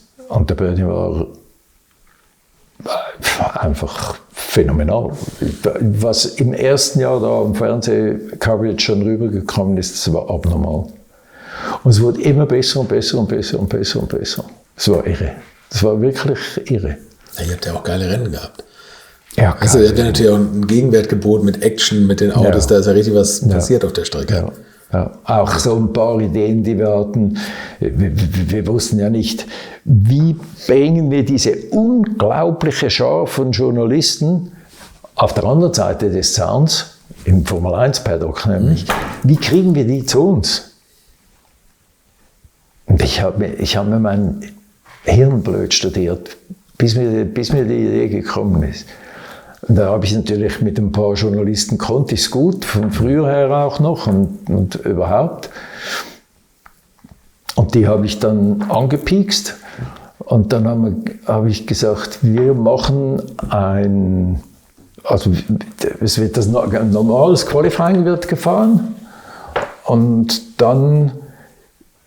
der Bernie war einfach phänomenal. Was im ersten Jahr da am Fernseh-Coverage schon rübergekommen ist, das war abnormal. Und es wurde immer besser und besser und besser und besser und besser. Es war irre. Das war wirklich irre. Ja, ihr habt ja auch geile Rennen gehabt. Ja, also ihr habt ja natürlich auch einen Gegenwert geboten mit Action, mit den Autos, da ist ja richtig was passiert auf der Strecke. Ja. Ja, auch so ein paar Ideen, die wir hatten. Wir wussten ja nicht, wie bringen wir diese unglaubliche Schar von Journalisten auf der anderen Seite des Zauns, im Formel-1-Paddock nämlich, wie kriegen wir die zu uns? Und ich hab mir mein Hirn blöd studiert, bis mir die Idee gekommen ist. Und da habe ich natürlich mit ein paar Journalisten, konnte ich es gut, von früher her auch noch und überhaupt. Und die habe ich dann angepiekst. Und dann habe ich gesagt, wir machen ein normales Qualifying wird gefahren. Und dann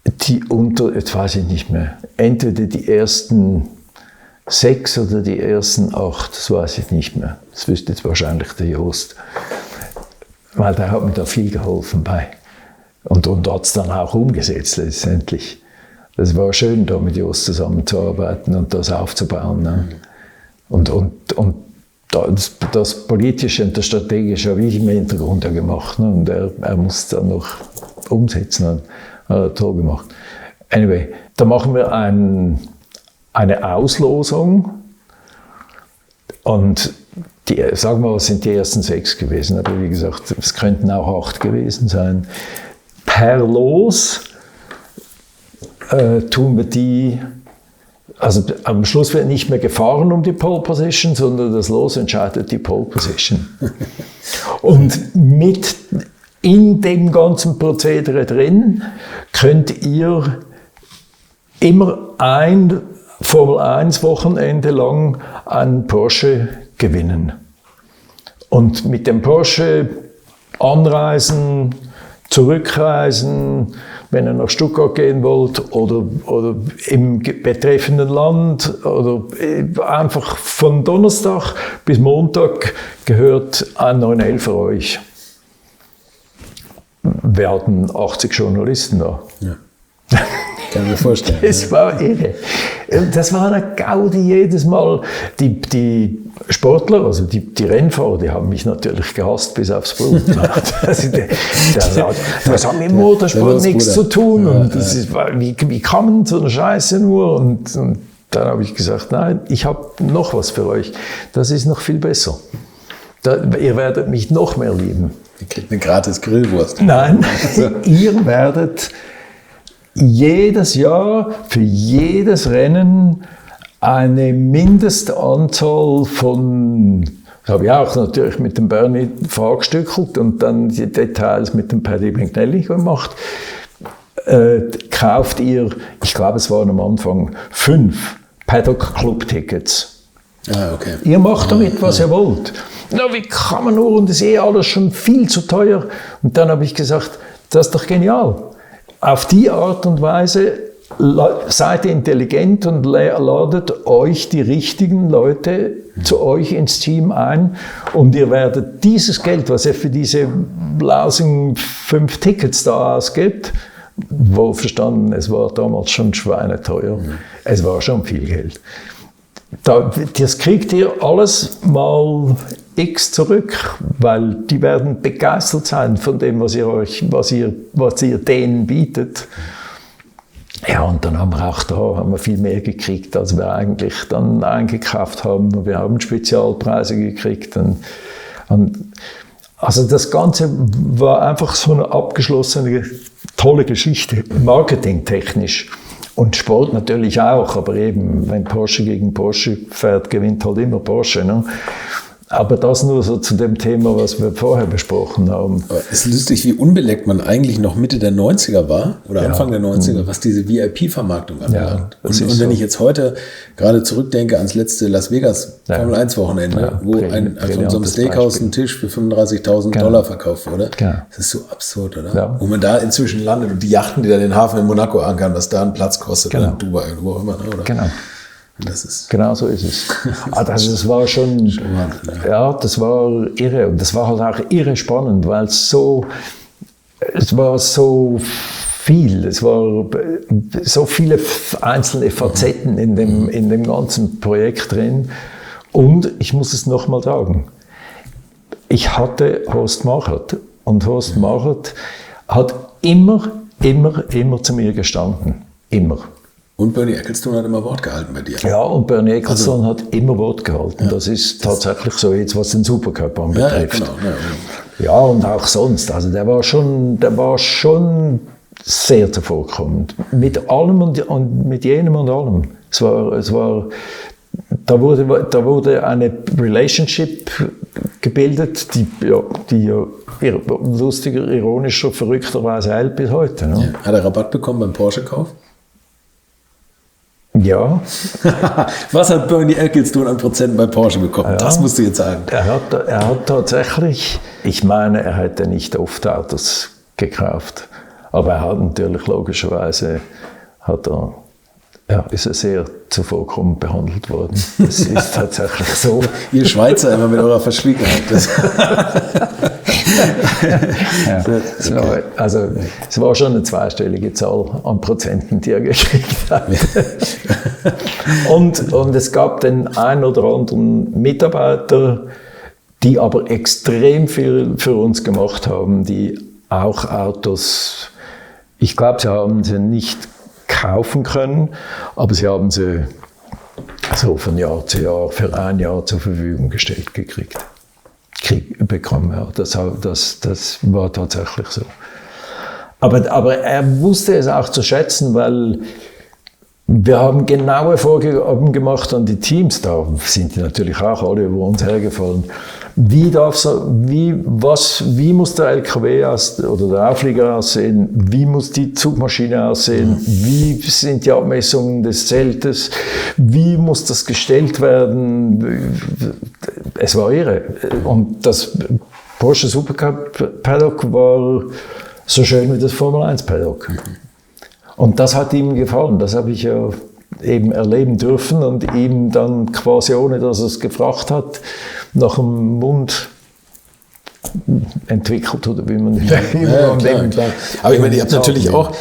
jetzt weiß ich nicht mehr, entweder die ersten 6 oder die ersten 8, das weiß ich nicht mehr. Das wüsste jetzt wahrscheinlich der Jost. Weil der hat mir da viel geholfen bei. Und hat es dann auch umgesetzt letztendlich. Das war schön, da mit Jost zusammenzuarbeiten und das aufzubauen. Ne? Und das Politische und das Strategische habe ich im Hintergrund gemacht. Ne? Und er muss es dann noch umsetzen. Und hat er toll gemacht. Anyway, da machen wir eine Auslosung und sagen wir mal, es sind die ersten 6 gewesen, aber wie gesagt, es könnten auch 8 gewesen sein. Per Los tun wir die, also am Schluss wird nicht mehr gefahren um die Pole Position, sondern das Los entscheidet die Pole Position. Und in dem ganzen Prozedere drin könnt ihr immer ein Formel 1 Wochenende lang einen Porsche gewinnen. Und mit dem Porsche anreisen, zurückreisen, wenn ihr nach Stuttgart gehen wollt oder im betreffenden Land oder einfach von Donnerstag bis Montag gehört ein 911 für euch. Wir hatten 80 Journalisten da. Ja. Kann ich mir vorstellen. Das war irre. Das war eine Gaudi jedes Mal. Die Sportler, also die Rennfahrer, die haben mich natürlich gehasst bis aufs Blut. Das hat mit dem Motorsport nichts zu tun. Und das ist, wie kann man so eine Scheiße nur? Und dann habe ich gesagt, nein, ich habe noch was für euch. Das ist noch viel besser. Ihr werdet mich noch mehr lieben. Ihr kriegt eine gratis Grillwurst. Nein, ihr werdet jedes Jahr für jedes Rennen eine Mindestanzahl von, das habe ich auch natürlich mit dem Bernie vorgestückelt und dann die Details mit dem Paddy Bignelli gemacht, kauft ihr, ich glaube es waren am Anfang 5 Paddock Club Tickets. Ah, okay. Ihr macht damit, was ihr wollt. Na, wie kann man nur, und das ist alles schon viel zu teuer. Und dann habe ich gesagt, das ist doch genial. Auf die Art und Weise seid ihr intelligent und ladet euch die richtigen Leute zu euch ins Team ein und ihr werdet dieses Geld, was ihr für diese lausigen 5 Tickets da ausgibt, wohlverstanden, es war damals schon schweineteuer, es war schon viel Geld. Das kriegt ihr alles mal X zurück, weil die werden begeistert sein von dem, was ihr denen bietet. Ja, und dann haben wir viel mehr gekriegt, als wir eigentlich dann eingekauft haben. Wir haben Spezialpreise gekriegt. Also das Ganze war einfach so eine abgeschlossene, tolle Geschichte, marketingtechnisch. Und Sport natürlich auch, aber eben, wenn Porsche gegen Porsche fährt, gewinnt halt immer Porsche. Ne? Aber das nur so zu dem Thema, was wir vorher besprochen haben. Aber es ist lustig, wie unbeleckt man eigentlich noch Mitte der 90er war, oder Anfang der 90er, was diese VIP-Vermarktung anbelangt. Ja, und wenn ich jetzt heute gerade zurückdenke ans letzte Las Vegas Formel-1-Wochenende, wo von so einem Steakhouse ein Tisch für $35.000 verkauft wurde, das ist so absurd, oder? Ja. Wo man da inzwischen landet und die Yachten, die dann den Hafen in Monaco ankern, was da einen Platz kostet, oder in Dubai, wo auch immer, oder? Genau. Das ist genau so ist es. Also das war schon, das war irre und das war halt auch irre spannend, weil es war so viel. Es war so viele einzelne Facetten in dem ganzen Projekt drin. Und ich muss es nochmal sagen, ich hatte Horst Machert. Und Horst Machert hat immer zu mir gestanden. Immer. Und Bernie Ecclestone hat immer Wort gehalten bei dir. Ja, und Bernie Ecclestone hat immer Wort gehalten. Ja. Das ist tatsächlich so, jetzt was den Supercup anbetrifft. Ja, genau. Ja, und auch sonst. Also der war schon sehr zuvorkommend. Mit allem und mit jenem und allem. Da wurde eine Relationship gebildet, die lustiger, ironischer, verrückterweise hält bis heute. Ne? Ja. Hat er Rabatt bekommen beim Porsche-Kauf? Ja. Was hat Bernie Ecclestone an Prozenten bei Porsche bekommen? Ja, das musst du jetzt sagen. Er hat tatsächlich, ich meine, er hätte nicht oft Autos gekauft, aber er hat natürlich logischerweise, ist er sehr zuvorkommend behandelt worden. Das ist tatsächlich so. Ihr Schweizer immer mit eurer Verschwiegenheit. Es war schon eine zweistellige Zahl an Prozenten, die er gekriegt hat. und es gab den einen oder anderen Mitarbeiter, die aber extrem viel für uns gemacht haben, die auch Autos, ich glaube, sie haben sie nicht kaufen können, aber sie haben sie so von Jahr zu Jahr für ein Jahr zur Verfügung gestellt bekommen. Ja. Das war tatsächlich so. Aber er wusste es auch zu schätzen, weil wir haben genaue Vorgaben gemacht an die Teams. Da sind die natürlich auch alle über uns hergefallen. Wie muss der LKW oder der Auflieger aussehen? Wie muss die Zugmaschine aussehen? Wie sind die Abmessungen des Zeltes? Wie muss das gestellt werden? Es war irre. Und das Porsche Supercup Paddock war so schön wie das Formel 1 Paddock. Und das hat ihm gefallen. Das habe ich ja eben erleben dürfen und ihm dann quasi, ohne dass er es gefragt hat, nach dem Mund entwickelt, oder wie man klar. Aber ich meine, ihr habt natürlich auch,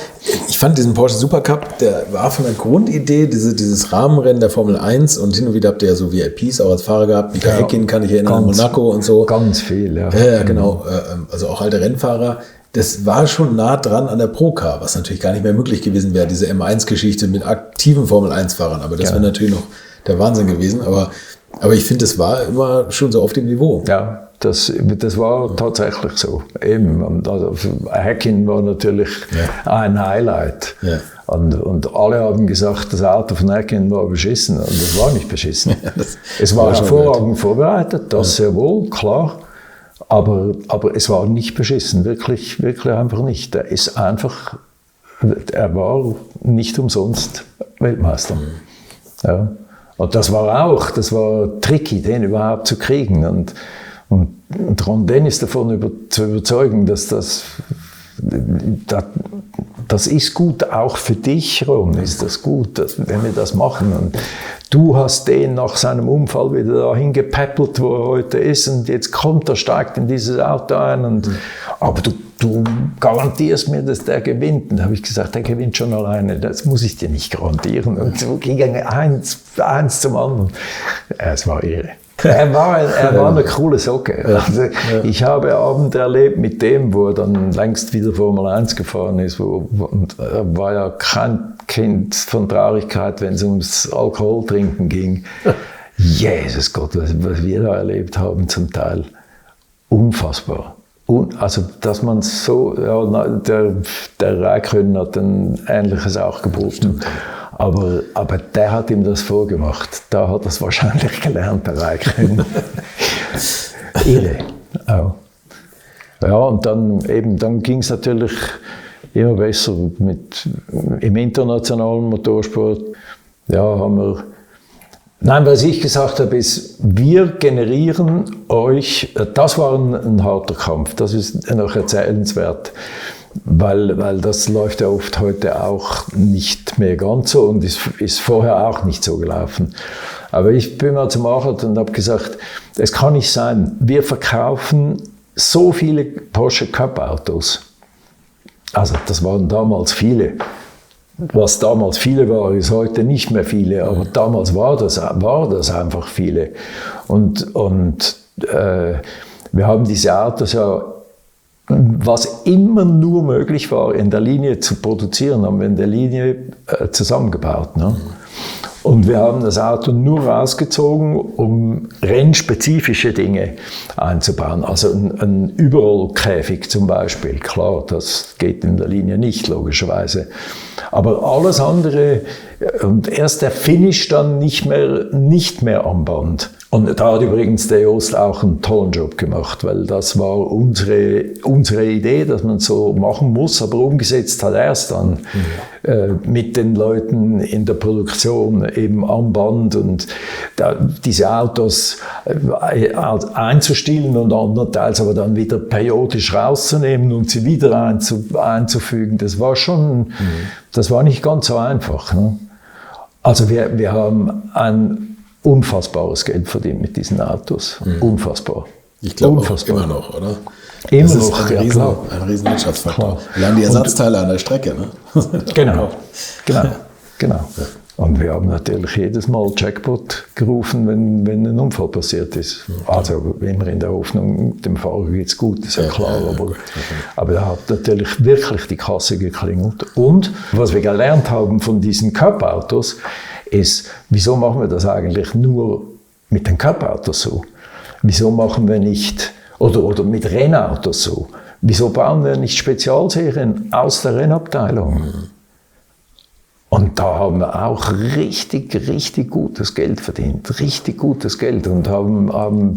ich fand diesen Porsche Supercup, der war von der Grundidee, dieses Rahmenrennen der Formel 1, und hin und wieder habt ihr ja so VIPs auch als Fahrer gehabt, Mika Häkkinen kann ich erinnern, Monaco und so. Ganz viel, ja. Ja, genau, also auch alte Rennfahrer. Das war schon nah dran an der Procar, was natürlich gar nicht mehr möglich gewesen wäre, diese M1-Geschichte mit aktiven Formel-1-Fahrern. Aber das wäre natürlich noch der Wahnsinn gewesen. Aber ich finde, das war immer schon so auf dem Niveau. Ja, das war tatsächlich so. Eben, also Häkkinen war natürlich ein Highlight. Ja. Und alle haben gesagt, das Auto von Häkkinen war beschissen. Und das war nicht beschissen. Es war hervorragend vorbereitet, das sehr wohl, klar. Aber es war nicht beschissen, wirklich einfach nicht. Er war nicht umsonst Weltmeister. Ja. Und das war tricky, den überhaupt zu kriegen. Und Ron Dennis davon zu überzeugen, dass das ist gut, auch für dich, Ron, ist das gut, wenn wir das machen. Und du hast den nach seinem Unfall wieder dahin gepäppelt, wo er heute ist, und jetzt steigt in dieses Auto ein. Aber du garantierst mir, dass der gewinnt. Und da habe ich gesagt, der gewinnt schon alleine, das muss ich dir nicht garantieren. Und so ging eins zum anderen. Es war irre. Er war eine coole Socke. Also, ich habe Abende erlebt mit dem, wo er dann längst wieder Formel 1 gefahren ist. Und er war ja kein Kind von Traurigkeit, wenn es ums Alkoholtrinken ging. Jesus Gott, was wir da erlebt haben zum Teil. Unfassbar. Also, dass man so, der Räikkönen hat ein Ähnliches auch geboten. Aber der hat ihm das vorgemacht. Da hat er es wahrscheinlich gelernt, der Räikkönen. Irre. Auch. Ja, und dann ging es natürlich immer besser im internationalen Motorsport. Ja, was ich gesagt habe, ist, wir generieren euch, das war ein harter Kampf, das ist noch erzählenswert. Weil das läuft ja oft heute auch nicht mehr ganz so und ist vorher auch nicht so gelaufen. Aber ich bin mal zum Machert und habe gesagt, es kann nicht sein, wir verkaufen so viele Porsche Cup Autos Also das waren damals viele. Was damals viele war, ist heute nicht mehr viele, aber damals war das einfach viele. Und wir haben diese Autos ja, was immer nur möglich war, in der Linie zu produzieren, haben wir in der Linie zusammengebaut. Ne? Und wir haben das Auto nur rausgezogen, um rennspezifische Dinge einzubauen. Also ein Überrollkäfig zum Beispiel. Klar, das geht in der Linie nicht, logischerweise. Aber alles andere, und erst der Finish dann nicht mehr am Band. Und da hat übrigens der Jost auch einen tollen Job gemacht, weil das war unsere Idee, dass man es so machen muss, aber umgesetzt hat er es dann mit den Leuten in der Produktion, eben am Band und diese Autos einzustellen und andererseits aber dann wieder periodisch rauszunehmen und sie wieder einzufügen. Das war nicht ganz so einfach. Ne? Also wir haben ein unfassbares Geld verdient mit diesen Autos. Unfassbar. Ich glaube immer noch, oder? Immer das noch, ist ein riesen Wirtschaftsfaktor. Allein die Ersatzteile an der Strecke, ne? Genau. Ja. Und wir haben natürlich jedes Mal Jackpot gerufen, wenn ein Unfall passiert ist. Also immer in der Hoffnung, dem Fahrer geht's gut, ist ja klar. Aber da hat natürlich wirklich die Kasse geklingelt. Und was wir gelernt haben von diesen Cup-Autos, ist, wieso machen wir das eigentlich nur mit den Cup-Autos so? Wieso machen wir nicht, oder mit Rennautos so? Wieso bauen wir nicht Spezialserien aus der Rennabteilung? Und da haben wir auch richtig gutes Geld verdient. Richtig gutes Geld. Und haben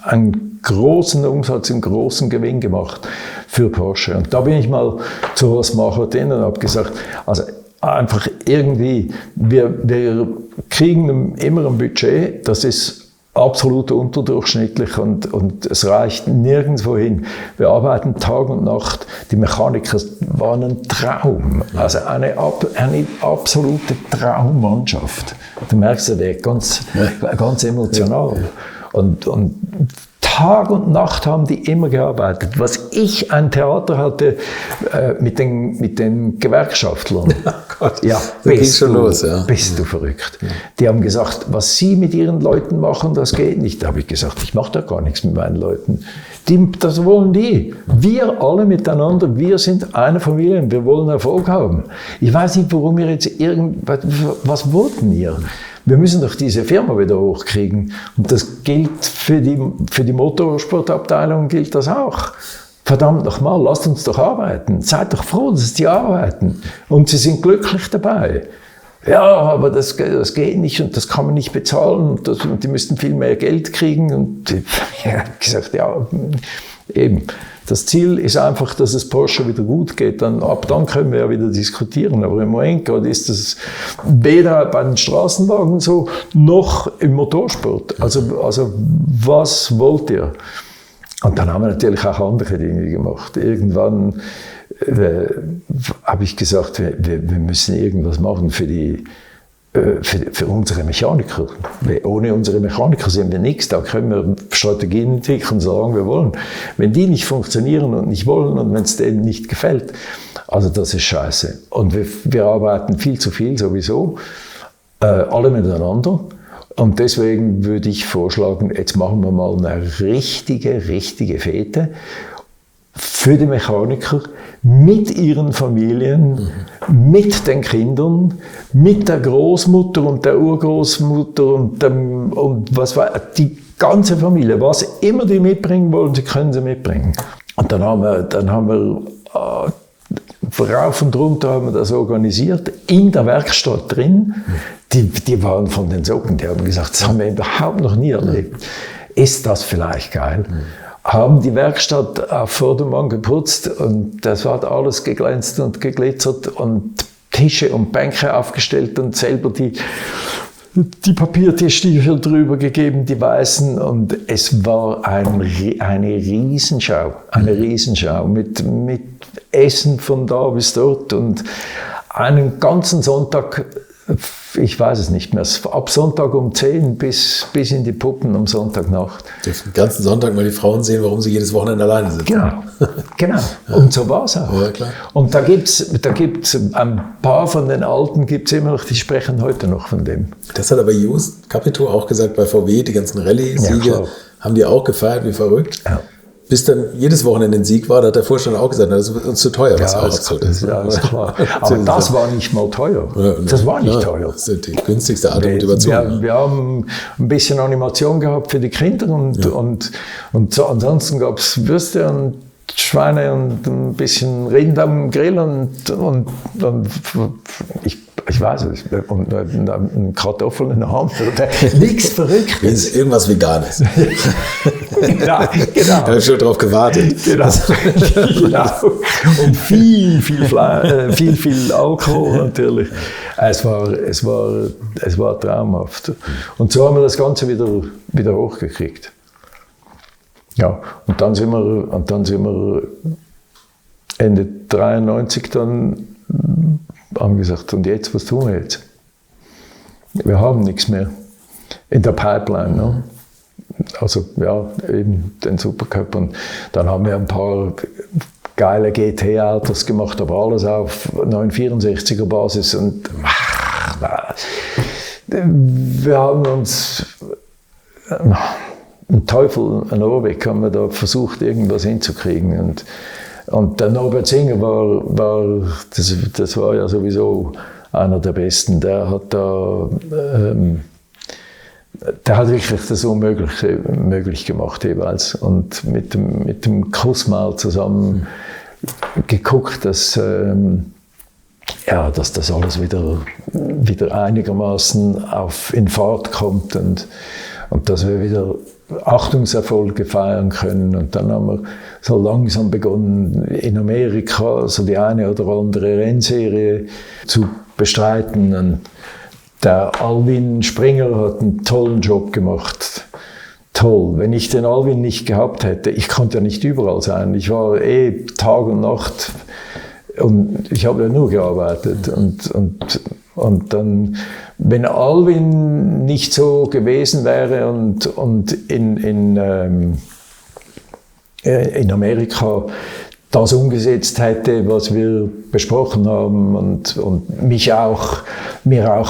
einen großen Umsatz, einen großen Gewinn gemacht für Porsche. Und da bin ich mal zu Horst Marchotin und habe gesagt, also einfach irgendwie, wir kriegen immer ein Budget, das ist absolut unterdurchschnittlich und es reicht nirgendwo hin. Wir arbeiten Tag und Nacht. Die Mechaniker waren ein Traum. Also eine absolute Traummannschaft. Du merkst ja, der ganz emotional. Und Tag und Nacht haben die immer gearbeitet. Was ich ein Theater hatte mit den Gewerkschaftlern. Oh Gott, ja, bist du verrückt. Ja. Die haben gesagt, was sie mit ihren Leuten machen, das geht nicht. Da habe ich gesagt, ich mache da gar nichts mit meinen Leuten. Das wollen die. Wir alle miteinander, wir sind eine Familie, wir wollen Erfolg haben. Ich weiß nicht, warum wir jetzt was wollten ihr? Wir müssen doch diese Firma wieder hochkriegen. Und das gilt für die Motorsportabteilung gilt das auch. Verdammt nochmal, lasst uns doch arbeiten. Seid doch froh, dass die arbeiten. Und sie sind glücklich dabei. Ja, aber das geht nicht und das kann man nicht bezahlen und die müssten viel mehr Geld kriegen. Und ich habe gesagt, ja, eben. Das Ziel ist einfach, dass es Porsche wieder gut geht. Ab dann können wir ja wieder diskutieren. Aber im Moment gerade ist das weder bei den Straßenwagen so, noch im Motorsport. Also was wollt ihr? Und dann haben wir natürlich auch andere Dinge gemacht. Irgendwann habe ich gesagt, wir müssen irgendwas machen für unsere Mechaniker. Ohne unsere Mechaniker sind wir nichts. Da können wir Strategien entwickeln, sagen wir wollen. Wenn die nicht funktionieren und nicht wollen und wenn es denen nicht gefällt, also das ist scheiße. Und wir arbeiten viel zu viel sowieso, alle miteinander. Und deswegen würde ich vorschlagen, jetzt machen wir mal eine richtige Fete für die Mechaniker, mit ihren Familien, mit den Kindern, mit der Großmutter und der Urgroßmutter und was war die ganze Familie. Was immer die mitbringen wollen, sie können sie mitbringen. Und dann haben wir rauf und runter haben wir das organisiert, in der Werkstatt drin. Die waren von den Socken, die haben gesagt, das haben wir überhaupt noch nie erlebt. Ist das vielleicht geil? Haben die Werkstatt auf Vordermann geputzt und das hat alles geglänzt und geglitzert und Tische und Bänke aufgestellt und selber die Papiertischstücher drüber gegeben, die weißen, und es war eine Riesenschau mit Essen von da bis dort und einen ganzen Sonntag Ich weiß es nicht mehr. Ab Sonntag um 10 bis in die Puppen am Sonntagnacht. Den ganzen Sonntag mal die Frauen sehen, warum sie jedes Wochenende alleine sind. Genau. Und so war es auch. Ja, klar. Und da gibt's ein paar von den Alten gibt's immer noch, die sprechen heute noch von dem. Das hat aber Jost Capito auch gesagt bei VW, die ganzen Rallye-Siege haben die auch gefeiert wie verrückt. Ja. Bis dann jedes Wochenende ein Sieg war, da hat der Vorstand auch gesagt, das ist uns zu teuer, was auch erzählt ist. Ja, ist klar. Aber das war nicht mal teuer. Das war nicht teuer. Das ist die günstigste Art der Motivation. Wir haben ein bisschen Animation gehabt für die Kinder und so, ansonsten gab es Würste und Schweine und ein bisschen Rind am Grill und ich weiß es, und Kartoffeln in der Hand. Nichts Verrücktes. Irgendwas Veganes. Ja, genau. Ich habe schon darauf gewartet. Genau. Und viel Alkohol natürlich. Es war traumhaft. Und so haben wir das Ganze wieder hochgekriegt. Ja, und dann sind wir Ende 93 dann haben gesagt, und jetzt, was tun wir jetzt? Wir haben nichts mehr in der Pipeline. Ne? Also ja, eben den Supercup. Und dann haben wir ein paar geile GT-Autos gemacht, aber alles auf 964er Basis. Und wir haben uns einen Teufel an Ohrweg haben wir da versucht, irgendwas hinzukriegen. Und der Norbert Singer das war ja sowieso einer der Besten. Der hat wirklich das Unmögliche möglich gemacht jeweils. Und mit dem Kussmaul zusammen geguckt, dass das alles wieder einigermaßen in Fahrt kommt und dass wir wieder Achtungserfolge feiern können. Und dann haben wir so langsam begonnen, in Amerika so die eine oder andere Rennserie zu bestreiten. Und der Alwin Springer hat einen tollen Job gemacht. Toll. Wenn ich den Alwin nicht gehabt hätte, ich konnte ja nicht überall sein. Ich war Tag und Nacht und ich habe ja nur gearbeitet. Und dann, wenn Alwin nicht so gewesen wäre und in Amerika das umgesetzt hätte, was wir besprochen haben und mir auch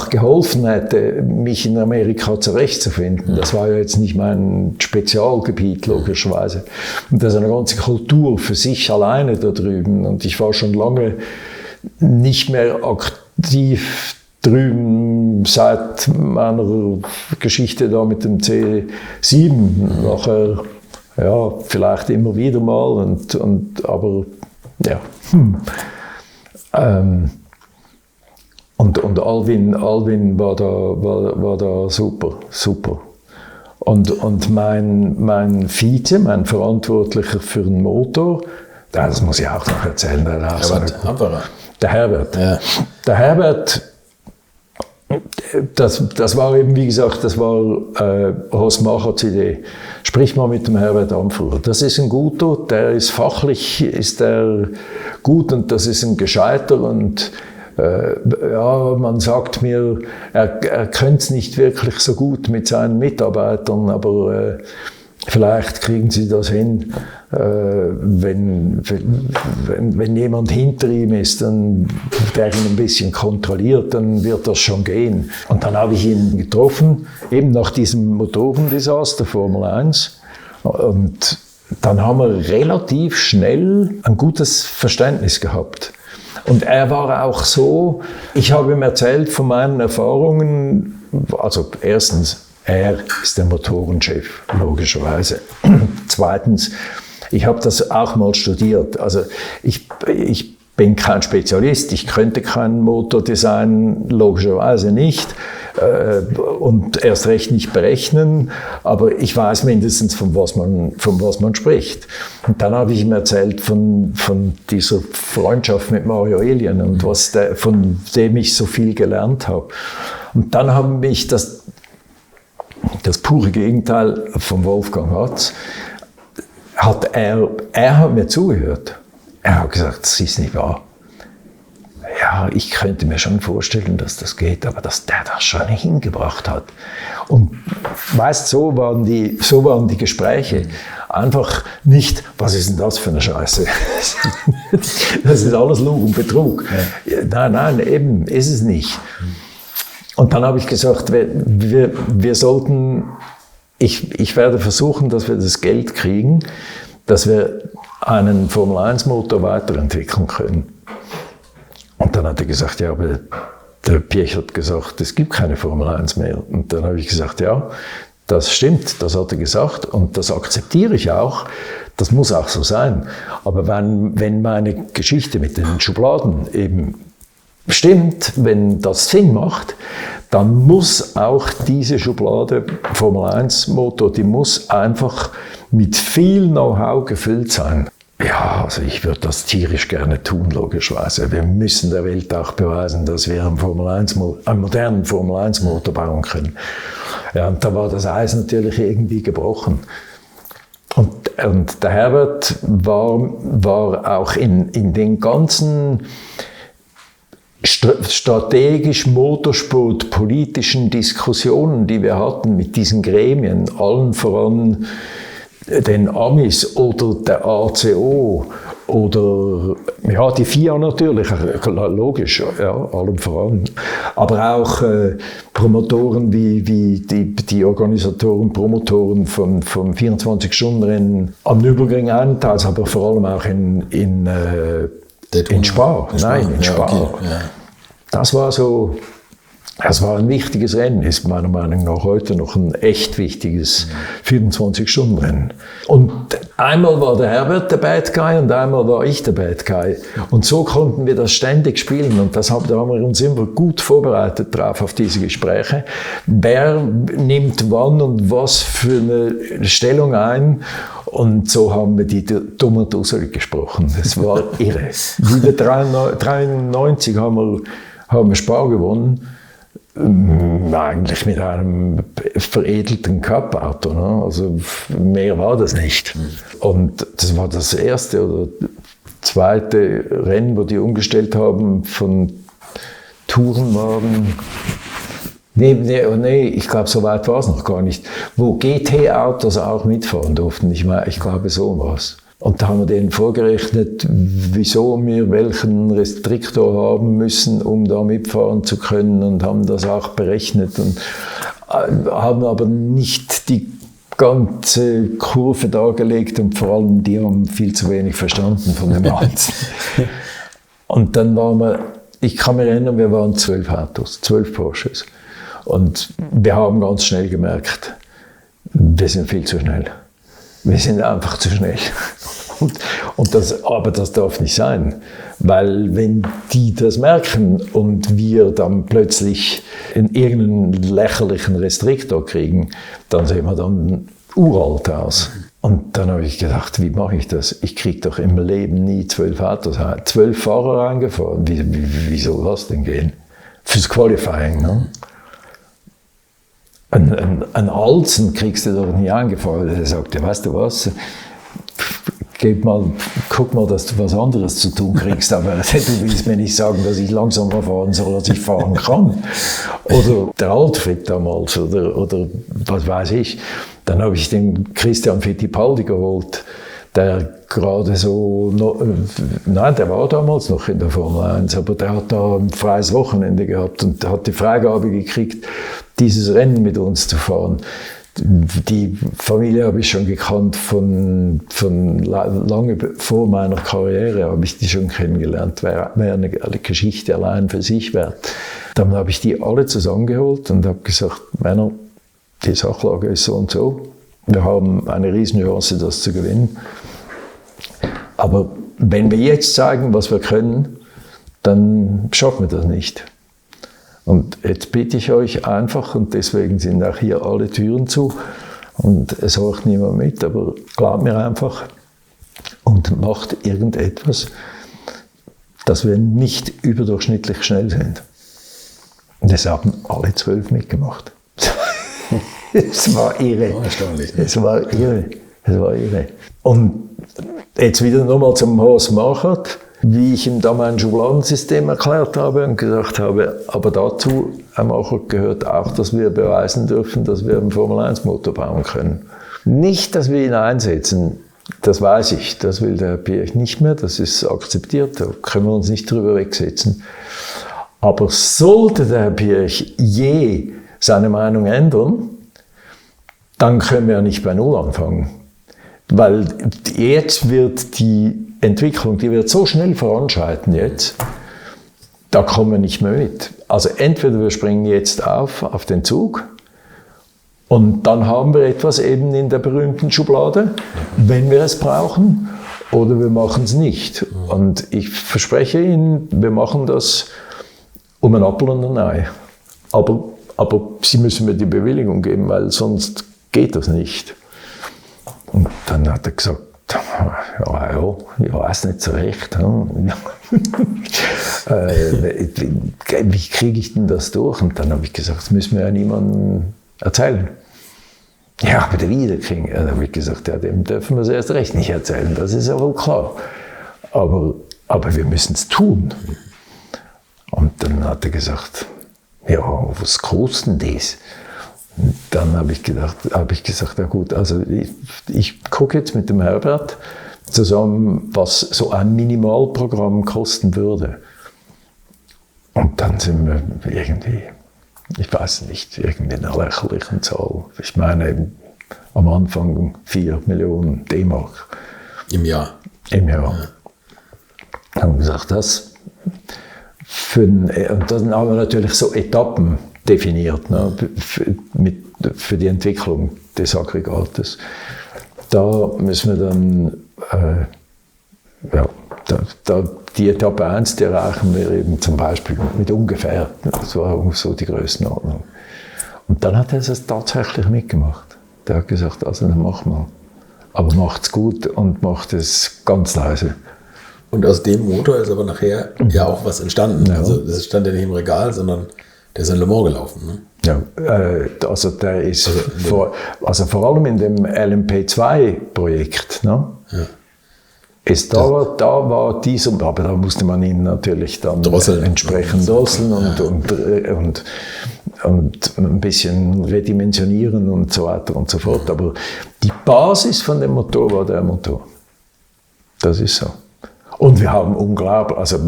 geholfen hätte, mich in Amerika zurechtzufinden. Das war ja jetzt nicht mein Spezialgebiet, logischerweise. Und das ist eine ganze Kultur für sich alleine da drüben. Und ich war schon lange nicht mehr aktiv drüben seit meiner Geschichte da mit dem C7. Nachher, ja, vielleicht immer wieder mal, aber ja. Und Alwin war da super. Und mein Vize, mein Verantwortlicher für den Motor, das muss ich auch noch erzählen. Der Herbert. Ja. Der Herbert, das war eben, wie gesagt, das war Horst Machers Idee. Sprich mal mit dem Herbert Ampferer. Das ist ein guter, der ist fachlich, ist der gut und das ist ein Gescheiter und ja, man sagt mir, er könnte es nicht wirklich so gut mit seinen Mitarbeitern, aber vielleicht kriegen sie das hin, wenn jemand hinter ihm ist, der ihn ein bisschen kontrolliert, dann wird das schon gehen. Und dann habe ich ihn getroffen, eben nach diesem Motorendesaster Formel 1. Und dann haben wir relativ schnell ein gutes Verständnis gehabt. Und er war auch so, ich habe ihm erzählt von meinen Erfahrungen, also erstens, er ist der Motorenchef, logischerweise. Zweitens, ich habe das auch mal studiert. Also ich bin kein Spezialist, ich könnte kein Motordesign, logischerweise nicht. Und erst recht nicht berechnen, aber ich weiß mindestens, von was man spricht. Und dann habe ich ihm erzählt von dieser Freundschaft mit Mario Elien und von dem ich so viel gelernt habe. Und dann haben mich das pure Gegenteil von Wolfgang Hatz, er hat mir zugehört. Er hat gesagt, das ist nicht wahr. Ja, ja, ich könnte mir schon vorstellen, dass das geht, aber dass der das schon hingebracht hat. Und weißt, so waren die Gespräche. Einfach nicht, was ist denn das für eine Scheiße? Das ist alles Lug und Betrug. Ja. Nein, eben ist es nicht. Und dann habe ich gesagt, wir sollten, ich werde versuchen, dass wir das Geld kriegen, dass wir einen Formel-1-Motor weiterentwickeln können. Und dann hat er gesagt, ja, aber der Piech hat gesagt, es gibt keine Formel 1 mehr. Und dann habe ich gesagt, ja, das stimmt, das hat er gesagt und das akzeptiere ich auch. Das muss auch so sein. Aber wenn meine Geschichte mit den Schubladen eben stimmt, wenn das Sinn macht, dann muss auch diese Schublade Formel 1 Motor, die muss einfach mit viel Know-how gefüllt sein. Ja, also ich würde das tierisch gerne tun, logischerweise. Wir müssen der Welt auch beweisen, dass wir einen modernen Formel 1 Motor bauen können. Ja, und da war das Eis natürlich irgendwie gebrochen. Und der Herbert war auch in den ganzen strategisch motorsportpolitischen Diskussionen, die wir hatten mit diesen Gremien, allen voran den Amis oder der ACO oder ja, die FIA natürlich, logisch, ja, allem voran. Aber auch Promotoren wie die Organisatoren, Promotoren vom 24-Stunden-Rennen am Nürburgring einteils, aber vor allem auch in Spa. Nein, in Spa. Ja, okay, ja. Das war ein wichtiges Rennen, ist meiner Meinung nach heute noch ein echt wichtiges 24-Stunden-Rennen. Und einmal war der Herbert der Bad Guy und einmal war ich der Bad Guy. Und so konnten wir das ständig spielen und da haben wir uns immer gut vorbereitet drauf auf diese Gespräche. Wer nimmt wann und was für eine Stellung ein? Und so haben wir die dumm und dusselig gesprochen. Das war irre. Wieder 93 haben wir Spa gewonnen. Eigentlich mit einem veredelten Cup-Auto. Ne? Also mehr war das nicht. Und das war das erste oder zweite Rennen, wo die umgestellt haben von Tourenwagen. Nee, ich glaube, so weit war es noch gar nicht. Wo GT-Autos auch mitfahren durften. Ich glaube, so war es. Und da haben wir denen vorgerechnet, wieso wir welchen Restriktor haben müssen, um da mitfahren zu können und haben das auch berechnet und haben aber nicht die ganze Kurve dargelegt und vor allem die haben viel zu wenig verstanden von dem Ganzen. Und dann waren wir, ich kann mich erinnern, wir waren 12 Autos, 12 Porsches. Und wir haben ganz schnell gemerkt, wir sind viel zu schnell. Wir sind einfach zu schnell. Aber das darf nicht sein, weil wenn die das merken und wir dann plötzlich irgendeinen lächerlichen Restriktor kriegen, dann sehen wir dann uralt aus. Und dann habe ich gedacht, wie mache ich das? Ich kriege doch im Leben nie 12 Autos, 12 Fahrer eingefahren. Wie soll das denn gehen? Fürs Qualifying, ne? Ein Alzen kriegst du doch nie eingefahren. Er sagte, weißt du was, guck mal, dass du was anderes zu tun kriegst, aber du willst mir nicht sagen, dass ich langsamer fahren soll, als ich fahren kann. Oder der Altfried damals, oder was weiß ich. Dann habe ich den Christian Fittipaldi geholt, der gerade so, nein, der war damals noch in der Formel 1, aber der hat da ein freies Wochenende gehabt und hat die Freigabe gekriegt, dieses Rennen mit uns zu fahren. Die Familie habe ich schon gekannt von lange vor meiner Karriere, habe ich die schon kennengelernt, wäre eine Geschichte allein für sich wert. Dann habe ich die alle zusammengeholt und habe gesagt, Männer, die Sachlage ist so und so, wir haben eine Riesenchance, das zu gewinnen. Aber wenn wir jetzt zeigen, was wir können, dann schaffen wir das nicht. Und jetzt bitte ich euch einfach, und deswegen sind auch hier alle Türen zu, und es horcht niemand mit, aber glaubt mir einfach und macht irgendetwas, dass wir nicht überdurchschnittlich schnell sind. Und das haben alle 12 mitgemacht. Es war irre. Es war irre. Und jetzt wieder nochmal zum Horst Marquardt. wie ich ihm da mein Schubladensystem erklärt habe und gesagt habe, aber dazu, Herr Macher, gehört auch, dass wir beweisen dürfen, dass wir einen Formel-1-Motor bauen können. Nicht, dass wir ihn einsetzen, das weiß ich, das will der Herr Piëch nicht mehr, das ist akzeptiert, da können wir uns nicht drüber wegsetzen. Aber sollte der Herr Piëch je seine Meinung ändern, dann können wir ja nicht bei Null anfangen. Weil jetzt wird die Entwicklung, die wird so schnell voranschreiten jetzt, da kommen wir nicht mehr mit. Also entweder wir springen jetzt auf den Zug und dann haben wir etwas eben in der berühmten Schublade, wenn wir es brauchen, oder wir machen es nicht. Und ich verspreche Ihnen, wir machen das um ein Apfel und ein Ei. Aber Sie müssen mir die Bewilligung geben, weil sonst geht das nicht. Und dann hat er gesagt, ja, ich weiß nicht so recht. Wie kriege ich denn das durch? Und dann habe ich gesagt, das müssen wir ja niemandem erzählen. Ja, aber der Wiederking. Dann habe ich gesagt, ja, dem dürfen wir es erst recht nicht erzählen, das ist ja wohl klar. Aber wir müssen es tun. Und dann hat er gesagt, ja, was kostet denn das? Und dann habe ich gesagt, ja gut, also ich gucke jetzt mit dem Herbert zusammen, was so ein Minimalprogramm kosten würde. Und dann sind wir irgendwie, ich weiß nicht, irgendwie in einer lächerlichen Zahl. Ich meine, am Anfang 4 Millionen D-Mark. Im Jahr? Im Jahr. Ja. Haben wir gesagt, und dann haben wir natürlich so Etappen definiert, ne, für die Entwicklung des Aggregates. Da müssen wir dann, die Etappe 1, die erreichen wir eben zum Beispiel mit ungefähr, das war so die Größenordnung. Und dann hat er es tatsächlich mitgemacht. Der hat gesagt, also dann mach mal. Aber macht's gut und macht es ganz leise. Und aus dem Motor ist aber nachher ja auch was entstanden. Ja. Also das stand ja nicht im Regal, sondern der ist in Le Mans gelaufen. Ne? Ja, also der ist vor allem in dem LMP2-Projekt. Ne? Ja. Da war dieser, aber da musste man ihn natürlich dann entsprechend drosseln und ein bisschen redimensionieren und so weiter und so fort. Aber die Basis von dem Motor war der Motor. Das ist so. Und wir haben unglaublich, also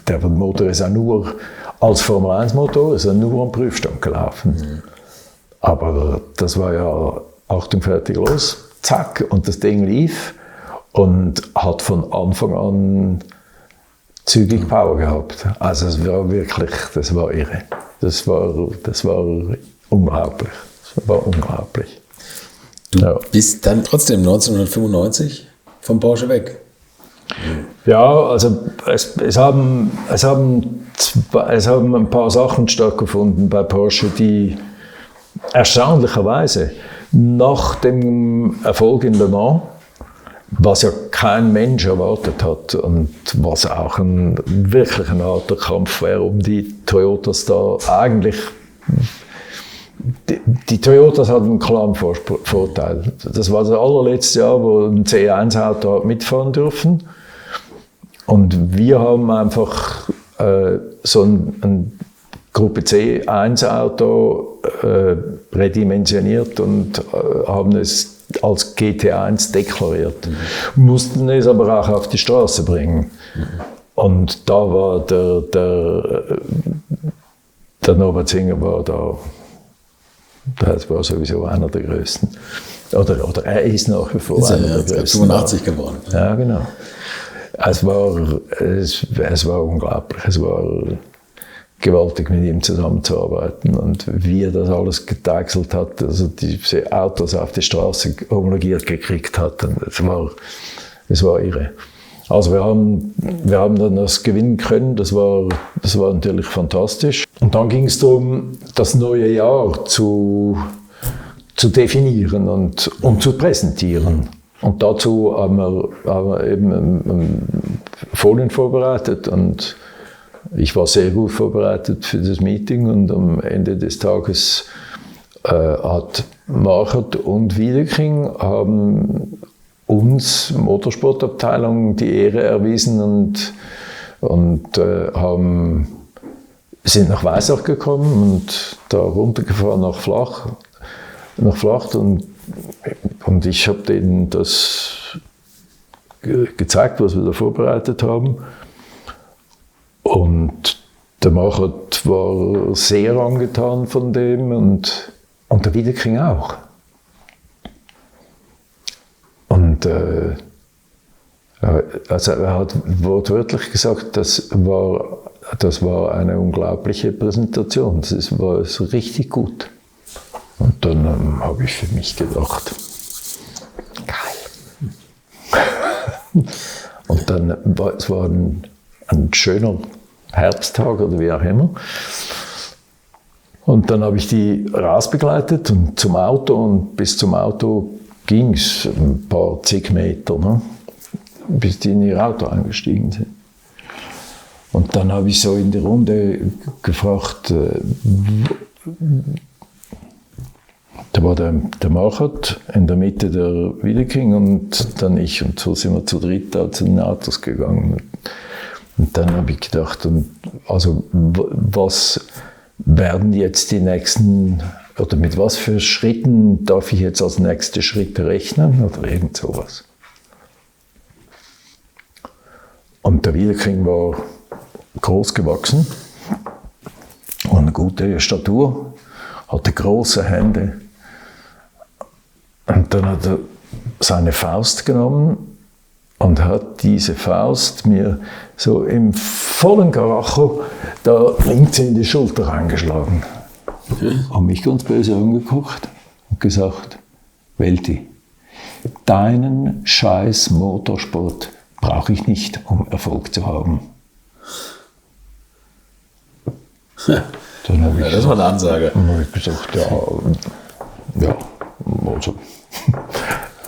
der Motor ist ja nur als Formel-1-Motor, ist ja nur am Prüfstand gelaufen. Mhm. Aber das war ja Achtung, fertig, los, zack, und das Ding lief und hat von Anfang an zügig Power gehabt. Also es war wirklich, das war irre. Das war unglaublich. Das war unglaublich. Du bist dann trotzdem 1995 vom Porsche weg. Ja, also es haben ein paar Sachen stattgefunden bei Porsche, die erstaunlicherweise nach dem Erfolg in Le Mans, was ja kein Mensch erwartet hat und was auch wirklich ein harter Kampf wäre, um die Toyotas da eigentlich. Die Toyotas hatten einen klaren Vorteil. Das war das allerletzte Jahr, wo ein C1-Auto hat mitfahren dürfen. Und wir haben einfach so ein Gruppe C1-Auto redimensioniert und haben es als GT1 deklariert. Mussten es aber auch auf die Straße bringen. Und da war der Norbert Singer war da. Das war sowieso einer der größten. Oder er ist nach wie vor einer der größten. 85 geworden. Ja, genau. Es war unglaublich. Es war gewaltig, mit ihm zusammenzuarbeiten. Und wie er das alles gedeichselt hat, also diese Autos auf die Straße homologiert gekriegt hat. Und es war irre. Also wir haben dann das gewinnen können, das war natürlich fantastisch. Und dann ging es darum, das neue Jahr zu definieren und zu präsentieren. Und dazu haben wir eben Folien vorbereitet und ich war sehr gut vorbereitet für das Meeting und am Ende des Tages hat Marchert und Wiedeking haben uns Motorsportabteilung die Ehre erwiesen und und sind nach Weissach gekommen und da runtergefahren nach Flacht und ich habe denen das gezeigt, was wir da vorbereitet haben. Und der Machert war sehr angetan von dem und der Wiedeking auch. Und also er hat wortwörtlich gesagt, das war eine unglaubliche Präsentation. Das war so richtig gut. Und dann habe ich für mich gedacht, geil. Und dann es war ein schöner Herbsttag oder wie auch immer. Und dann habe ich die rausbegleitet und zum Auto, und bis zum Auto ging es ein paar zig Meter, ne, bis die in ihr Auto eingestiegen sind. Und dann habe ich so in die Runde gefragt, da war der Machert in der Mitte der Wiedeking und dann ich, und so sind wir zu dritt da zu den Autos gegangen. Und dann habe ich gedacht, also was werden jetzt die nächsten, oder mit was für Schritten darf ich jetzt als nächste Schritte rechnen oder irgend sowas. Und der Wiedeking war groß gewachsen und eine gute Statur, hatte große Hände. Und dann hat er seine Faust genommen und hat diese Faust mir so im vollen Karacho da links in die Schulter reingeschlagen. Und mich ganz böse angeguckt und gesagt, Welti, deinen scheiß Motorsport brauche ich nicht, um Erfolg zu haben. Dann habe ich das war eine Ansage. Dann habe ich gesagt, ja, also,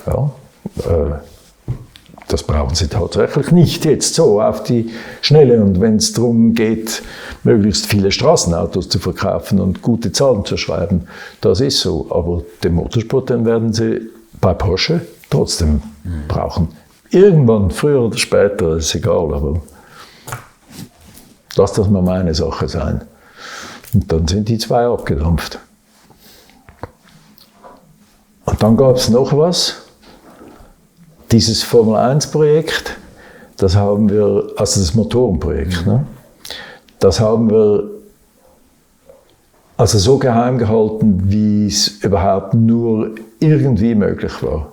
ja, das brauchen Sie tatsächlich nicht jetzt so auf die Schnelle. Und wenn es darum geht, möglichst viele Straßenautos zu verkaufen und gute Zahlen zu schreiben, das ist so. Aber den Motorsport, den werden Sie bei Porsche trotzdem brauchen. Irgendwann, früher oder später, ist egal, aber lass das mal meine Sache sein. Und dann sind die zwei abgedampft. Und dann gab es noch was. Dieses Formel-1-Projekt, das haben wir, also das Motorenprojekt, ne? Das haben wir also so geheim gehalten, wie es überhaupt nur irgendwie möglich war.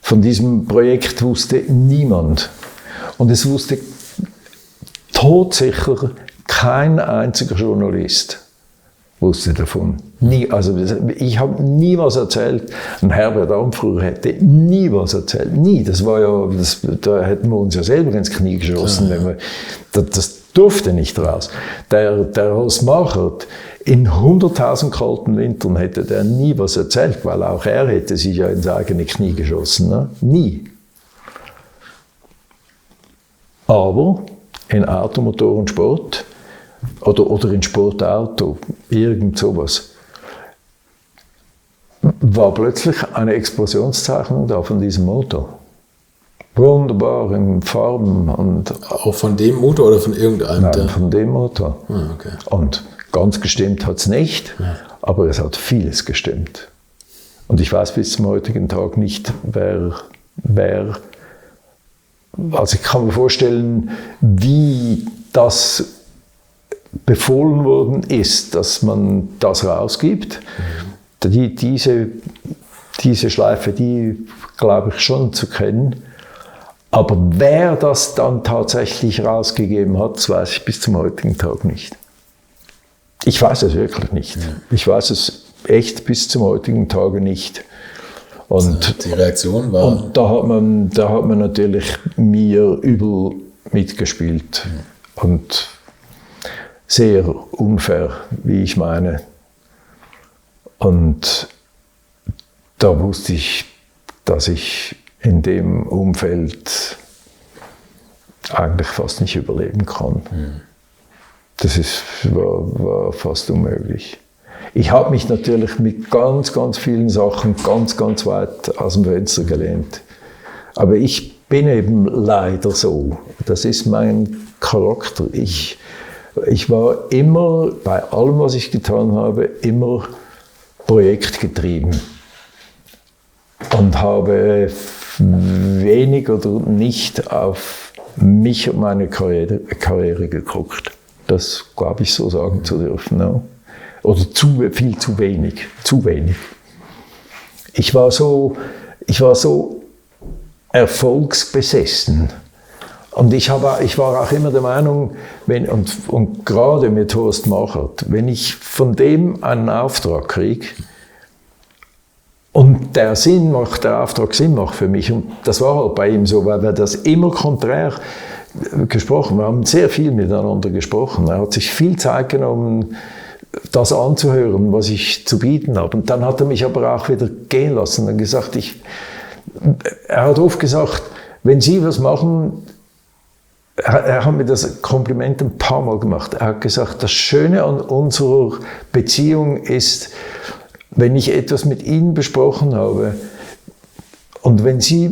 Von diesem Projekt wusste niemand. Und es wusste todsicher kein einziger Journalist wusste davon. Nie, also ich habe nie was erzählt. Ein Herbert Amfruhr hätte nie was erzählt. Nie. Das war ja, da hätten wir uns ja selber ins Knie geschossen. Wenn wir, das durfte nicht raus. Der Horst Machert, in 100.000 kalten Wintern hätte der nie was erzählt, weil auch er hätte sich ja ins eigene Knie geschossen. Ne? Nie. Aber in Automotorensport oder in Sportauto, irgend sowas, war plötzlich eine Explosionszeichnung da von diesem Motor. Wunderbar in Farben. Und auch von dem Motor oder von irgendeinem? Nein, von dem Motor. Ah, okay. Und ganz gestimmt hat es nicht, aber es hat vieles gestimmt. Und ich weiß bis zum heutigen Tag nicht, wer also ich kann mir vorstellen, wie das befohlen worden ist, dass man das rausgibt. Diese Schleife, die glaube ich schon zu kennen. Aber wer das dann tatsächlich rausgegeben hat, das weiß ich bis zum heutigen Tag nicht. Ich weiß es wirklich nicht. Ich weiß es echt bis zum heutigen Tage nicht. Und die Reaktion war? Und da hat man natürlich mir übel mitgespielt. Und sehr unfair, wie ich meine. Und da wusste ich, dass ich in dem Umfeld eigentlich fast nicht überleben kann. Das war fast unmöglich. Ich habe mich natürlich mit ganz, ganz vielen Sachen ganz, ganz weit aus dem Fenster gelehnt. Aber ich bin eben leider so. Das ist mein Charakter. Ich war immer, bei allem, was ich getan habe, immer projektgetrieben und habe wenig oder nicht auf mich und meine Karriere geguckt. Das glaube ich so sagen zu dürfen. Ja. Oder viel zu wenig. Zu wenig. Ich war so erfolgsbesessen. Und ich war auch immer der Meinung, und gerade mit Horst Machert, wenn ich von dem einen Auftrag kriege und der Auftrag Sinn macht für mich, und das war halt bei ihm so, weil wir das immer konträr gesprochen, wir haben sehr viel miteinander gesprochen, er hat sich viel Zeit genommen, das anzuhören, was ich zu bieten habe. Und dann hat er mich aber auch wieder gehen lassen und gesagt, er hat oft gesagt, wenn Sie was machen, er hat mir das Kompliment ein paar Mal gemacht. Er hat gesagt, das Schöne an unserer Beziehung ist, wenn ich etwas mit Ihnen besprochen habe und wenn Sie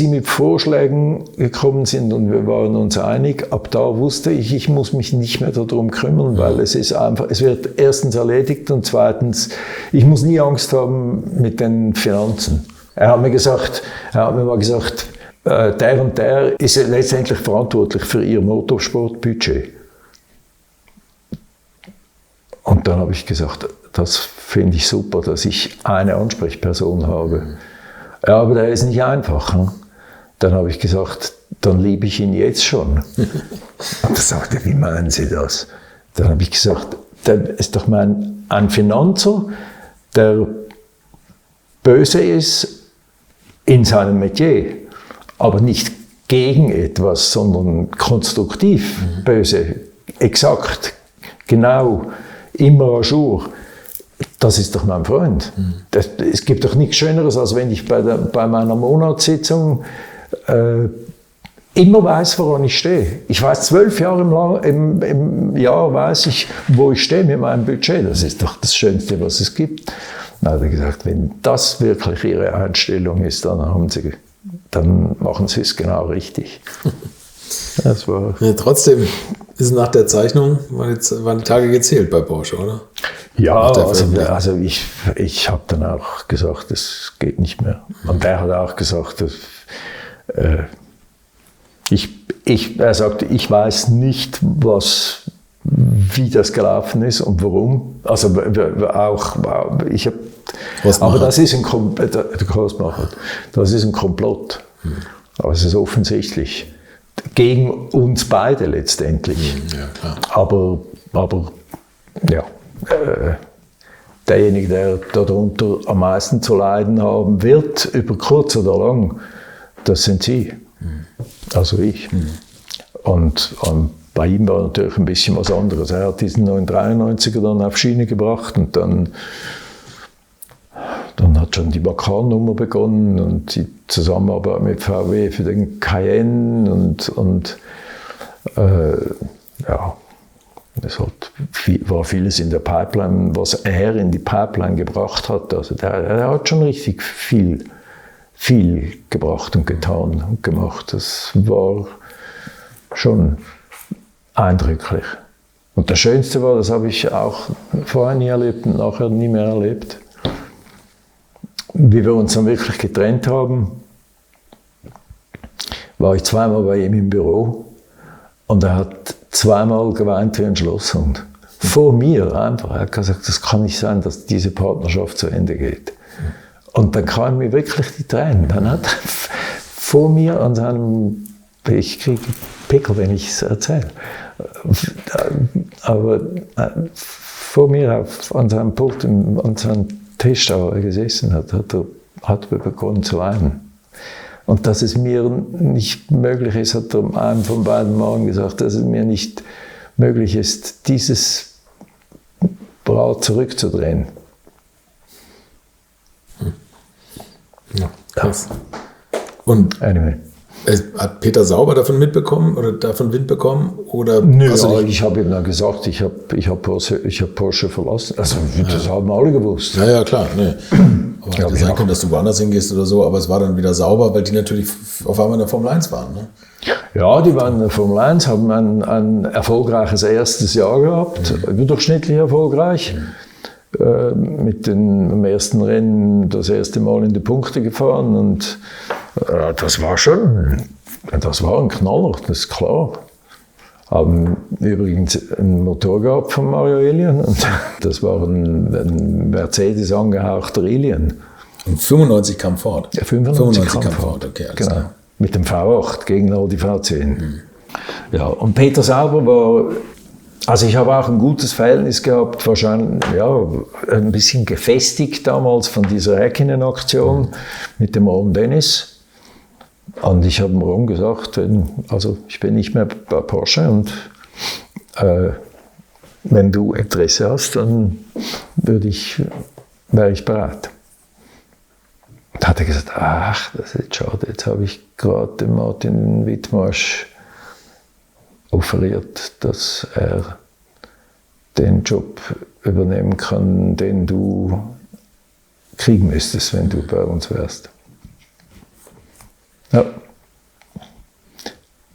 mit Vorschlägen gekommen sind und wir waren uns einig, ab da wusste ich muss mich nicht mehr darum kümmern, weil es wird erstens erledigt und zweitens, ich muss nie Angst haben mit den Finanzen. Er hat mir mal gesagt, der und der ist letztendlich verantwortlich für Ihr Motorsportbudget. Und dann habe ich gesagt, das finde ich super, dass ich eine Ansprechperson habe. Ja, aber der ist nicht einfach. Hm? Dann habe ich gesagt, dann liebe ich ihn jetzt schon. Und er sagte, wie meinen Sie das? Dann habe ich gesagt, der ist doch ein Finanzer, der böse ist in seinem Metier, aber nicht gegen etwas, sondern konstruktiv böse, exakt, genau, immer à jour. Das ist doch mein Freund. Es gibt doch nichts Schöneres, als wenn ich bei meiner Monatssitzung immer weiß, woran ich stehe. Ich weiß 12 Jahre im Jahr, weiß ich, wo ich stehe mit meinem Budget. Das ist doch das Schönste, was es gibt. Dann hat er gesagt, wenn das wirklich Ihre Einstellung ist, dann machen Sie es genau richtig. Das war ja, trotzdem ist nach der Zeichnung, waren die Tage gezählt bei Porsche, oder? Ja, also ich habe dann auch gesagt, das geht nicht mehr. Und der hat auch gesagt, er sagte, ich weiß nicht, wie das gelaufen ist und warum. Also auch, aber das ist ein Komplott. Aber es ist offensichtlich. Gegen uns beide letztendlich. Ja, klar. Aber ja, derjenige, der darunter am meisten zu leiden haben wird, über kurz oder lang, das sind Sie. Also ich. Und bei ihm war natürlich ein bisschen was anderes. Er hat diesen 993er dann auf Schiene gebracht und dann hat schon die Macan-Nummer begonnen und die Zusammenarbeit mit VW für den Cayenne und ja, es war vieles in der Pipeline, was er in die Pipeline gebracht hat. Also er hat schon richtig viel gebracht und getan und gemacht. Das war schon eindrücklich. Und das Schönste war, das habe ich auch vorher nie erlebt und nachher nie mehr erlebt, wie wir uns dann wirklich getrennt haben, war ich zweimal bei ihm im Büro und er hat zweimal geweint wie ein Schlosshund. Vor mir einfach. Er hat gesagt, das kann nicht sein, dass diese Partnerschaft zu Ende geht. Und dann kamen mir wirklich die Tränen. Dann hat er vor mir an seinem, ich kriege Pickel, wenn ich es erzähle, aber vor mir an seinem Pult, an seinem Tisch, da er gesessen hat er begonnen zu weinen. Und dass es mir nicht möglich ist, hat er einem von beiden Morgen gesagt, dass es mir nicht möglich ist, dieses Rad zurückzudrehen. Ja, krass. Und anyway. Hat Peter Sauber davon mitbekommen oder davon Wind bekommen? Oder nö, ich habe ihm dann gesagt, ich hab Porsche verlassen. Also das haben alle gewusst. Ja, klar. Nee. Aber hätte sein können, dass du woanders hingehst oder so, aber es war dann wieder sauber, weil die natürlich auf einmal in der Formel 1 waren, ne? Ja, die waren in der Formel 1, haben ein erfolgreiches erstes Jahr gehabt, überdurchschnittlich erfolgreich. Mit dem ersten Rennen das erste Mal in die Punkte gefahren und das war ein Knaller, das ist klar. Haben übrigens einen Motor gehabt von Mario Alien und das war ein Mercedes angehauchter Alien. Und 95 kam Ford? Ja, 95 kam Ford, okay, alles genau. klar. Mit dem V8 gegen Audi V10. Ja, und Peter Sauber war, also ich habe auch ein gutes Verhältnis gehabt, wahrscheinlich ja, ein bisschen gefestigt damals von dieser Häkkinen-Aktion mit dem Ron Dennis. Und ich habe Ron gesagt, ich bin nicht mehr bei Porsche und wenn du Interesse hast, dann wäre ich bereit. Da hat er gesagt, ach, das ist jetzt schade, jetzt habe ich gerade dem Martin Wittmarsch offeriert, dass er den Job übernehmen kann, den du kriegen müsstest, wenn du bei uns wärst. Ja,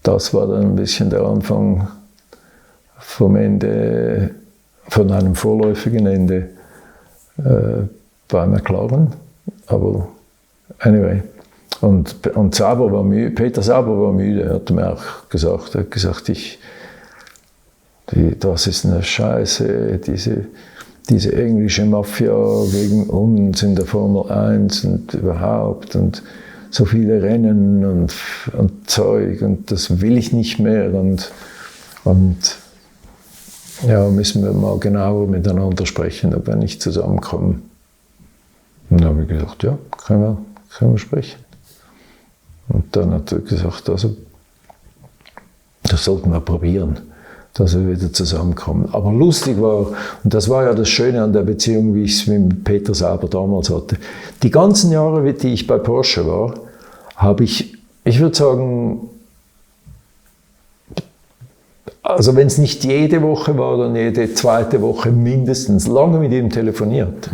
das war dann ein bisschen der Anfang vom Ende, von einem vorläufigen Ende bei McLaren. Aber anyway. Und Sauber war müde, Peter Sauber war müde, er hat mir auch gesagt, das ist eine Scheiße, diese englische Mafia wegen uns in der Formel 1 und überhaupt und so viele Rennen und Zeug und das will ich nicht mehr und ja, müssen wir mal genauer miteinander sprechen, ob wir nicht zusammenkommen. Und dann habe ich gesagt, ja, können wir sprechen. Und dann hat er gesagt, also, das sollten wir probieren, dass wir wieder zusammenkommen. Aber lustig war, und das war ja das Schöne an der Beziehung, wie ich es mit Peter Sauber damals hatte. Die ganzen Jahre, die ich bei Porsche war, habe ich würde sagen, also wenn es nicht jede Woche war, dann jede zweite Woche mindestens, lange mit ihm telefoniert.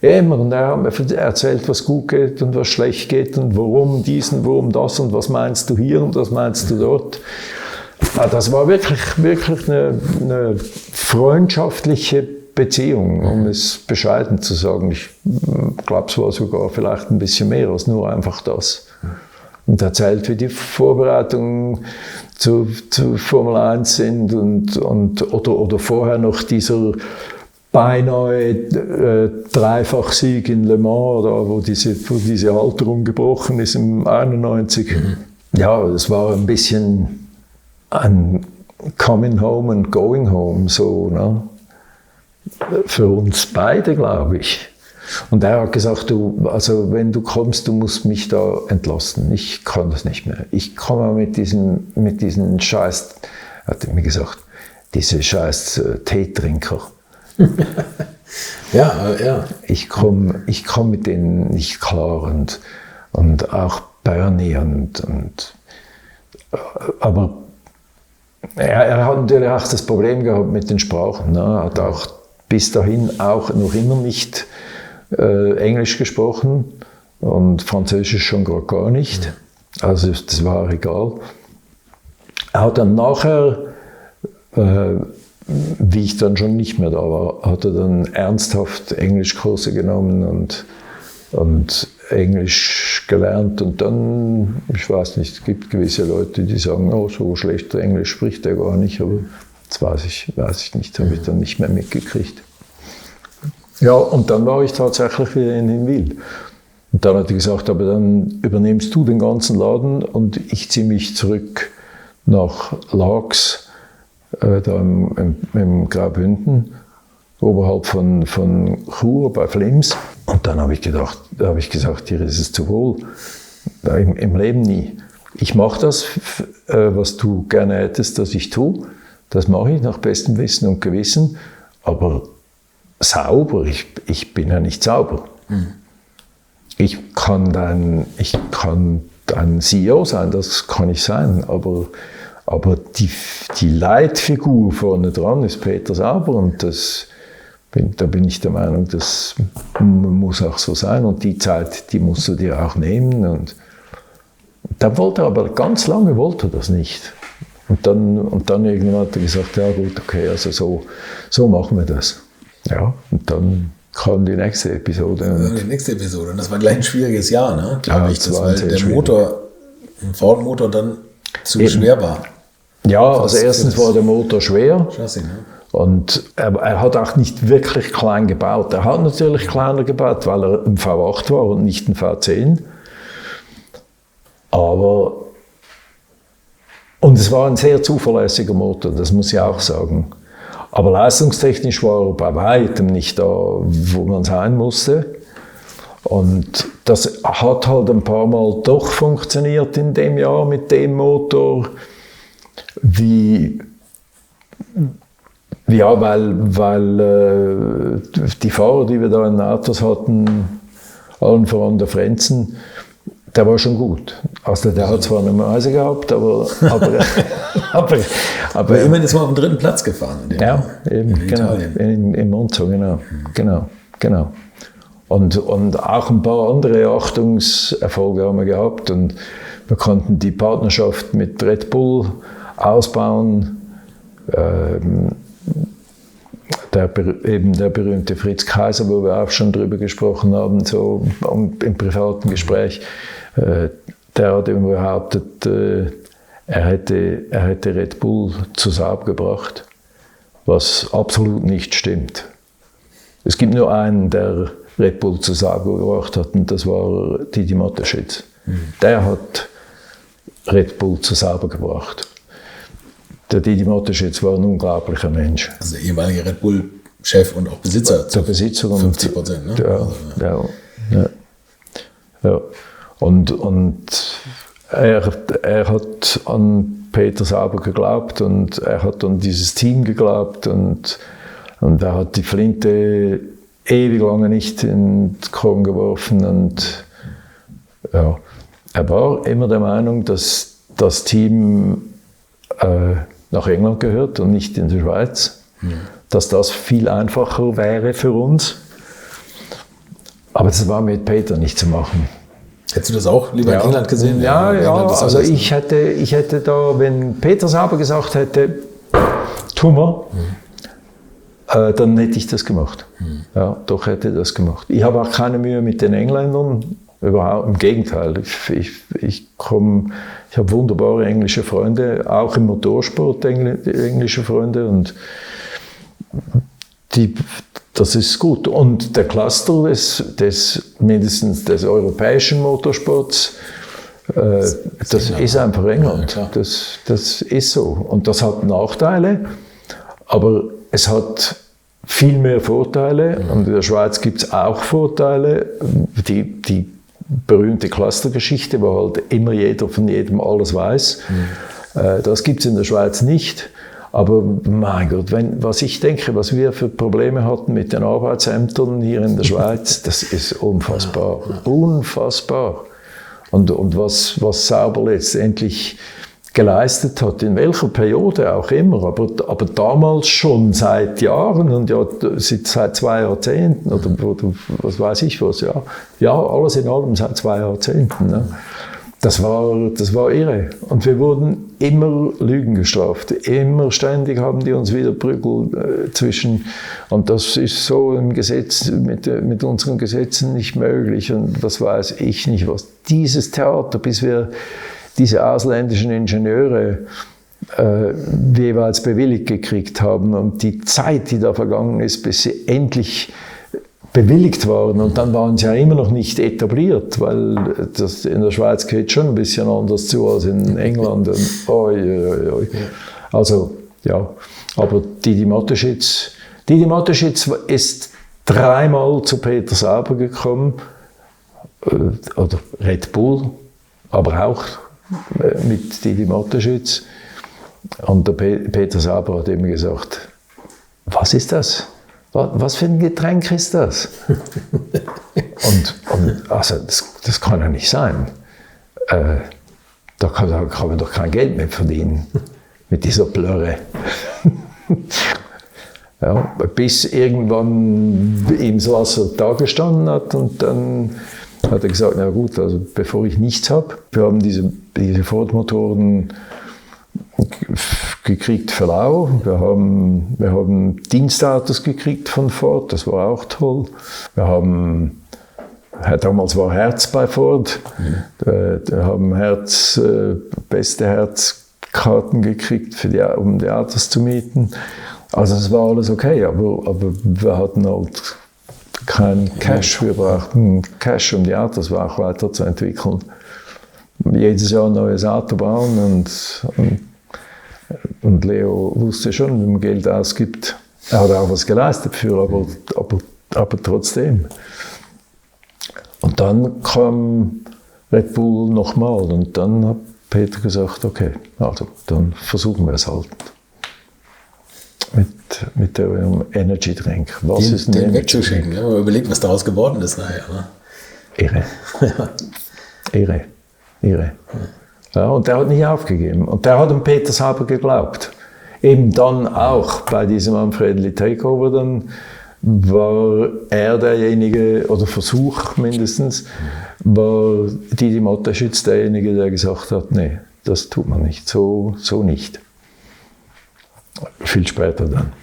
Immer, und er hat mir erzählt, was gut geht und was schlecht geht und warum dies und warum das und was meinst du hier und was meinst du dort. Das war wirklich eine freundschaftliche Beziehung, um es bescheiden zu sagen. Ich glaube, es war sogar vielleicht ein bisschen mehr als nur einfach das. Und erzählt, wie die Vorbereitungen zu Formel 1 sind oder vorher noch dieser beinahe Dreifachsieg in Le Mans, da, wo diese Halterung gebrochen ist im 91. Ja, das war ein bisschen ein Coming Home and Going Home, so, ne? Für uns beide, glaube ich. Und er hat gesagt, also wenn du kommst, du musst mich da entlassen. Ich kann das nicht mehr. Ich komme mit diesen Scheiß, hat er mir gesagt, diese Scheiß Teetrinker. Ja. Ich komm mit denen nicht klar und auch Bernie aber er hat natürlich auch das Problem gehabt mit den Sprachen. Ne? Er hat auch bis dahin auch noch immer nicht Englisch gesprochen und Französisch schon gar nicht. Also das war egal. Er hat dann nachher, wie ich dann schon nicht mehr da war, hat er dann ernsthaft Englischkurse genommen und Englisch gelernt. Und dann, ich weiß nicht, es gibt gewisse Leute, die sagen, oh, so schlecht Englisch spricht er gar nicht, aber das weiß ich nicht, habe ich dann nicht mehr mitgekriegt. Ja, und dann war ich tatsächlich wieder in Hinwil. Und dann hat er gesagt, aber dann übernimmst du den ganzen Laden und ich ziehe mich zurück nach Laax, da im Graubünden, oberhalb von Chur bei Flims. Und dann habe ich gesagt, dir ist es zu wohl. Im Leben nie. Ich mache das, was du gerne hättest, dass ich tue. Das mache ich nach bestem Wissen und Gewissen. Aber sauber, ich bin ja nicht sauber. Ich kann dein CEO sein, das kann ich sein, aber die Leitfigur vorne dran ist Peter Sauber und das Da bin ich der Meinung, das muss auch so sein und die Zeit, die musst du dir auch nehmen. Und dann wollte er aber ganz lange das nicht. Und dann irgendwann hat er gesagt, ja gut, okay, also so machen wir das. Ja, und dann kam die nächste Episode. Und das war gleich ein schwieriges Jahr, ne? Ja, ich, das, weil der Motor, ein Ford-Motor dann zu schwer war. Ja, also erstens war der Motor schwer. Chassis, ne? Und er hat auch nicht wirklich klein gebaut. Er hat natürlich kleiner gebaut, weil er ein V8 war und nicht ein V10. Und es war ein sehr zuverlässiger Motor, das muss ich auch sagen. Aber leistungstechnisch war er bei weitem nicht da, wo man sein musste. Und das hat halt ein paar Mal doch funktioniert in dem Jahr mit dem Motor, weil die Fahrer, die wir da in den Autos hatten, allen voran der Frenzen, der war schon gut. Also der hat zwar eine Meise gehabt, aber immerhin ist man auf den 3. Platz gefahren. Ja, eben, genau, in Monza, genau. Und auch ein paar andere Achtungserfolge haben wir gehabt und wir konnten die Partnerschaft mit Red Bull ausbauen. Der berühmte Fritz Kaiser, wo wir auch schon drüber gesprochen haben, so im privaten Gespräch, der hat immer behauptet, er hätte Red Bull zu Saab gebracht, was absolut nicht stimmt. Es gibt nur einen, der Red Bull zu Saab gebracht hat, und das war Didi Mateschitz. Der hat Red Bull zu Saab gebracht. Der Didi Mateschitz war ein unglaublicher Mensch. Also der ehemalige Red Bull-Chef und auch Besitzer. Der Besitzer. 50%, ne? Ja. Und er hat an Peter Sauber geglaubt und er hat an dieses Team geglaubt und er hat die Flinte ewig lange nicht in den Korn geworfen und ja, er war immer der Meinung, dass das Team nach England gehört und nicht in die Schweiz, dass das viel einfacher wäre für uns. Aber das war mit Peter nicht zu machen. Hättest du das auch lieber in England gesehen? Ja, also ich hätte da, wenn Peter Sauber gesagt hätte, tu mal, dann hätte ich das gemacht. Ja, doch hätte ich das gemacht. Ich habe auch keine Mühe mit den Engländern, überhaupt, im Gegenteil. Ich habe wunderbare englische Freunde, auch im Motorsport englische Freunde und das ist gut. Und der Cluster mindestens des europäischen Motorsports, das ist einfach England. Ja, das ist so. Und das hat Nachteile, aber es hat viel mehr Vorteile. Und in der Schweiz gibt es auch Vorteile. Die berühmte Clustergeschichte, wo halt immer jeder von jedem alles weiß. Das gibt es in der Schweiz nicht. Aber mein Gott, was ich denke, was wir für Probleme hatten mit den Arbeitsämtern hier in der Schweiz, das ist unfassbar. Unfassbar. Und was Sauber letztendlich geleistet hat, in welcher Periode auch immer, aber damals schon seit Jahren und ja seit 2 Jahrzehnten oder was weiß ich was, ja alles in allem seit 2 Jahrzehnten. Ne? Das war irre. Und wir wurden immer Lügen gestraft. Immer ständig haben die uns wieder Prügel zwischen. Und das ist so im Gesetz, mit unseren Gesetzen nicht möglich. Und was weiß ich nicht, was dieses Theater, bis wir diese ausländischen Ingenieure jeweils bewilligt gekriegt haben und die Zeit, die da vergangen ist, bis sie endlich bewilligt waren und dann waren sie ja immer noch nicht etabliert, weil das in der Schweiz geht schon ein bisschen anders zu als in England. Und, also ja, aber Didi Mateschitz ist 3-mal zu Peter Sauber gekommen, oder Red Bull, aber auch mit Didi Mateschitz. Und der Peter Sauber hat immer gesagt, was ist das? Was für ein Getränk ist das? und also das kann ja nicht sein. Da kann man doch kein Geld mehr verdienen mit dieser Plörre. Ja, bis irgendwann ihm das Wasser da gestanden hat und dann hat er gesagt, na gut, also bevor ich nichts habe, wir haben diese Ford-Motoren gekriegt für lau, wir haben Dienstautos gekriegt von Ford, das war auch toll. Damals war Hertz bei Ford, wir haben beste Hertz-Karten gekriegt, um die Autos zu mieten. Also es war alles okay, aber wir hatten halt kein Cash, wir brauchten Cash, um die Autos auch weiterzuentwickeln. Jedes Jahr ein neues Auto bauen und Leo wusste schon, wenn man Geld ausgibt, er hat auch was geleistet dafür, aber trotzdem. Und dann kam Red Bull nochmal und dann hat Peter gesagt, okay, also dann versuchen wir es halt. Mit dem Energy Drink. Was ist ein Energy Drink? Ja, man überlegt, was daraus geworden ist nachher. Ne? Irre. Ja, und der hat nicht aufgegeben. Und der hat an Peter selber geglaubt. Eben dann auch bei diesem Unfriendly Takeover, dann war er derjenige, oder Versuch mindestens, war Didi Mateschitz derjenige, der gesagt hat, nee, das tut man nicht, so nicht. Viel später dann.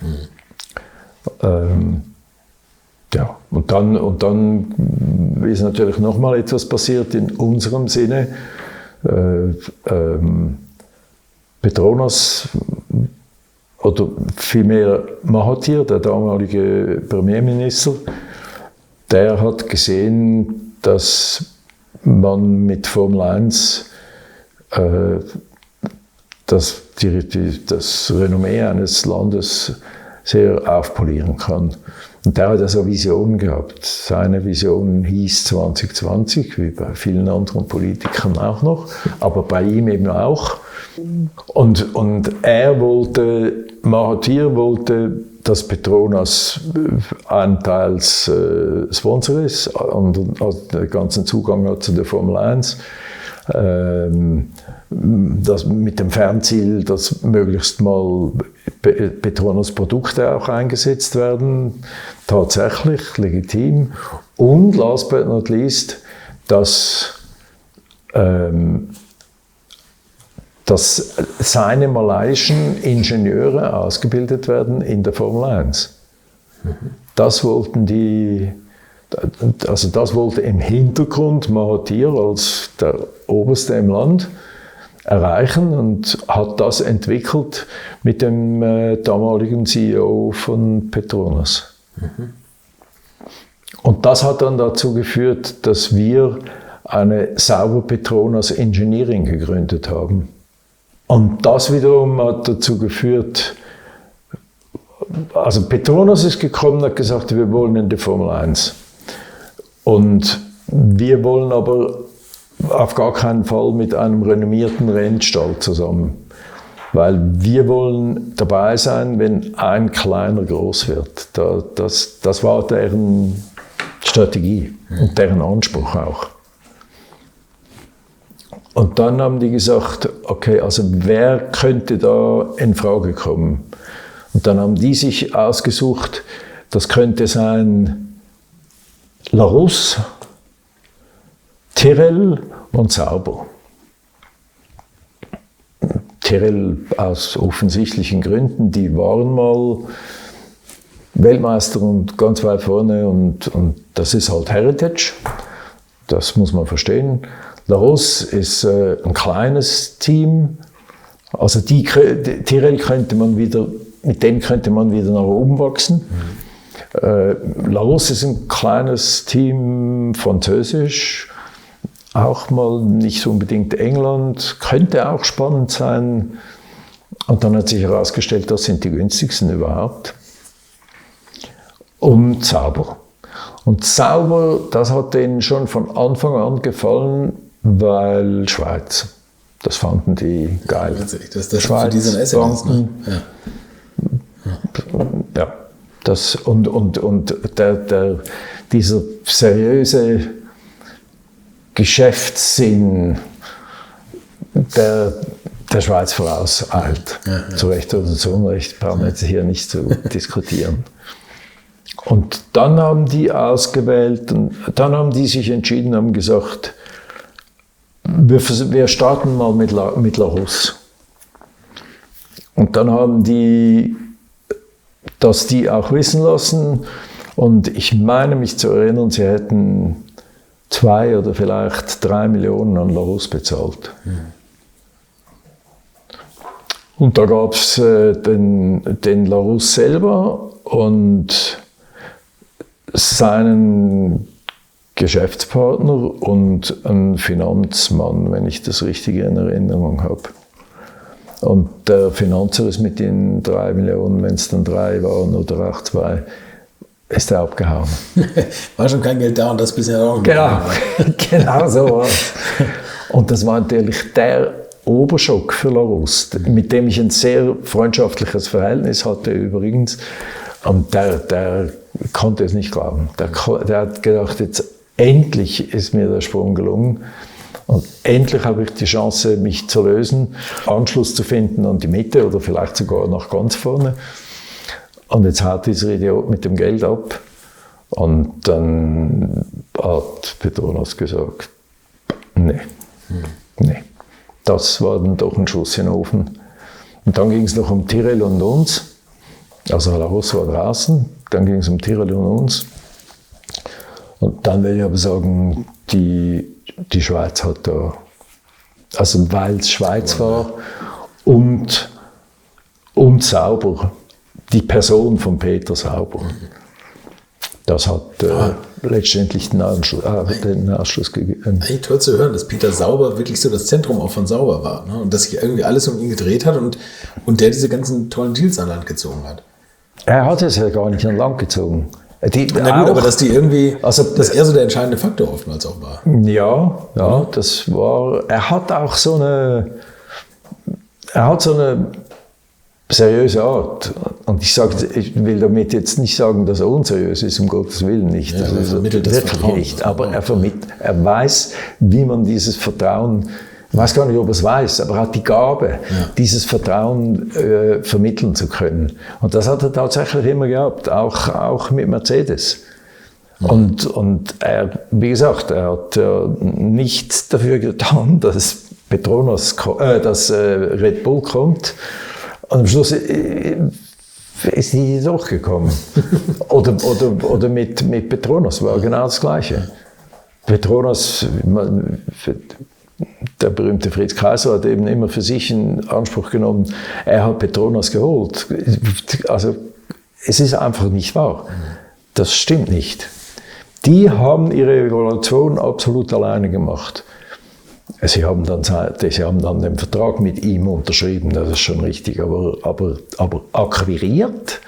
Ja, und dann ist natürlich nochmal etwas passiert in unserem Sinne. Petronas, oder vielmehr Mahathir, der damalige Premierminister, der hat gesehen, dass man mit Formel 1 das Renommee eines Landes sehr aufpolieren kann. Und der hat also Visionen gehabt. Seine Vision hieß 2020, wie bei vielen anderen Politikern auch noch, aber bei ihm eben auch. Und Mahathir wollte, dass Petronas ein Teils Sponsor ist und den ganzen Zugang hat zu der Formel 1. Das mit dem Fernziel, dass möglichst mal Petronas Produkte auch eingesetzt werden, tatsächlich legitim. Und last but not least, dass seine malaiischen Ingenieure ausgebildet werden in der Formel 1. Das wollten das wollte im Hintergrund Mahathir als der Oberste im Land erreichen und hat das entwickelt mit dem damaligen CEO von Petronas. Und das hat dann dazu geführt, dass wir eine Sauber Petronas Engineering gegründet haben. Und das wiederum hat dazu geführt, also Petronas ist gekommen und hat gesagt, wir wollen in die Formel 1. Und wir wollen aber auf gar keinen Fall mit einem renommierten Rennstall zusammen. Weil wir wollen dabei sein, wenn ein kleiner groß wird. Das war deren Strategie und deren Anspruch auch. Und dann haben die gesagt, okay, also wer könnte da in Frage kommen? Und dann haben die sich ausgesucht, das könnte sein Larousse, Tyrrell und Sauber. Tyrrell aus offensichtlichen Gründen, die waren mal Weltmeister und ganz weit vorne und das ist halt Heritage, das muss man verstehen. Larousse ist ein kleines Team, also Tyrrell mit dem könnte man wieder nach oben wachsen. Larousse ist ein kleines Team, französisch, auch mal nicht so unbedingt England, könnte auch spannend sein. Und dann hat sich herausgestellt, das sind die günstigsten überhaupt. Und Sauber. Und Sauber, das hat denen schon von Anfang an gefallen, weil Schweiz. Das fanden die geil. Das Schweiz, für diesen SMS, ne? Ja. Das, und dieser seriöse Geschäftssinn, der Schweiz vorauseilt. Ja. Zu Recht oder zu Unrecht brauchen wir jetzt hier nicht zu diskutieren. Und dann haben die ausgewählt, und dann haben die sich entschieden, haben gesagt, wir starten mal mit Larus. Und dann haben die die auch wissen lassen. Und ich meine mich zu erinnern, sie hätten 2 oder vielleicht 3 Millionen an Larus bezahlt. Und da gab es den Larus selber und seinen Geschäftspartner und einen Finanzmann, wenn ich das richtig in Erinnerung habe. Und der Finanzer ist mit den 3 Millionen, wenn es dann 3 waren oder auch 2, ist er abgehauen. War schon kein Geld da und das bisher auch nicht. Genau so war es. Und das war natürlich der Oberschock für Larus, mit dem ich ein sehr freundschaftliches Verhältnis hatte übrigens. Und der konnte es nicht glauben. Der hat gedacht, jetzt endlich ist mir der Sprung gelungen. Und endlich habe ich die Chance, mich zu lösen, Anschluss zu finden an die Mitte oder vielleicht sogar nach ganz vorne. Und jetzt haut dieser Idiot mit dem Geld ab. Und dann hat Petronas gesagt, nee. Das war dann doch ein Schuss in den Ofen. Und dann ging es noch um Tyrrell und uns. Also Larus war draußen, dann ging es um Tyrrell und uns. Und dann will ich aber sagen, die Schweiz hat da, also weil es Schweiz war und Sauber, die Person von Peter Sauber, das hat letztendlich den Ausschluss gegeben. Eigentlich toll zu hören, dass Peter Sauber wirklich so das Zentrum auch von Sauber war, ne? Und dass sich irgendwie alles um ihn gedreht hat und der diese ganzen tollen Deals an Land gezogen hat. Er hat es ja gar nicht an Land gezogen. Na gut, aber dass die irgendwie, dass er so der entscheidende Faktor oftmals auch war. Ja, das war, er hat so eine seriöse Art. Und ich will damit jetzt nicht sagen, dass er unseriös ist, um Gottes Willen nicht. Ja, er vermittelt das Vertrauen. Nicht. Aber er weiß, wie man dieses Vertrauen, ich weiß gar nicht, ob er es weiß, aber er hat die Gabe, dieses Vertrauen vermitteln zu können. Und das hat er tatsächlich immer gehabt, auch mit Mercedes. Und er, wie gesagt, er hat nichts dafür getan, dass Red Bull kommt. Und am Schluss ist die durchgekommen. oder mit Petronas war genau das Gleiche. Petronas, der berühmte Fritz Kaiser hat eben immer für sich in Anspruch genommen, er hat Petronas geholt. Also es ist einfach nicht wahr. Das stimmt nicht. Die haben ihre Evaluation absolut alleine gemacht. Sie haben dann den Vertrag mit ihm unterschrieben, das ist schon richtig, aber akquiriert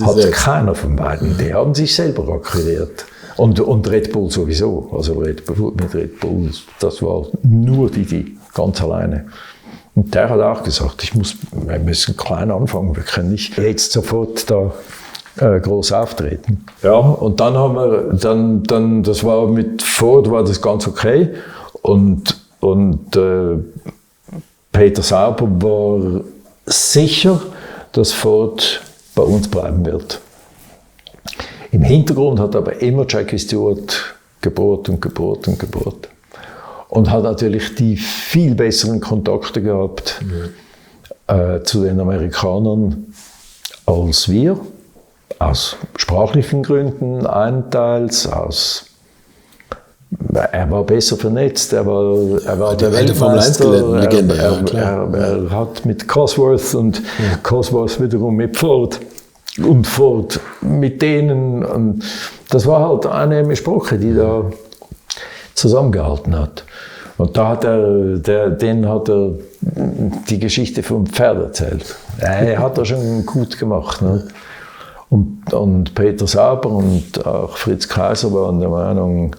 hat keiner von beiden. Die haben sich selber akquiriert. Und Red Bull sowieso. Also mit Red Bull, das war nur die ganz alleine. Und der hat auch gesagt, wir müssen klein anfangen, wir können nicht jetzt sofort da groß auftreten. Ja, und dann haben wir, das war mit Ford war das ganz okay. Und Peter Sauber war sicher, dass Ford bei uns bleiben wird. Im Hintergrund hat aber immer Jackie Stewart gebohrt. Und hat natürlich die viel besseren Kontakte gehabt zu den Amerikanern als wir. Aus sprachlichen Gründen, einteils, er war besser vernetzt, er war der Weltmeister, Legende, er hat mit Cosworth und Cosworth wiederum mit Ford und Ford mit denen. Und das war halt eine Mischproche, die da zusammengehalten hat. Und da hat den hat er die Geschichte vom Pferd erzählt. Er hat das schon gut gemacht. Ne? Und Peter Sauber und auch Fritz Kaiser waren der Meinung,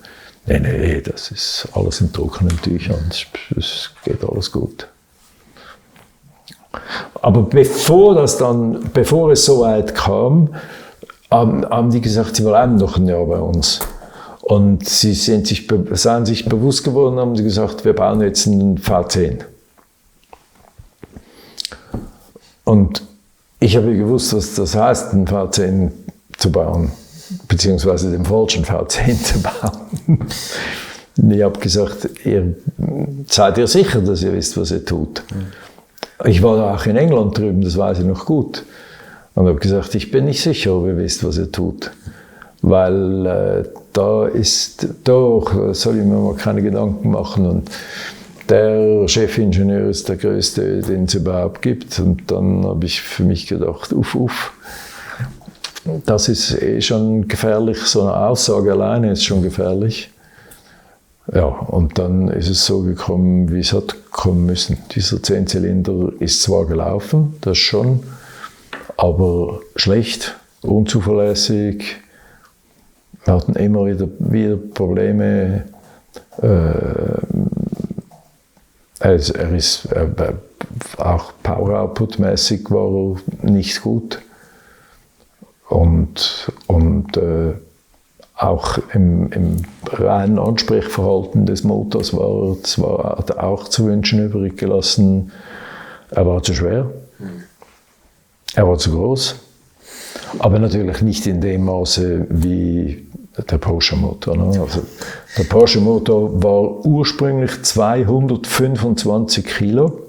nee, das ist alles in trockenen Tüchern, es geht alles gut. Aber bevor es so weit kam, haben die gesagt, sie bleiben noch ein Jahr bei uns. Und sie seien sich bewusst geworden, haben sie gesagt, wir bauen jetzt einen V10. Und ich habe gewusst, was das heißt, einen V10 zu bauen, beziehungsweise den falschen V10 zu bauen. Und ich habe gesagt, seid ihr sicher, dass ihr wisst, was ihr tut? Ich war da auch in England drüben, das weiß ich noch gut. Und habe gesagt, ich bin nicht sicher, ob ihr wisst, was ihr tut. Weil da soll ich mir mal keine Gedanken machen. Und der Chefingenieur ist der größte, den es überhaupt gibt. Und dann habe ich für mich gedacht, das ist schon gefährlich. So eine Aussage alleine ist schon gefährlich. Ja, und dann ist es so gekommen, wie es hat kommen müssen. Dieser 10-Zylinder ist zwar gelaufen, das schon, aber schlecht, unzuverlässig. Wir hatten immer wieder Probleme. Auch Power Output mäßig war er nicht gut. Und auch im reinen Ansprechverhalten des Motors hat auch zu wünschen übrig gelassen. Er war zu schwer, er war zu groß, aber natürlich nicht in dem Maße wie der Porsche-Motor. Ne? Also der Porsche-Motor war ursprünglich 225 Kilo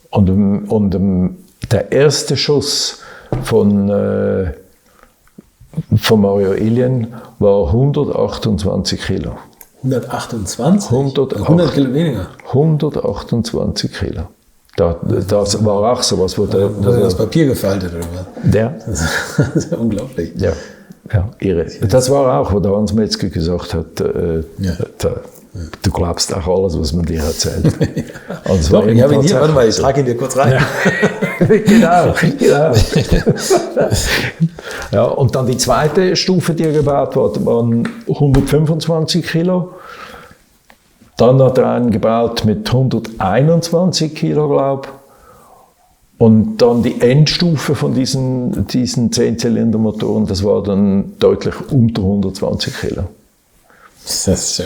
und der erste Schuss von Mario Ilien war 128 Kilo. 128? 100 Kilo weniger? 128 Kilo. Das war auch sowas, wo der... Hat er das Papier gefaltet oder was? Das ist ja unglaublich. Ja, irre. Das war auch, wo der Hans Metzger gesagt hat, du glaubst auch alles, was man dir erzählt. Also doch, ich habe ihn hier, warte mal, ich trage ihn dir kurz rein. Ja. genau. Ja, und dann die zweite Stufe, die er gebaut hat, waren 125 Kilo. Dann hat er einen gebaut mit 121 Kilo, glaube ich. Und dann die Endstufe von diesen 10-Zylinder-Motoren, das war dann deutlich unter 120 Kilo. Das ist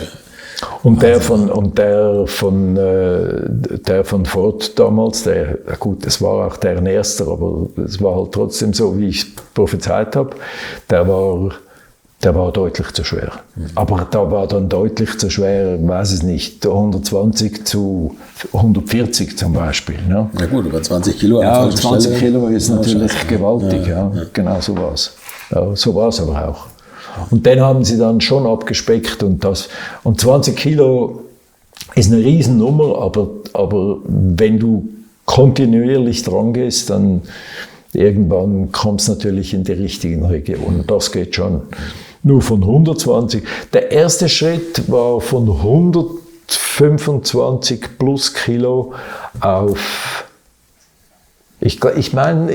und der von Ford damals, das war auch deren erster, aber es war halt trotzdem so, wie ich prophezeit habe, der war deutlich zu schwer. Aber da war dann deutlich zu schwer, ich weiß es nicht, 120 zu 140 zum Beispiel. Ne? Na gut, über 20 Kilo. Ja, 20 Kilo ist natürlich gewaltig, ja. Genau so war es. Ja, so war es aber auch. Und den haben sie dann schon abgespeckt und 20 Kilo ist eine Riesennummer, aber wenn du kontinuierlich dran gehst, dann irgendwann kommst du natürlich in die richtigen Regionen. Das geht schon. Nur von 120. Der erste Schritt war von 125 plus Kilo auf... Ich meine,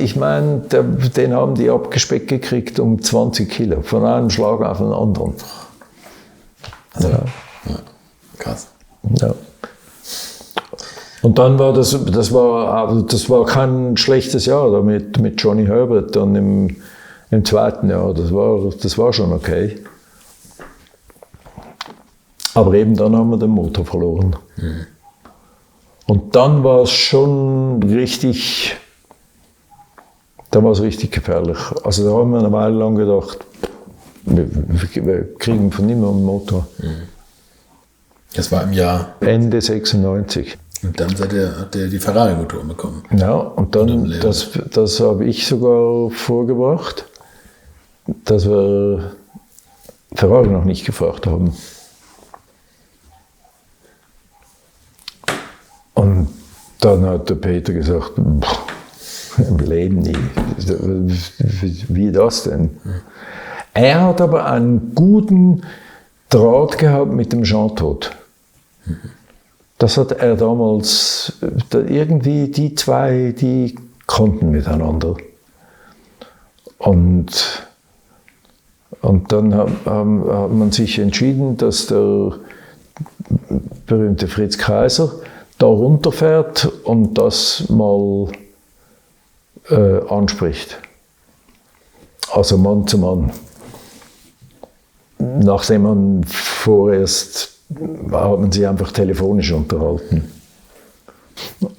den haben die abgespeckt gekriegt um 20 Kilo, von einem Schlag auf den anderen. Ja. Krass. Ja. Und dann war das war kein schlechtes Jahr mit Johnny Herbert dann im zweiten Jahr. Das war schon okay. Aber eben dann haben wir den Motor verloren. Und dann war es schon richtig... Da war es richtig gefährlich. Also da haben wir eine Weile lang gedacht, wir kriegen von niemandem einen Motor. Das war im Jahr? Ende 96. Und dann habt ihr die Ferrari-Motoren bekommen? Ja, und dann, das habe ich sogar vorgebracht, dass wir Ferrari noch nicht gefragt haben. Und dann hat der Peter gesagt, im Leben nie. Wie das denn? Er hat aber einen guten Draht gehabt mit dem Jean Todt. Das hat er damals, irgendwie die zwei, die konnten miteinander. Und dann hat man sich entschieden, dass der berühmte Fritz Kaiser da runterfährt und das mal anspricht. Also Mann zu Mann. Nachdem man vorerst hat man sich einfach telefonisch unterhalten.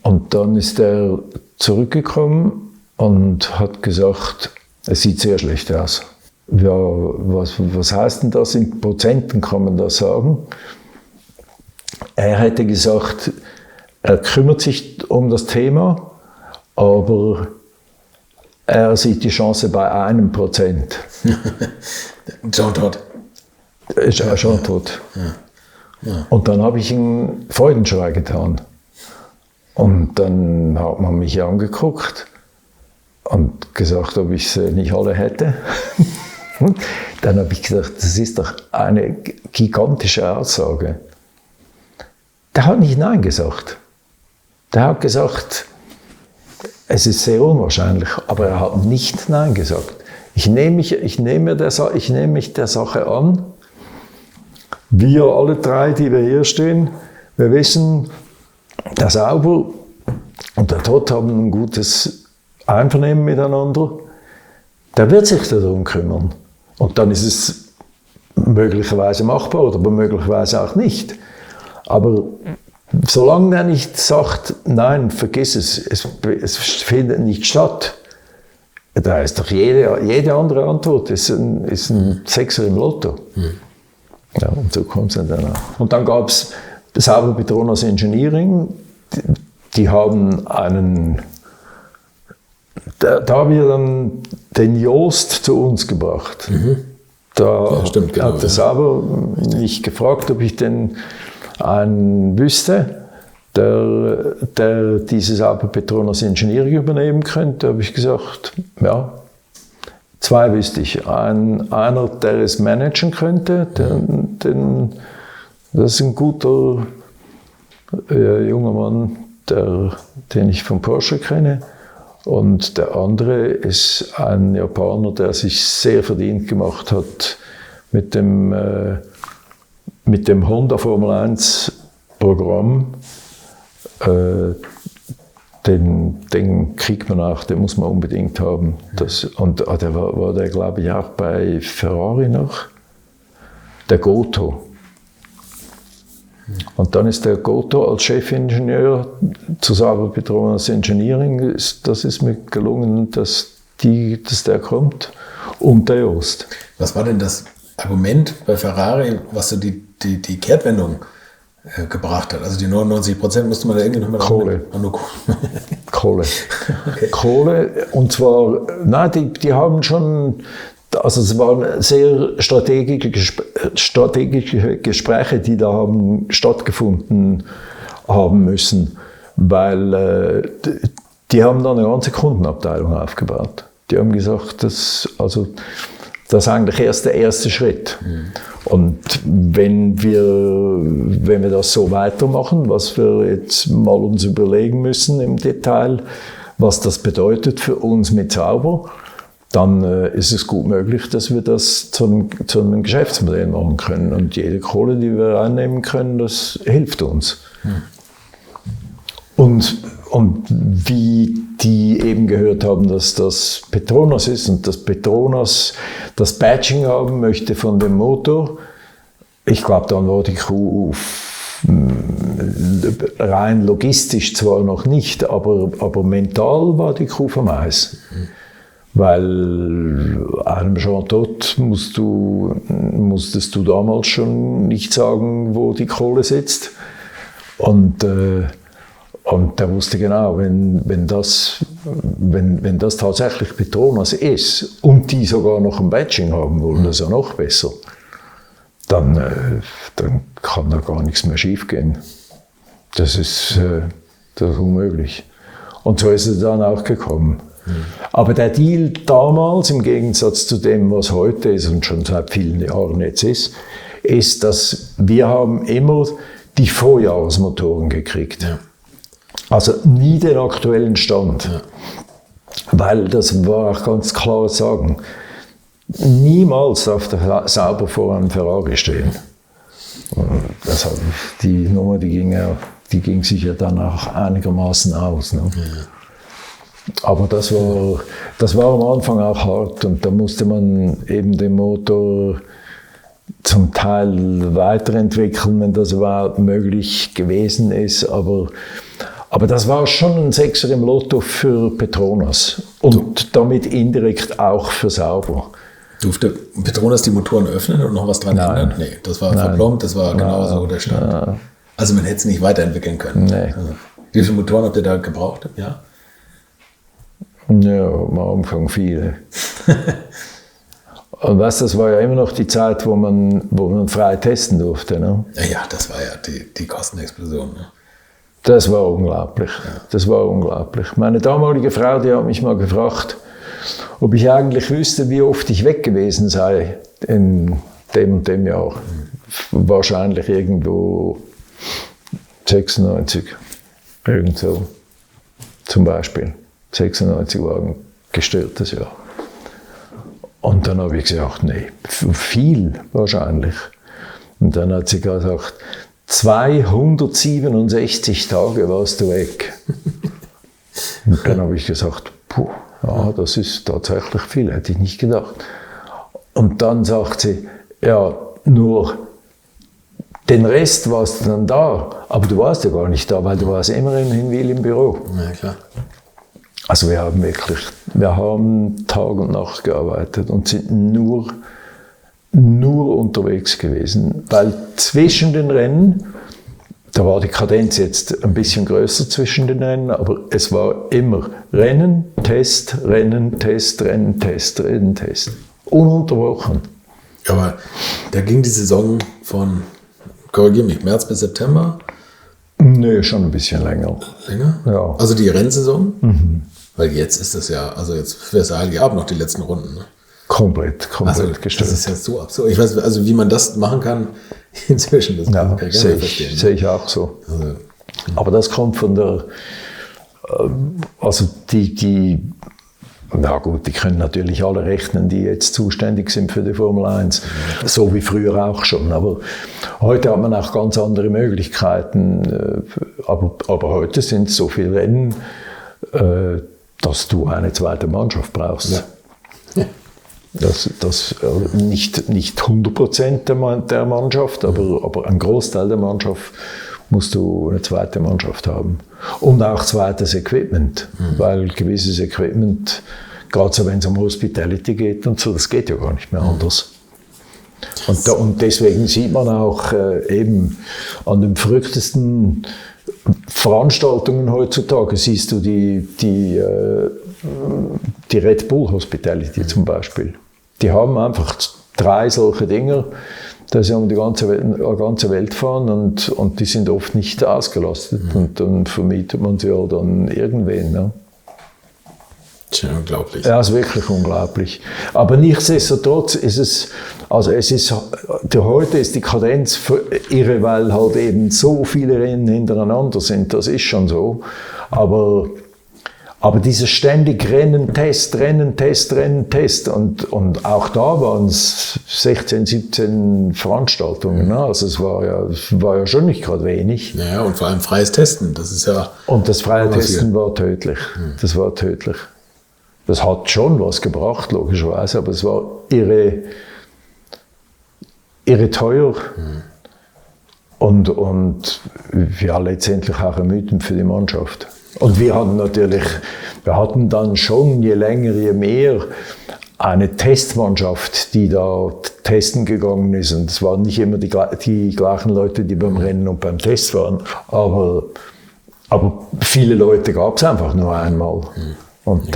Und dann ist der zurückgekommen und hat gesagt, es sieht sehr schlecht aus. Ja, was heißt denn das? In Prozenten kann man das sagen. Er hätte gesagt, er kümmert sich um das Thema, aber er sieht die Chance bei 1%. John Todt. Ist auch schon tot. Ja. Und dann habe ich einen Freudenschrei getan. Und dann hat man mich angeguckt und gesagt, ob ich sie nicht alle hätte. Dann habe ich gesagt, das ist doch eine gigantische Aussage. Der hat nicht Nein gesagt. Der hat gesagt, es ist sehr unwahrscheinlich, aber er hat nicht Nein gesagt. Ich nehme mich der Sache an. Wir alle drei, die wir hier stehen, wir wissen, der Sauber und der Todt haben ein gutes Einvernehmen miteinander. Der wird sich darum kümmern. Und dann ist es möglicherweise machbar oder möglicherweise auch nicht. Aber solange er nicht sagt, nein, vergiss es findet nicht statt, da ist doch jede andere Antwort ist ein Sechser im Lotto. Ja, und so kommt es dann auch. Und dann gab es Sauber Petronas Engineering, die haben da haben wir dann den Joost zu uns gebracht. Da ja, stimmt, genau, hat der Sauber mich gefragt, ob ich denn einen wüsste, der dieses Sauber Petronas Engineering übernehmen könnte. Da habe ich gesagt, ja, 2 wüsste ich. Einer, der es managen könnte, das ist ein guter junger Mann, den ich von Porsche kenne. Und der andere ist ein Japaner, der sich sehr verdient gemacht hat mit dem Honda Formel 1 Programm. Den kriegt man auch, den muss man unbedingt haben. Der war der, glaube ich, auch bei Ferrari noch. Der Goto. Und dann ist der Goto als Chefingenieur zu Sauber Petronas Engineering, das ist mir gelungen, dass der kommt, und der Joost. Was war denn das Argument bei Ferrari, was so die Kehrtwendung gebracht hat? Also die 99% musste man da irgendwie nochmal... Kohle. Kohle. Okay. Kohle, und zwar, nein, die haben schon... Also es waren sehr strategische Gespräche, die da haben stattgefunden haben müssen, weil die haben dann eine ganze Kundenabteilung aufgebaut. Die haben gesagt, das ist eigentlich erst der erste Schritt. Und wenn wir das so weitermachen, was wir jetzt mal uns überlegen müssen im Detail, was das bedeutet für uns mit Sauber, dann ist es gut möglich, dass wir das zu einem Geschäftsmodell machen können. Und jede Kohle, die wir einnehmen können, das hilft uns. Und wie die eben gehört haben, dass das Petronas ist und dass Petronas das Badging haben möchte von dem Motor, ich glaube, dann war die Kuh rein logistisch zwar noch nicht, aber mental war die Kuh vom Eis. Weil einem Jean Todt musstest du damals schon nicht sagen, wo die Kohle sitzt. Und der wusste genau, wenn das tatsächlich Petronas ist und die sogar noch ein Badging haben wollen, das ist ja noch besser, dann kann da gar nichts mehr schiefgehen. Das ist unmöglich. Und so ist es dann auch gekommen. Aber der Deal damals, im Gegensatz zu dem, was heute ist und schon seit vielen Jahren jetzt ist, dass wir haben immer die Vorjahresmotoren gekriegt. Ja. Also nie den aktuellen Stand. Ja. Weil das war auch ganz klar sagen, niemals darf der Sauber vor einem Ferrari stehen. Die Nummer, die ging sich ja dann auch einigermaßen aus. Ne? Ja. Aber das war am Anfang auch hart, und da musste man eben den Motor zum Teil weiterentwickeln, wenn das überhaupt möglich gewesen ist. Aber Aber das war schon ein Sechser im Lotto für Petronas und damit indirekt auch für Sauber. Durfte Petronas die Motoren öffnen und noch was dran ändern? Nee, das war verplombt, das war genauso der Stand. Ja. Also man hätte es nicht weiterentwickeln können. Nee. Also, wie viele Motoren habt ihr da gebraucht? Ja, am Anfang viele. Und weißt, das war ja immer noch die Zeit, wo man frei testen durfte. Ne? Ja, das war ja die Kostenexplosion. Ne? Das war unglaublich. Ja. Das war unglaublich. Meine damalige Frau, die hat mich mal gefragt, ob ich eigentlich wüsste, wie oft ich weg gewesen sei in dem und dem Jahr. Wahrscheinlich irgendwo 96, irgend so zum Beispiel. 96 war ein gestörtes Jahr. Und dann habe ich gesagt, nee, viel wahrscheinlich. Und dann hat sie gesagt, 267 Tage warst du weg. Und dann habe ich gesagt, puh, ja, das ist tatsächlich viel, hätte ich nicht gedacht. Und dann sagt sie, ja, nur den Rest warst du dann da, aber du warst ja gar nicht da, weil du warst immer in Hinwil im Büro. Ja, klar. Also wir haben Tag und Nacht gearbeitet und sind nur unterwegs gewesen, weil zwischen den Rennen, da war die Kadenz jetzt ein bisschen größer zwischen den Rennen, aber es war immer Rennen, Test, Rennen, Test, Rennen, Test, Rennen, Test. Ununterbrochen. Aber da ging die Saison von, korrigiere mich, März bis September? Nee, schon ein bisschen länger. Länger? Ja. Also die Rennsaison? Mhm. Weil jetzt ist das ja, also jetzt für das Heilige Abend noch die letzten Runden. Ne? Komplett also, gestört. Das ist ja so absurd. Ich weiß, also wie man das machen kann inzwischen, das kann ich gar nicht verstehen. Sehe ich auch so. Also, aber das kommt von der, also na gut, die können natürlich alle rechnen, die jetzt zuständig sind für die Formel 1, so wie früher auch schon. Aber heute hat man auch ganz andere Möglichkeiten. Aber heute sind so viele Rennen, dass du eine zweite Mannschaft brauchst. Ja. Ja. Das nicht 100% der Mannschaft, aber ein Großteil der Mannschaft musst du eine zweite Mannschaft haben. Und auch zweites Equipment, weil gewisses Equipment, gerade so wenn es um Hospitality geht und so, das geht ja gar nicht mehr anders. Und deswegen sieht man auch eben an den verrücktesten Veranstaltungen heutzutage, siehst du die Red Bull Hospitality zum Beispiel. Die haben einfach 3 solche Dinger, dass sie um die ganze Welt fahren und die sind oft nicht ausgelastet. Und dann vermietet man sie halt an irgendwen. Ne? Das ist unglaublich. Ja, es ist wirklich unglaublich. Aber nichtsdestotrotz ist es, heute ist die Kadenz irre, weil halt eben so viele Rennen hintereinander sind. Das ist schon so. Aber dieses ständig Rennen, Test, Rennen, Test, Rennen, Test. Und auch da waren es 16, 17 Veranstaltungen. Ne? Also es war ja schon nicht gerade wenig. Ja, und vor allem freies Testen. Das ist ja. Und das freie Testen war tödlich. Das war tödlich. Das hat schon was gebracht, logischerweise, aber es war irre teuer und ja, letztendlich auch ermüdend für die Mannschaft. Und wir hatten dann schon, je länger, je mehr, eine Testmannschaft, die da testen gegangen ist. Und es waren nicht immer die gleichen Leute, die beim Rennen und beim Test waren, aber viele Leute gab es einfach nur einmal. Und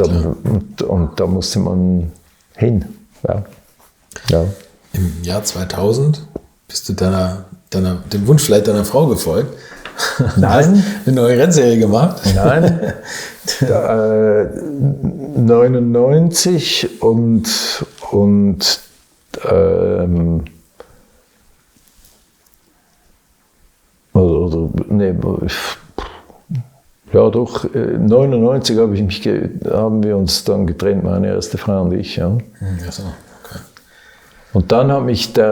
da musste man hin. Ja. Ja. Im Jahr 2000 bist du dem Wunsch vielleicht deiner Frau gefolgt. Nein. Eine neue Rennserie gemacht? Nein. 99 ja doch, 99 haben wir uns dann getrennt, meine erste Frau und ich. Ja. Ja, so. Okay. Und dann hat mich das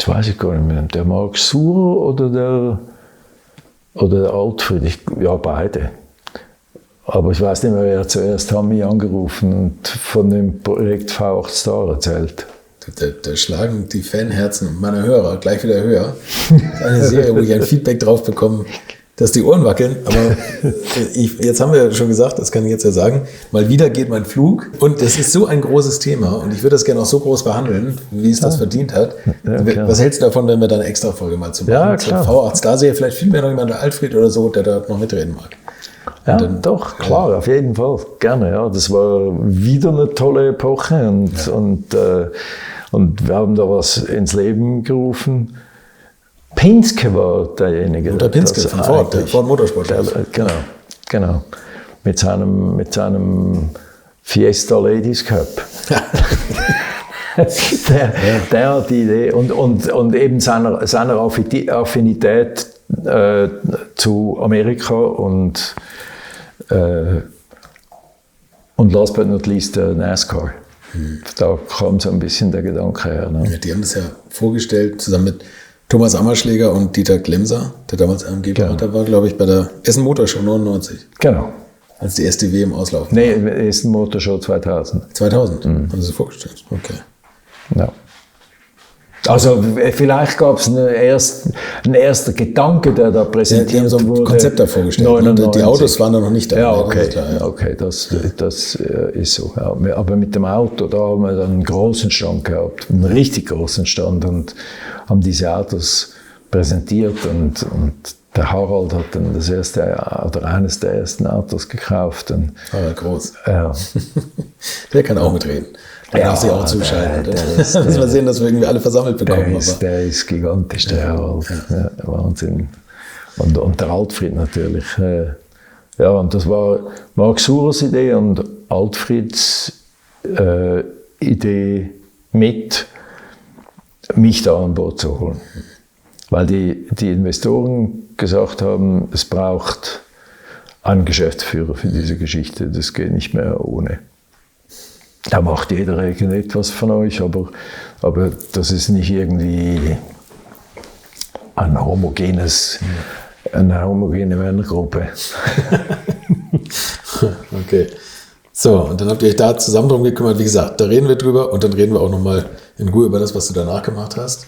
weiß ich gar nicht mehr, der Marc Surer oder der Altfried, ja beide. Aber ich weiß nicht mehr, wer zuerst, haben mich angerufen und von dem Projekt V8 Star erzählt. Da schlagen die Fanherzen meiner Hörer gleich wieder höher. Das ist eine Serie, wo ich ein Feedback drauf bekomme, dass die Ohren wackeln. Aber jetzt haben wir ja schon gesagt, das kann ich jetzt ja sagen, mal wieder geht mein Flug. Und das ist so ein großes Thema und ich würde das gerne auch so groß behandeln, wie es das verdient hat. Ja, was hältst du davon, wenn wir da eine extra Folge mal zu machen? Ja, klar. V8 Starserie, vielleicht fiel mir noch jemand, der Alfred oder so, der da noch mitreden mag. Ja, dann, doch, klar, auf jeden Fall. Gerne, ja. Das war wieder eine tolle Epoche und wir haben da was ins Leben gerufen. Penske war derjenige. Unter Penske von Ford, der Ford Motorsport. Genau. Mit seinem Fiesta Ladies Cup. der hat die Idee und eben seiner Affinität zu Amerika und last but not least NASCAR. Da kam so ein bisschen der Gedanke her. Ne? Ja, die haben das ja vorgestellt, zusammen mit Thomas Ammerschläger und Dieter Glemser, der damals AMG-Berater war, glaube ich, bei der Essen Motorshow 99. Genau. Als die SDW im Auslauf war. Nee, Essen Motorshow 2000. 2000? Haben Sie vorgestellt? Okay. Ja. Also vielleicht gab es einen ersten Gedanke, der da präsentiert die haben so ein wurde. Konzept da vorgestellt. 99. Die Autos waren da noch nicht da. Ja, okay, das ist klar, ja. Okay, das ist so. Ja. Aber mit dem Auto, da haben wir dann einen großen Stand gehabt, einen richtig großen Stand und haben diese Autos präsentiert und der Harald hat dann das erste oder eines der ersten Autos gekauft. Und, Harald Groß. Ja. Der kann auch mitreden. Der darf sich auch zuschalten. Müssen wir sehen, dass wir irgendwie alle versammelt bekommen. Der ist gigantisch, der Harald. Ja, Wahnsinn. Und der Altfried natürlich. Ja, und das war Mark Surers Idee und Altfrieds Idee mit, mich da an Bord zu holen. Weil die Investoren gesagt haben, es braucht einen Geschäftsführer für diese Geschichte, das geht nicht mehr ohne. Da macht jeder irgendetwas von euch, aber das ist nicht irgendwie eine homogene Männergruppe. Okay. So, und dann habt ihr euch da zusammen drum gekümmert. Wie gesagt, da reden wir drüber und dann reden wir auch nochmal in Ruhe über das, was du danach gemacht hast.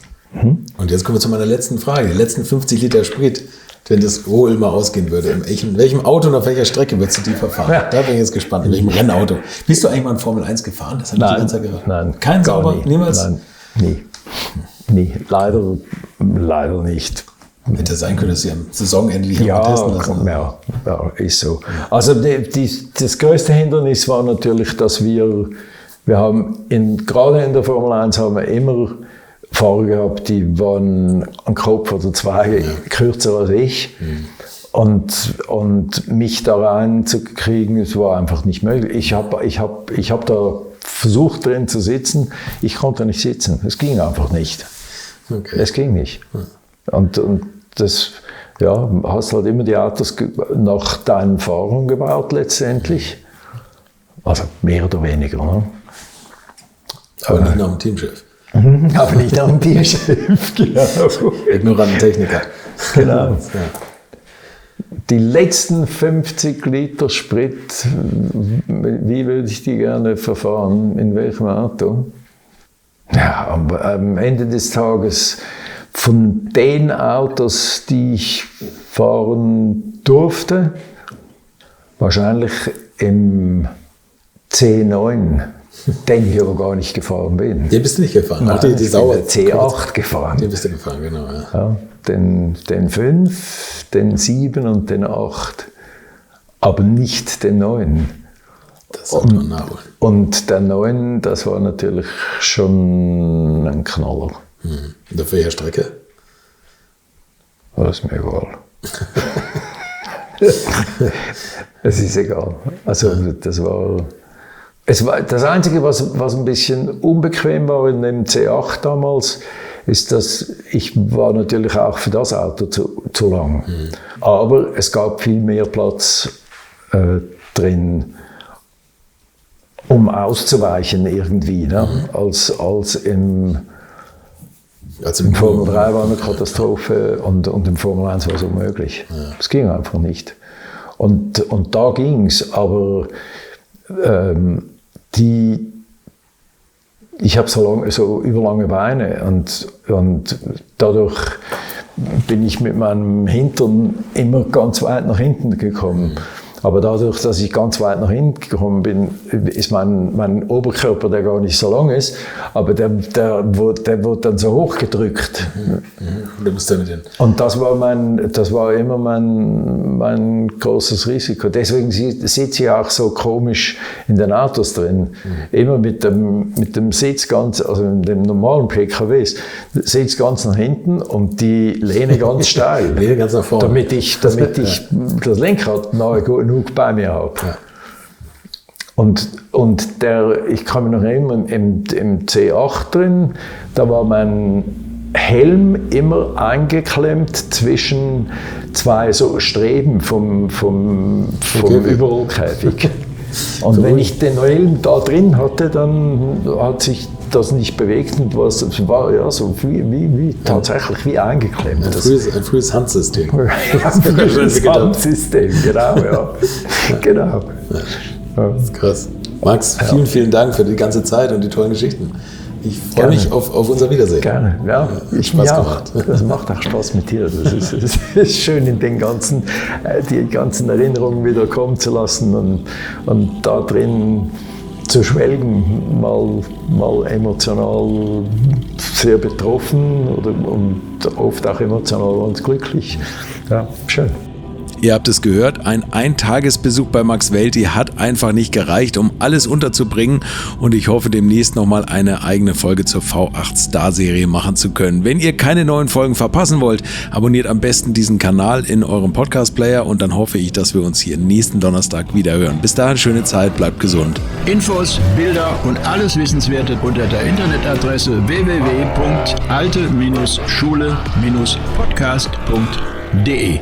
Und jetzt kommen wir zu meiner letzten Frage. Die letzten 50 Liter Sprit, wenn das Rohöl mal ausgehen würde, in welchem Auto und auf welcher Strecke würdest du die verfahren? Ja. Da bin ich jetzt gespannt. In welchem Rennauto? Bist du eigentlich mal in Formel 1 gefahren? Das hat die ganze Zeit gehört. Nein. Kein Sauber? Niemals? Nein, nie. Leider nicht. Hätte sein können, dass sie am Saisonende testen lassen. Ja, ist so. Also das größte Hindernis war natürlich, dass wir haben gerade in der Formel 1 haben wir immer Fahrer gehabt, die waren einen Kopf oder zwei kürzer als ich. Und mich da reinzukriegen, es war einfach nicht möglich. Ich hab da versucht drin zu sitzen, ich konnte nicht sitzen. Es ging einfach nicht. Okay. Es ging nicht. Und das, hast halt immer die Autos nach deinen Fahrern gebaut letztendlich. Also mehr oder weniger. Ne? Aber nicht nach dem Teamchef. Aber nicht nach dem Teamchef, genau. Ignoranten Techniker. Genau. Ja. Die letzten 50 Liter Sprit, wie würde ich die gerne verfahren? In welchem Auto? Ja, am Ende des Tages von den Autos, die ich fahren durfte, wahrscheinlich im C9, den ich aber gar nicht gefahren bin. Den bist du nicht gefahren? Nein, auch die Sauer C8 gefahren. Den bist du gefahren, genau. Ja. Den 5, den 7 und den 8, aber nicht den 9. Das sollte man nachholen. Und der 9, das war natürlich schon ein Knaller. Und auf welcher Strecke? Das ist mir egal. Es ist egal. Also das war das Einzige, was ein bisschen unbequem war in dem C8 damals, ist, dass ich war natürlich auch für das Auto zu lang. Aber es gab viel mehr Platz drin, um auszuweichen irgendwie, ne? als im Formel 3 war eine Katastrophe und im Formel 1 war es unmöglich. Es ging einfach nicht. Und da ging es, aber die ich habe so überlange Beine und dadurch bin ich mit meinem Hintern immer ganz weit nach hinten gekommen. Aber dadurch, dass ich ganz weit nach hinten gekommen bin, ist mein Oberkörper, der gar nicht so lang ist, aber der wird dann so hochgedrückt. Du musst damit hin. Und das war immer mein großes Risiko. Deswegen sitze ich auch so komisch in den Autos drin. Immer mit dem Sitz ganz, also in den normalen PKWs, Sitz ganz nach hinten und die Lehne ganz steil. Lehne ganz nach vorne. Damit ich das Lenkrad nahe genug bei mir habe. Ja. Und ich kann mich noch erinnern, im C8 drin, da war mein Helm immer eingeklemmt zwischen zwei so Streben vom Überrollkäfig. Und wenn ich den Helm da drin hatte, dann hat sich das nicht bewegt und es war ja so wie tatsächlich wie eingeklemmt. Ein frühes Handsystem. Ein frühes Handsystem, genau, ja. Genau. Ja. Das ist krass. Max, vielen Dank für die ganze Zeit und die tollen Geschichten. Ich freue mich auf unser Wiedersehen. Gerne, ja. Ich mir auch. Das macht auch Spaß mit dir. Das ist schön, in die ganzen Erinnerungen wieder kommen zu lassen und da drin zu schwelgen, mal emotional sehr betroffen und oft auch emotional ganz glücklich. Ja, schön. Ihr habt es gehört, ein Eintagesbesuch bei Max Welti hat einfach nicht gereicht, um alles unterzubringen und ich hoffe demnächst nochmal eine eigene Folge zur V8 Star Serie machen zu können. Wenn ihr keine neuen Folgen verpassen wollt, abonniert am besten diesen Kanal in eurem Podcast-Player und dann hoffe ich, dass wir uns hier nächsten Donnerstag wieder hören. Bis dahin, schöne Zeit, bleibt gesund. Infos, Bilder und alles Wissenswerte unter der Internetadresse www.alte-schule-podcast.de